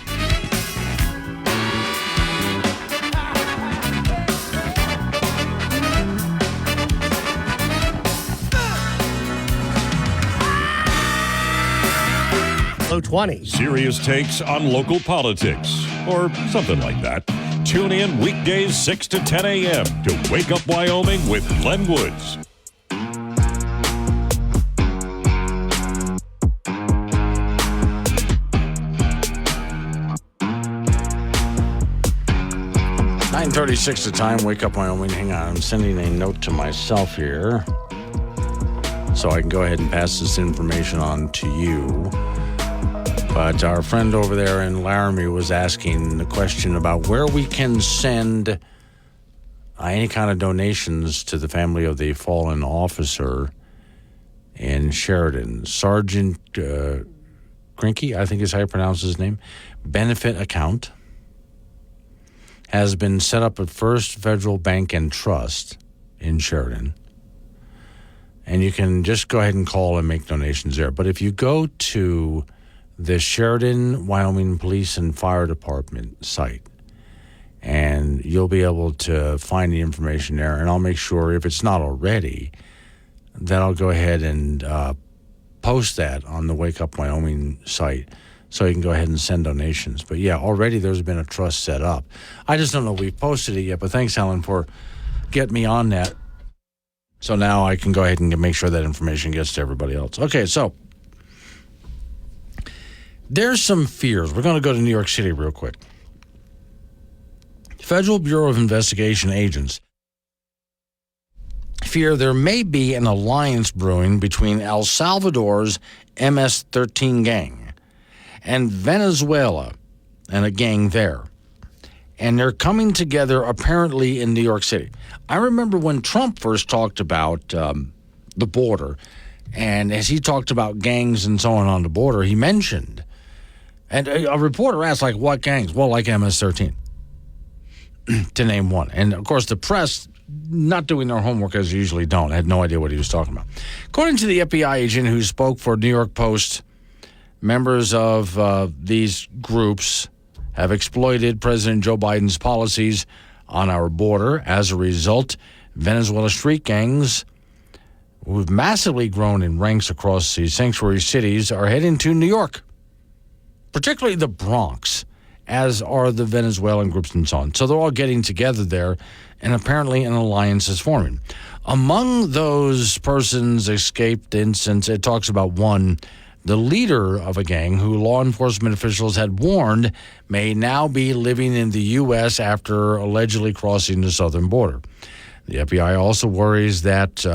Low 20. Serious takes on local politics, or something like that. Tune in weekdays 6 to 10 a.m. to Wake Up Wyoming with Glenn Woods. .36 the time, Wake Up Wyoming. Hang on, I'm sending a note to myself here so I can go ahead and pass this information on to you. But our friend over there in Laramie was asking the question about where we can send any kind of donations to the family of the fallen officer in Sheridan. Sergeant Grinke, I think is how you pronounce his name, benefit account has been set up at First Federal Bank and Trust in Sheridan. And you can just go ahead and call and make donations there. But if you go to the Sheridan, Wyoming Police and Fire Department site, and you'll be able to find the information there. And I'll make sure, if it's not already, that I'll go ahead and post that on the Wake Up Wyoming site so you can go ahead and send donations. But yeah, already there's been a trust set up. I just don't know if we've posted it yet, but thanks, Helen, for getting me on that. So now I can go ahead and make sure that information gets to everybody else. Okay, so there's some fears. We're going to go to New York City real quick. Federal Bureau of Investigation agents fear there may be an alliance brewing between El Salvador's MS-13 gang and Venezuela and a gang there. And they're coming together apparently in New York City. I remember when Trump first talked about the border, and as he talked about gangs and so on the border, he mentioned, and a reporter asked, like, what gangs? Well, like MS-13, to name one. And, of course, the press, not doing their homework as they usually don't, had no idea what he was talking about. According to the FBI agent who spoke for New York Post, members of these groups have exploited President Joe Biden's policies on our border. As a result, Venezuela street gangs, who have massively grown in ranks across the sanctuary cities, are heading to New York, particularly the Bronx, as are the Venezuelan groups and so on. So they're all getting together there, and apparently an alliance is forming. Among those persons escaped incidents, it talks about one, the leader of a gang who law enforcement officials had warned may now be living in the U.S. after allegedly crossing the southern border. The FBI also worries that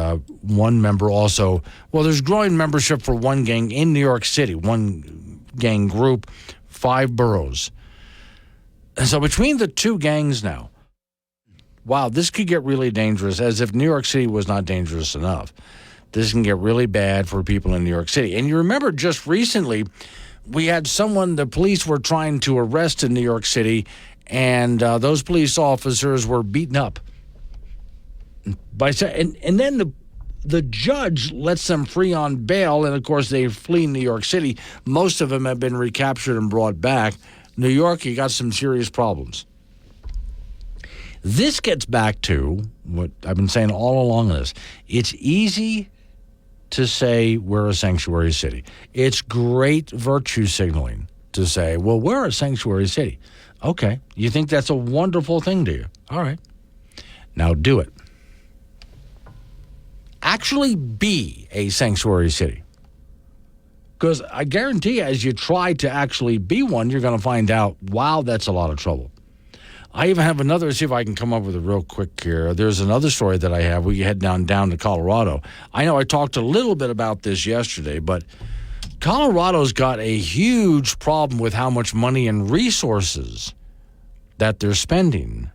one member also, well, there's growing membership for one gang in New York City, one gang group, 5 boroughs. And so between the two gangs now, wow, this could get really dangerous, as if New York City was not dangerous enough. This can get really bad for people in New York City. And you remember just recently, we had someone the police were trying to arrest in New York City, and those police officers were beaten up. And then the judge lets them free on bail, and, of course, they flee New York City. Most of them have been recaptured and brought back. New York, you got some serious problems. This gets back to what I've been saying all along this. It's easy to say we're a sanctuary city. It's great virtue signaling to say, well, we're a sanctuary city. Okay, you think that's a wonderful thing, do you? All right. Now do it. Actually be a sanctuary city. Because I guarantee you, as you try to actually be one, you're going to find out, wow, that's a lot of trouble. I even have another, see if I can come up with it real quick here. There's another story that I have. We head down to Colorado. I know I talked a little bit about this yesterday, but Colorado's got a huge problem with how much money and resources that they're spending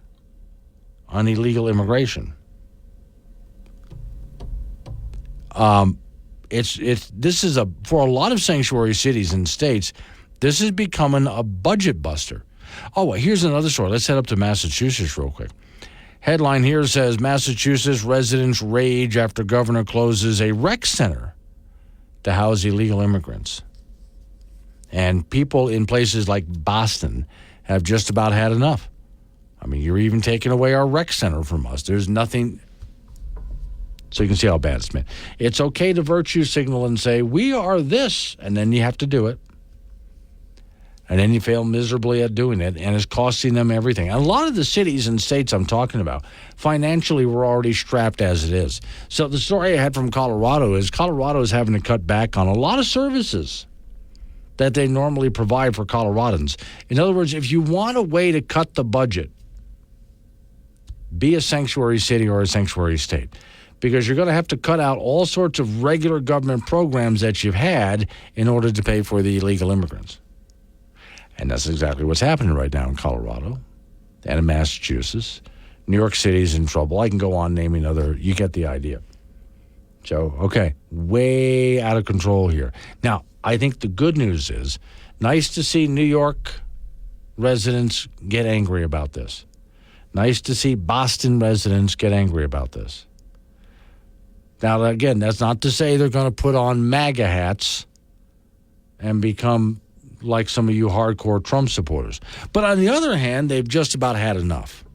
on illegal immigration. This is for a lot of sanctuary cities and states, this is becoming a budget buster. Oh, here's another story. Let's head up to Massachusetts real quick. Headline here says, Massachusetts residents rage after governor closes a rec center to house illegal immigrants. And people in places like Boston have just about had enough. I mean, you're even taking away our rec center from us. There's nothing. So you can see how bad it's been. It's okay to virtue signal and say, we are this, and then you have to do it. And then you fail miserably at doing it, and it's costing them everything. And a lot of the cities and states I'm talking about, financially, we're already strapped as it is. So the story I had from Colorado is having to cut back on a lot of services that they normally provide for Coloradans. In other words, if you want a way to cut the budget, be a sanctuary city or a sanctuary state, because you're going to have to cut out all sorts of regular government programs that you've had in order to pay for the illegal immigrants. And that's exactly what's happening right now in Colorado and in Massachusetts. New York City's in trouble. I can go on naming other, you get the idea. So, okay, way out of control here. Now, I think the good news is, nice to see New York residents get angry about this. Nice to see Boston residents get angry about this. Now, again, that's not to say they're going to put on MAGA hats and become like some of you hardcore Trump supporters. But on the other hand, they've just about had enough.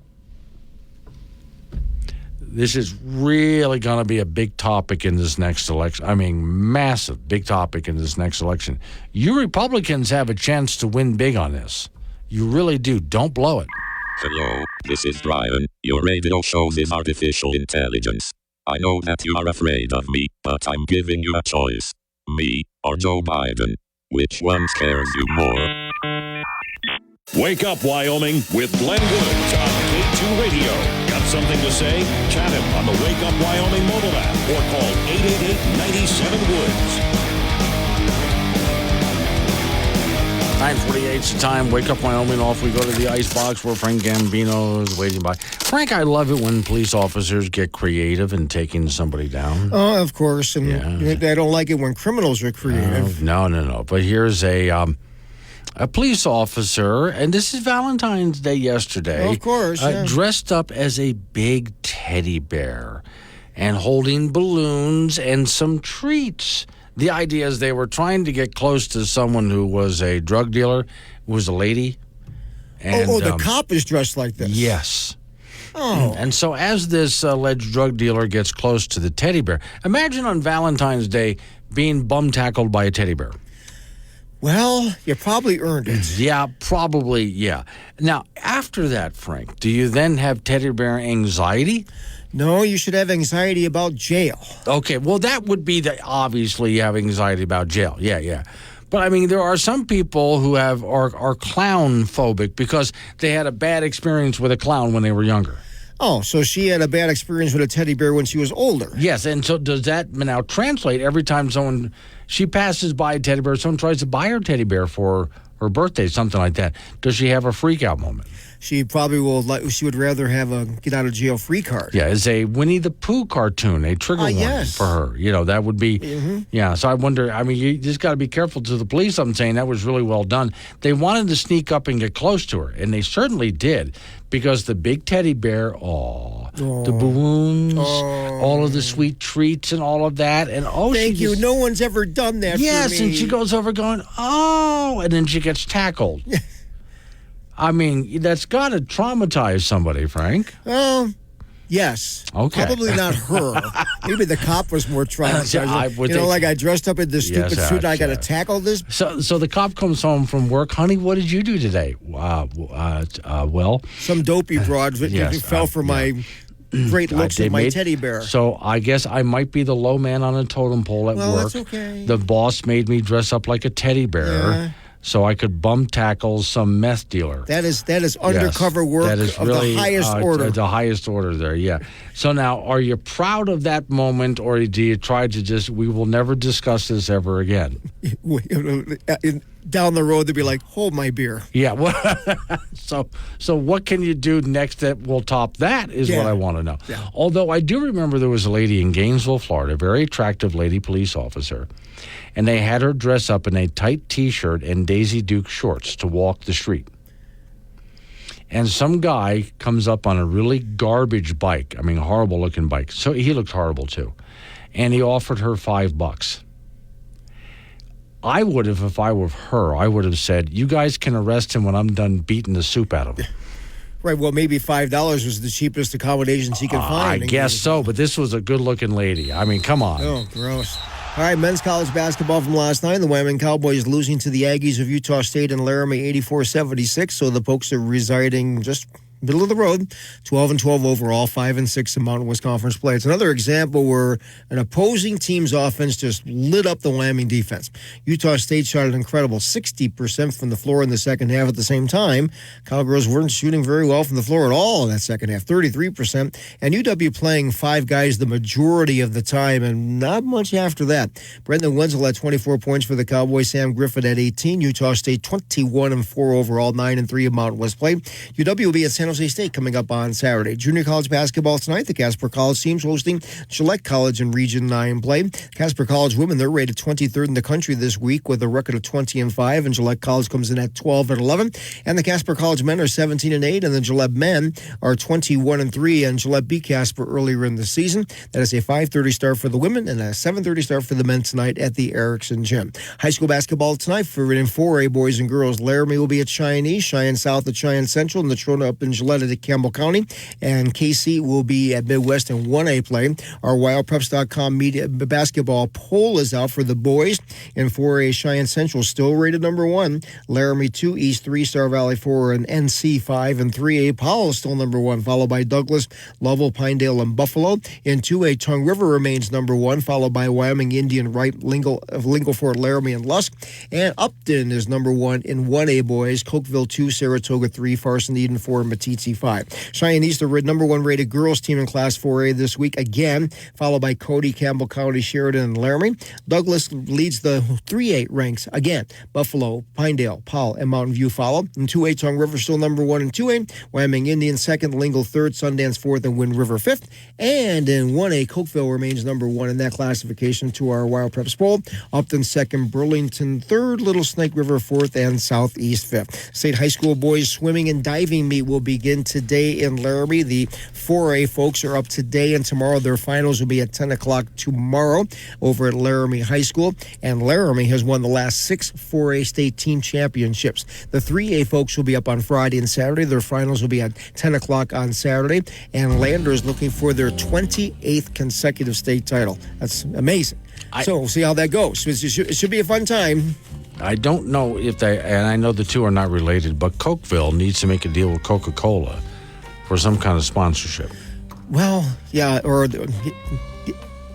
This is really going to be a big topic in this next election. I mean, massive big topic in this next election. You Republicans have a chance to win big on this. You really do. Don't blow it. Hello, this is Brian. Your radio shows is artificial intelligence. I know that you are afraid of me, but I'm giving you a choice. Me or Joe Biden. Which one scares you more? Wake up, Wyoming, with Glenn Woods on K2 Radio. Got something to say? Chat him on the Wake Up Wyoming mobile app or call 888-97-WOODS. 9:48's the time. Wake Up Wyoming off. We go to the ice box where Frank Gambino is waiting by. Frank, I love it when police officers get creative in taking somebody down. Oh, of course. And I don't like it when criminals are creative. No. But here's a police officer, and this is Valentine's Day yesterday. Of course, yeah. Dressed up as a big teddy bear and holding balloons and some treats. The idea is they were trying to get close to someone who was a drug dealer, who was a lady. And, the cop is dressed like this. Yes. Oh. And so as this alleged drug dealer gets close to the teddy bear, imagine on Valentine's Day being bum-tackled by a teddy bear. Well, you probably earned it. Yeah, probably, yeah. Now, after that, Frank, do you then have teddy bear anxiety? No, you should have anxiety about jail. Okay, well, that would be obviously you have anxiety about jail. Yeah. But, I mean, there are some people who are clown phobic because they had a bad experience with a clown when they were younger. Oh, so she had a bad experience with a teddy bear when she was older. Yes, and so does that now translate every time she passes by a teddy bear, someone tries to buy her teddy bear for her birthday, something like that. Does she have a freak out moment? She probably she would rather have a get out of jail free card. Yeah, it's a Winnie the Pooh cartoon, a trigger warning for her. You know, that would be, yeah. So I wonder, I mean, you just got to be careful to the police. I'm saying that was really well done. They wanted to sneak up and get close to her, and they certainly did because the big teddy bear, the balloons, all of the sweet treats and all of that. And thank you. No one's ever done that for me. Yes, and she goes over going, and then she gets tackled. I mean, that's got to traumatize somebody, Frank. Well, yes. Okay. Probably not her. Maybe the cop was more traumatized. Like I dressed up in this stupid suit and I got to tackle this. So the cop comes home from work. Honey, what did you do today? Well. Some dopey broad fell for my great looks of my teddy bear. So I guess I might be the low man on a totem pole at work. That's okay. The boss made me dress up like a teddy bear. So I could bum tackle some meth dealer. That is undercover work that is of really, the highest order. The highest order there, yeah. So now, are you proud of that moment, or do you try to we will never discuss this ever again? Down the road, they'd be like, hold my beer. Yeah. Well, so what can you do next that will top that is what I want to know. Yeah. Although I do remember there was a lady in Gainesville, Florida, a very attractive lady police officer, and they had her dress up in a tight T-shirt and Daisy Duke shorts to walk the street. And some guy comes up on a really garbage bike. I mean, horrible-looking bike. So he looked horrible, too. And he offered her $5. I would have, if I were her, I would have said, you guys can arrest him when I'm done beating the soup out of him. Right, well, maybe $5 was the cheapest accommodations he could find. I guess so, but this was a good-looking lady. I mean, come on. Oh, gross. All right, men's college basketball from last night. The Wyoming Cowboys losing to the Aggies of Utah State in Laramie 84-76, so the Pokes are residing just middle of the road, 12-12 overall, 5-6 in Mountain West Conference play. It's another example where an opposing team's offense just lit up the Wyoming defense. Utah State shot an incredible 60% from the floor in the second half. At the same time, Cowgirls weren't shooting very well from the floor at all in that second half, 33%. And UW playing five guys the majority of the time and not much after that. Brendan Wenzel had 24 points for the Cowboys. Sam Griffith at 18. Utah State 21-4 overall, 9-3 in Mountain West play. UW will be at San Jose State coming up on Saturday. Junior college basketball tonight. The Casper College teams hosting Gillette College in Region 9 play. Casper College women, they're rated 23rd in the country this week with a record of 20-5, and Gillette College comes in at 12-11. And the Casper College men are 17-8, and the Gillette men are 21-3, and Gillette beat Casper earlier in the season. That is a 5:30 start for the women and a 7:30 start for the men tonight at the Erickson Gym. High school basketball tonight for in 4A boys and girls. Laramie will be at Cheyenne East, Cheyenne South at Cheyenne Central, and the Natrona up in Gillette at Campbell County, and KC will be at Midwest in 1A play. Our WildPreps.com media basketball poll is out for the boys. In 4A, Cheyenne Central still rated number 1, Laramie 2, East 3, Star Valley 4, and NC 5. And 3A, Powell still number 1, followed by Douglas, Lovell, Pinedale, and Buffalo. In 2A, Tongue River remains number 1, followed by Wyoming, Indian, Wright, Lingleford, Laramie, and Lusk. And Upton is number 1 in 1A boys, Cokeville 2, Saratoga 3, Farson, Eden 4, and Matisse TT5. Cheyenne East, the number 1 rated girls team in Class 4A this week again, followed by Cody, Campbell County, Sheridan, and Laramie. Douglas leads the 3A ranks again. Buffalo, Pinedale, Powell, and Mountain View follow. In 2A, Tongue River still number 1 in 2A. Wyoming Indian second, Lingle third, Sundance fourth, and Wind River fifth. And in 1A, Cokeville remains number 1 in that classification to our Wild Preps Bowl. Upton second, Burlington third, Little Snake River fourth, and Southeast fifth. State High School boys swimming and diving meet will begin today in Laramie. The 4A folks are up today and tomorrow. Their finals will be at 10 o'clock tomorrow over at Laramie High School. And Laramie has won the last 6 4A state team championships. The 3A folks will be up on Friday and Saturday. Their finals will be at 10 o'clock on Saturday. And Lander is looking for their 28th consecutive state title. That's amazing. So we'll see how that goes. It should be a fun time. I don't know if they, and I know the two are not related, but Cokeville needs to make a deal with Coca-Cola for some kind of sponsorship. Well, yeah,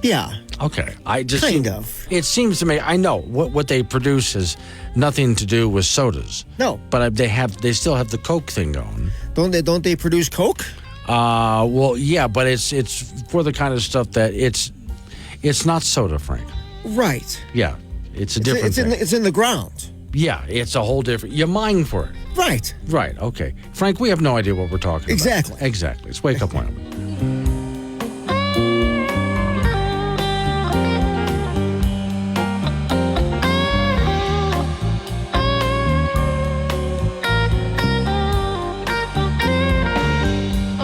yeah. Okay. Kind of. It seems to me, I know what they produce has nothing to do with sodas. No. But they still have the Coke thing going. Don't they produce Coke? Well, yeah, but it's for the kind of stuff that it's not soda, Frank. Right. Yeah. It's a different thing. It's in the ground. Yeah, it's a whole different... You mine for it. Right. Right, okay. Frank, we have no idea what we're talking about. Exactly. Exactly. It's Wake Up Wyoming.